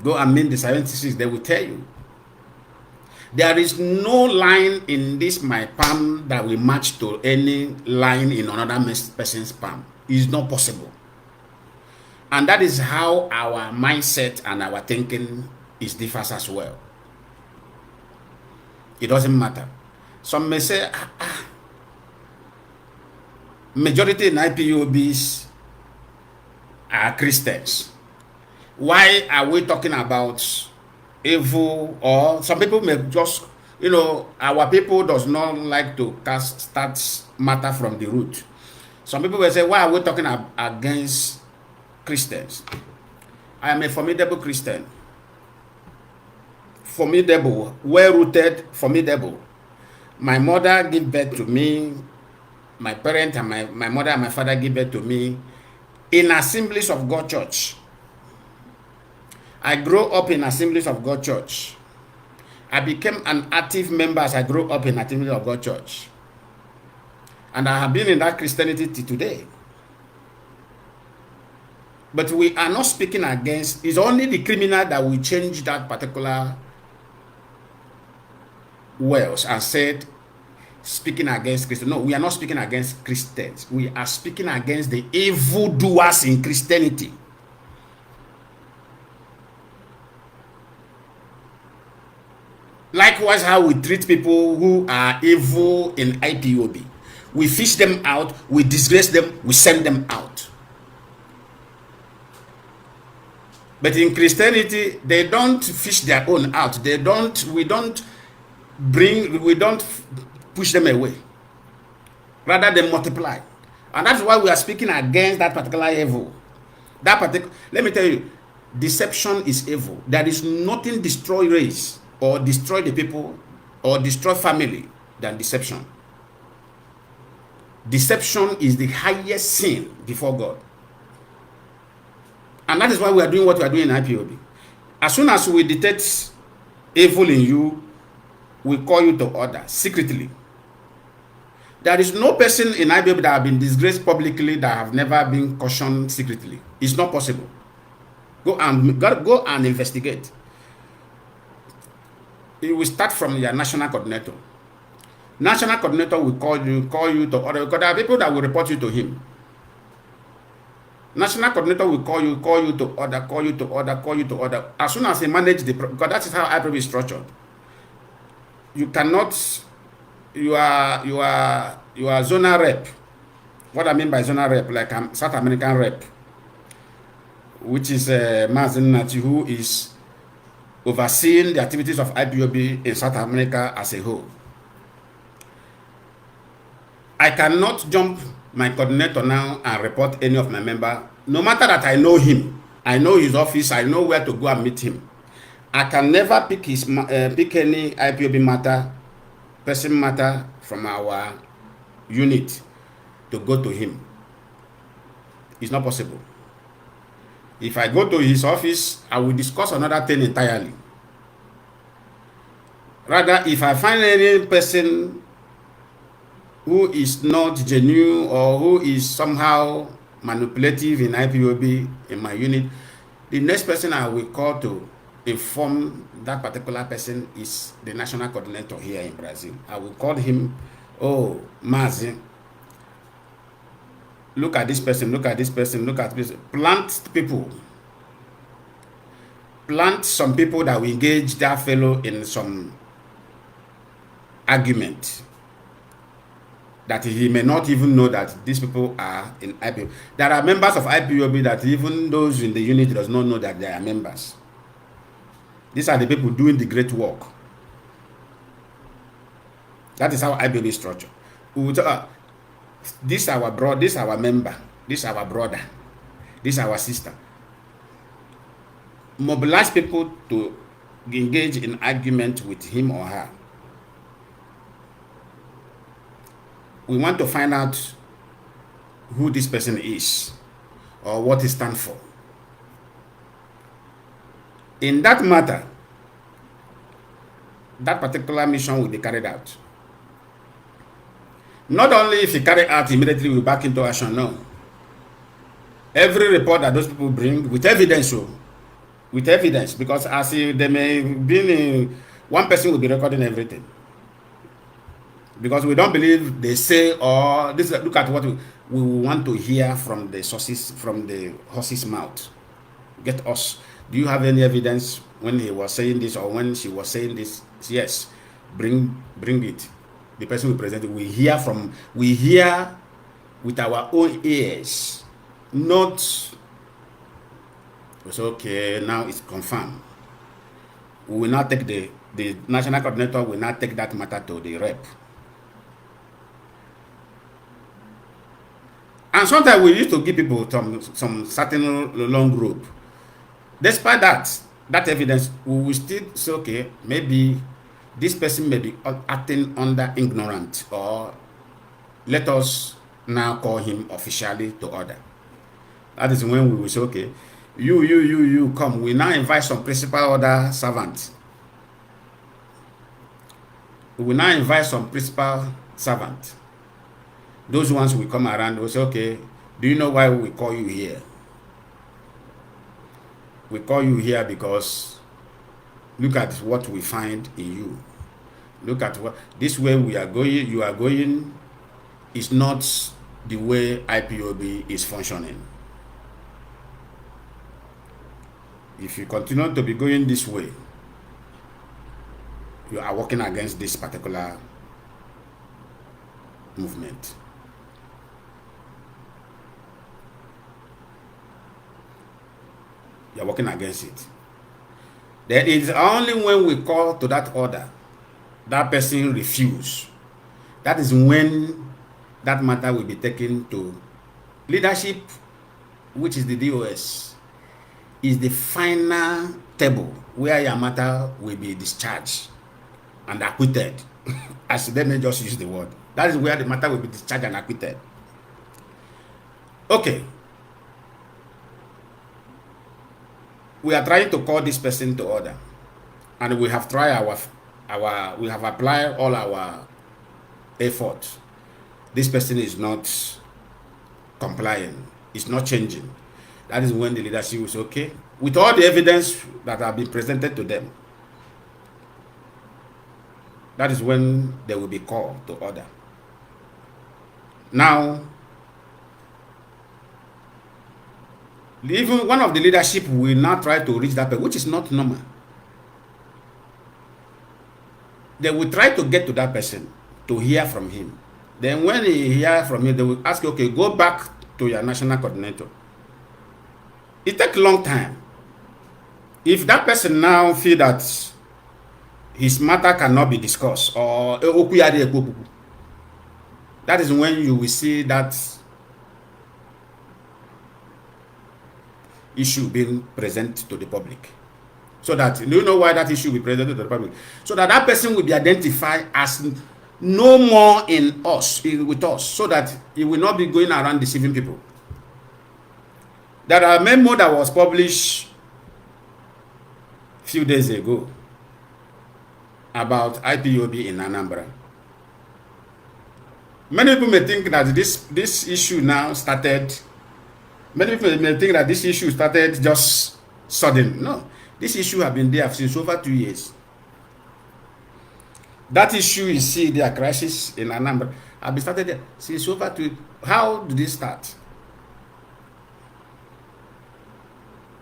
Speaker 1: Go and meet the 76, they will tell you. There is no line in this my palm that will match to any line in another person's palm. It's not possible. And that is how our mindset and our thinking is differs as well. It doesn't matter. Some may say, majority in IPOBs are Christians. Why are we talking about evil? Or some people may just, our people does not like to start matter from the root. Some people will say, why are we talking against Christians? I am a formidable Christian. Formidable, well-rooted, formidable. My mother gave birth to me. My parents and my mother and my father gave birth to me in Assemblies of God Church. I grew up in Assemblies of God Church. I became an active member as I grew up in Assemblies of God Church. And I have been in that Christianity till today. But we are not speaking against, it's only the criminal that will change that particular words and said, speaking against Christians. No, we are not speaking against Christians. We are speaking against the evildoers in Christianity. Likewise, how we treat people who are evil in IPOB. We fish them out, we disgrace them, we send them out. But in Christianity, they don't fish their own out. We don't push them away. Rather, they multiply. And that's why we are speaking against that particular evil. Let me tell you, deception is evil. There is nothing destroy race or destroy the people or destroy family than deception. Deception is the highest sin before God. And that is why we are doing what we are doing in IPOB. As soon as we detect evil in you, we call you to order secretly. There is no person in IPOB that have been disgraced publicly that have never been cautioned secretly. It's not possible. Go and investigate. It will start from your national coordinator. National coordinator will call you to order, because there are people that will report you to him. National coordinator will call you to order. As soon as they manage because that is how IPOB is structured. You cannot, you are zonal rep. What I mean by zonal rep, like South American rep, which is Mazi Lionman, who is overseeing the activities of IPOB in South America as a whole. I cannot jump my coordinator now and report any of my member, no matter that I know him, I know his office, I know where to go and meet him. I can never pick pick any IPOB person matter from our unit to go to him. It's not possible. If I go to his office, I will discuss another thing entirely. Rather, if I find any person who is not genuine or who is somehow manipulative in IPOB in my unit, the next person I will call to inform that particular person is the national coordinator here in Brazil. I will call him, oh, Mazi, look at this person, look at this person, look at this. Plant people. Plant some people that will engage that fellow in some argument that he may not even know that these people are in IPOB. There are members of IPOB that even those in the unit does not know that they are members. These are the people doing the great work. That is how IPOB is structured. We will tell, this is our brother, this is our member, this is our brother, this is our sister. Mobilize people to engage in argument with him or her. We want to find out who this person is or what he stands for. In that matter, that particular mission will be carried out. Not only if he carry out immediately, we back into action, no. Every report that those people bring with evidence, because as they may be one person will be recording everything. Because we don't believe they say or this. Look at what we want to hear from the sources, from the horse's mouth. Get us. Do you have any evidence when he was saying this or when she was saying this? Yes, bring it. The person we present it. We hear with our own ears, not. It's okay. Now it's confirmed. We will not take the national coordinator will not take that matter to the rep. And sometimes we used to give people some certain long rope. Despite that evidence, we will still say, okay, maybe this person may be acting under ignorant, or let us now call him officially to order. That is when we will say, okay, you come. We now invite some principal order servants. We will now invite some principal servants. Those ones will come around, will say, okay, do you know why we call you here? We call you here because look at what we find in you. Look at what this way we are going, you are going is not the way IPOB is functioning. If you continue to be going this way, you are working against this particular movement. You are working against it. Then it's only when we call to that order, that person refuses. That is when that matter will be taken to leadership, which is the DOS, is the final table where your matter will be discharged and acquitted. As they may just use the word. That is where the matter will be discharged and acquitted. Okay. We are trying to call this person to order, and we have tried we have applied all our effort. This person is not complying, it's not changing. That is when the leadership is okay with all the evidence that have been presented to them. That is when they will be called to order. Now, even one of the leadership will now try to reach that person, which is not normal. They will try to get to that person to hear from him. Then when they hear from him, they will ask, okay, go back to your national coordinator. It takes a long time. If that person now feel that his matter cannot be discussed, or that is when you will see that issue being presented to the public. So that, do you know why that issue will be presented to the public? So that that person will be identified as no more in us, with us, so that he will not be going around deceiving people. There are a memo that was published a few days ago about IPOB in Anambra. Many people may think that this issue now started. Many people may think that this issue started just sudden. No, this issue has been there since over 2 years. That issue you see there, crisis in Anambra, have been started there since over 2 years. How did it start?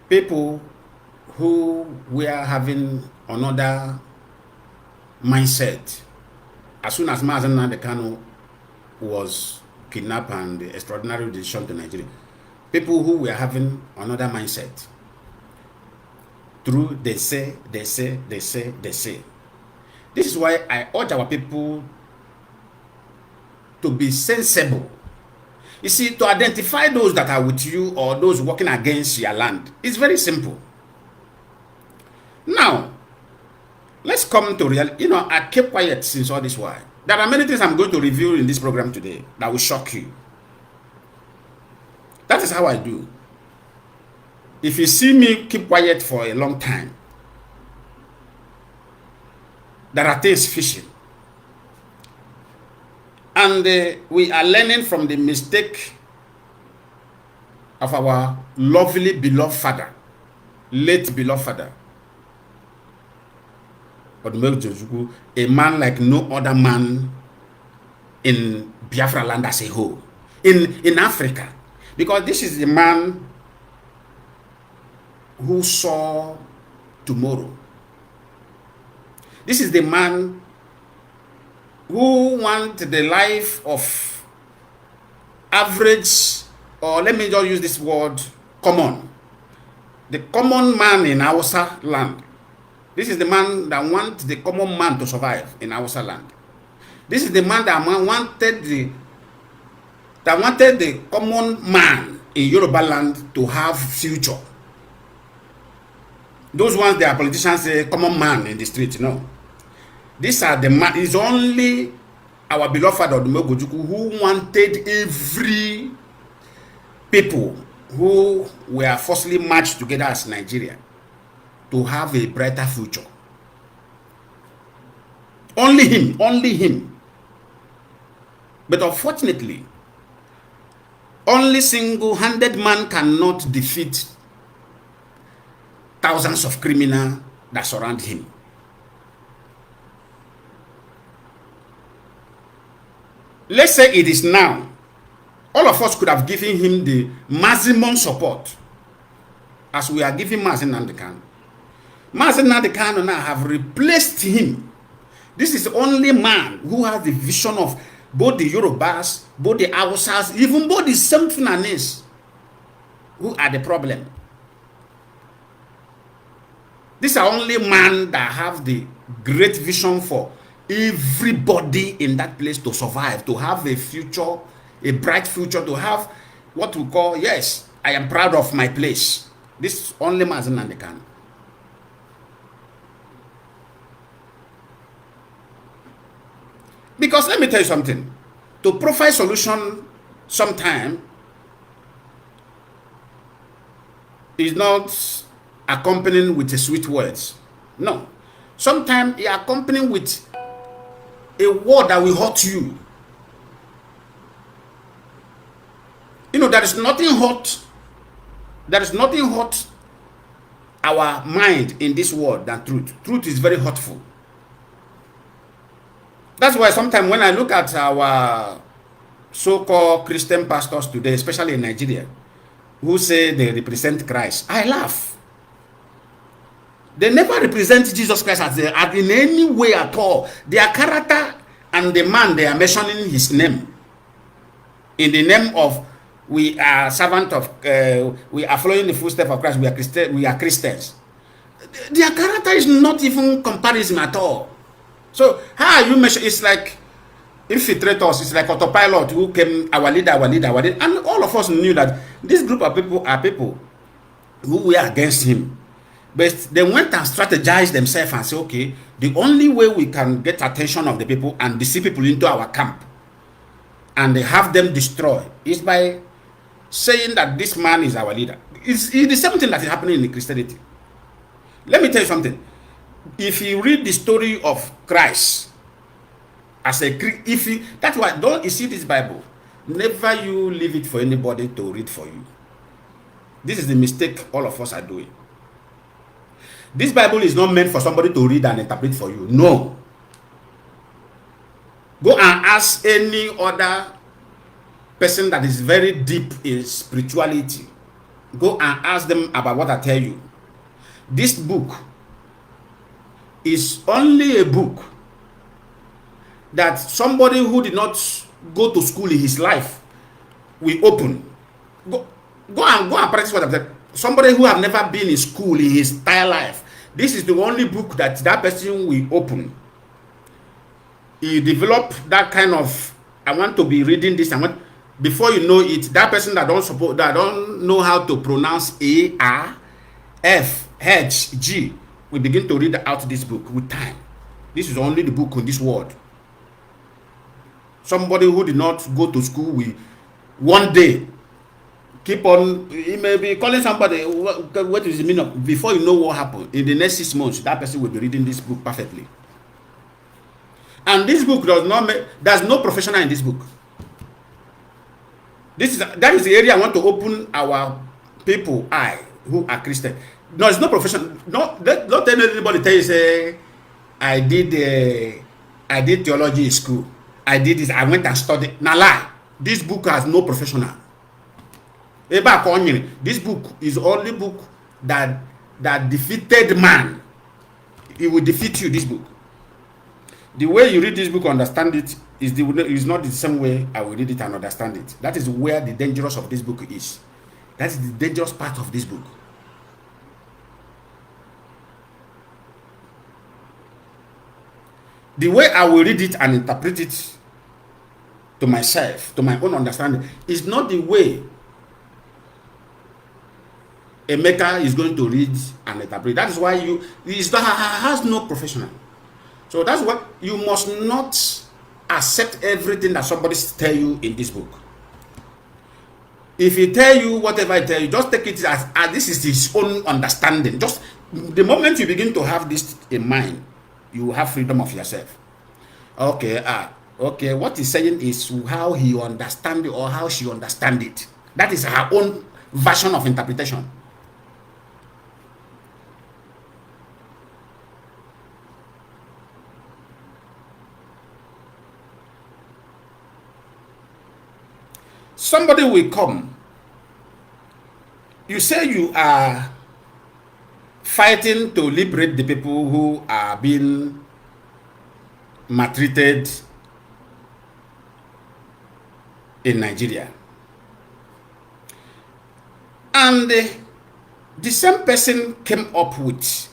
Speaker 1: People who were having another mindset as soon as Mazi Lionman Kanu was kidnapped and the extraordinary decision to Nigeria. People who were having another mindset through they say. This is why I urge our people to be sensible. You see, to identify those that are with you or those working against your land, it's very simple. Now, let's come to reality. You know, I kept quiet since all this while. There are many things I'm going to review in this program today that will shock you. That is how I do. If you see me keep quiet for a long time, there are things fishing. And we are learning from the mistake of our lovely beloved father, late beloved father, a man like no other man in Biafra land as a whole, in Africa. Because this is the man who saw tomorrow. This is the man who wants the life of average, or let me just use this word, common. The common man in Hausa land. This is the man that wants the common man to survive in Hausa land. This is the man that wanted the common man in Yoruba land to have future. Those ones, their politicians say common man in the street. No. These are the man. It's only our beloved father Odumogojuku who wanted every people who were forcibly matched together as Nigeria to have a brighter future. Only him, only him. But unfortunately, only single-handed man cannot defeat thousands of criminals that surround him. Let's say it is now. All of us could have given him the maximum support as we are giving Mazi Lionman Kanu. Mazi Lionman Kanu now have replaced him. This is the only man who has the vision of both the Yorubas, both the Hausas, even both the Fulani who are the problem. This is the only man that have the great vision for everybody in that place to survive, to have a future, a bright future, to have what we call, yes, I am proud of my place. This only Mazi Lionman Kanu. Because let me tell you something. To provide solution sometime is not accompanying with the sweet words. No. Sometimes it accompanying with a word that will hurt you. You know, there is nothing hurt. There is nothing hurt our mind in this world than truth. Truth is very hurtful. That's why sometimes when I look at our so-called Christian pastors today, especially in Nigeria, who say they represent Christ, I laugh. They never represent Jesus Christ as in any way at all. Their character and the man they are mentioning his name. In the name of we are servant of, we are following the footsteps of Christ, we are Christians. Their character is not even comparison at all. So how are you measure? It's like infiltrators. It's like autopilot who came, our leader, and all of us knew that this group of people are people who were against him. But they went and strategized themselves and said, okay, the only way we can get attention of the people and deceive people into our camp and have them destroyed is by saying that this man is our leader. It's the same thing that is happening in Christianity. Let me tell you something. If you read the story of Christ as a, that's why, don't you see this Bible? Never you leave it for anybody to read for you. This is the mistake all of us are doing. This Bible is not meant for somebody to read and interpret for you. No. Go and ask any other person that is very deep in spirituality. Go and ask them about what I tell you. This book is only a book that somebody who did not go to school in his life will open. Go and practice what I've said. Somebody who have never been in school in his entire life, this is the only book that person will open. He develop that kind of, I want to be reading this, before you know it, that person that don't know how to pronounce A, R, F, H, G will begin to read out this book with time. This is only the book in this world. Somebody who did not go to school will one day keep on, he may be calling somebody, what is the meaning of, before you know what happened, in the next 6 months, that person will be reading this book perfectly. And this book does not make, there's no professional in this book. That is the area I want to open our people eye who are Christian. No, it's no profession. No, don't tell anybody tell you say I did theology in school. I did this. I went and studied. Now lie. This book has no professional. This book is only book that defeated man. It will defeat you. This book. The way you read this book, understand it, is not the same way I will read it and understand it. That is where the dangerous of this book is. That is the dangerous part of this book. The way I will read it and interpret it to myself, to my own understanding, is not the way a maker is going to read and interpret. That is why it has no professional. So that's why you must not accept everything that somebody tell you in this book. If he tell you whatever I tell you, just take it as this is his own understanding. Just the moment you begin to have this in mind, you have freedom of yourself. Okay, what he's saying is how he understand it or how she understand it. That is her own version of interpretation. Somebody will come. You say you are fighting to liberate the people who are being maltreated in Nigeria. And the same person came up with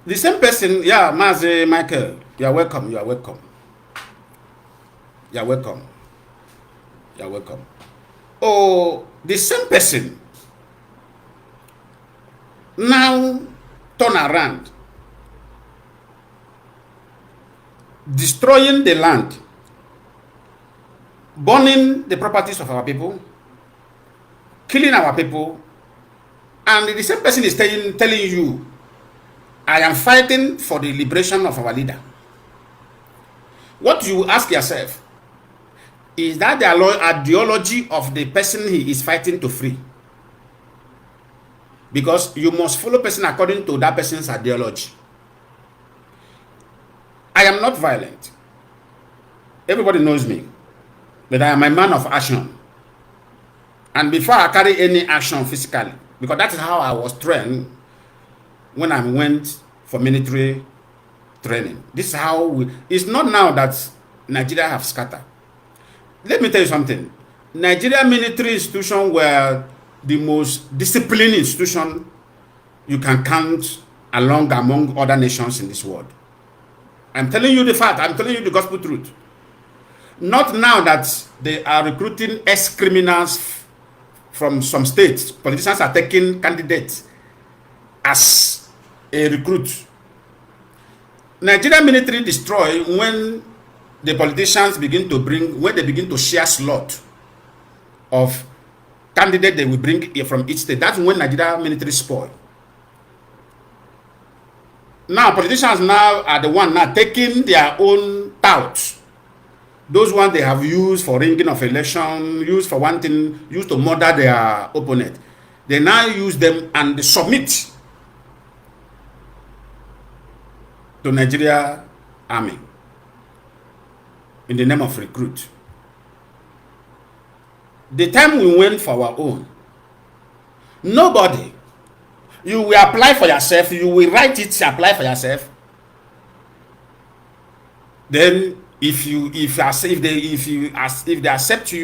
Speaker 1: the same person, yeah, Mazi Michael, you are welcome, you are welcome. You are welcome. You are welcome. Oh, the same person now turn around, destroying the land, burning the properties of our people, killing our people, and the same person is telling you, I am fighting for the liberation of our leader. What you ask yourself, is that the ideology of the person he is fighting to free? Because you must follow person according to that person's ideology. I am not violent. Everybody knows me. But I am a man of action. And before I carry any action physically, because that is how I was trained when I went for military training. This is how it's not now that Nigeria have scattered. Let me tell you something. Nigeria military institution were the most disciplined institution you can count among other nations in this world. I'm telling you the fact. I'm telling you the gospel truth. Not now that they are recruiting ex-criminals from some states. Politicians are taking candidates as a recruit. Nigerian military destroy when the politicians begin to when they begin to share slot of candidate they will bring from each state. That's when Nigeria military spoil. Now politicians now are the one now taking their own touts. Those ones they have used for ringing of election, used for one thing, used to murder their opponent. They now use them and submit to Nigeria army in the name of recruit. The time we went for our own, nobody, you will apply for yourself, you will write it, apply for yourself. Then if they accept you,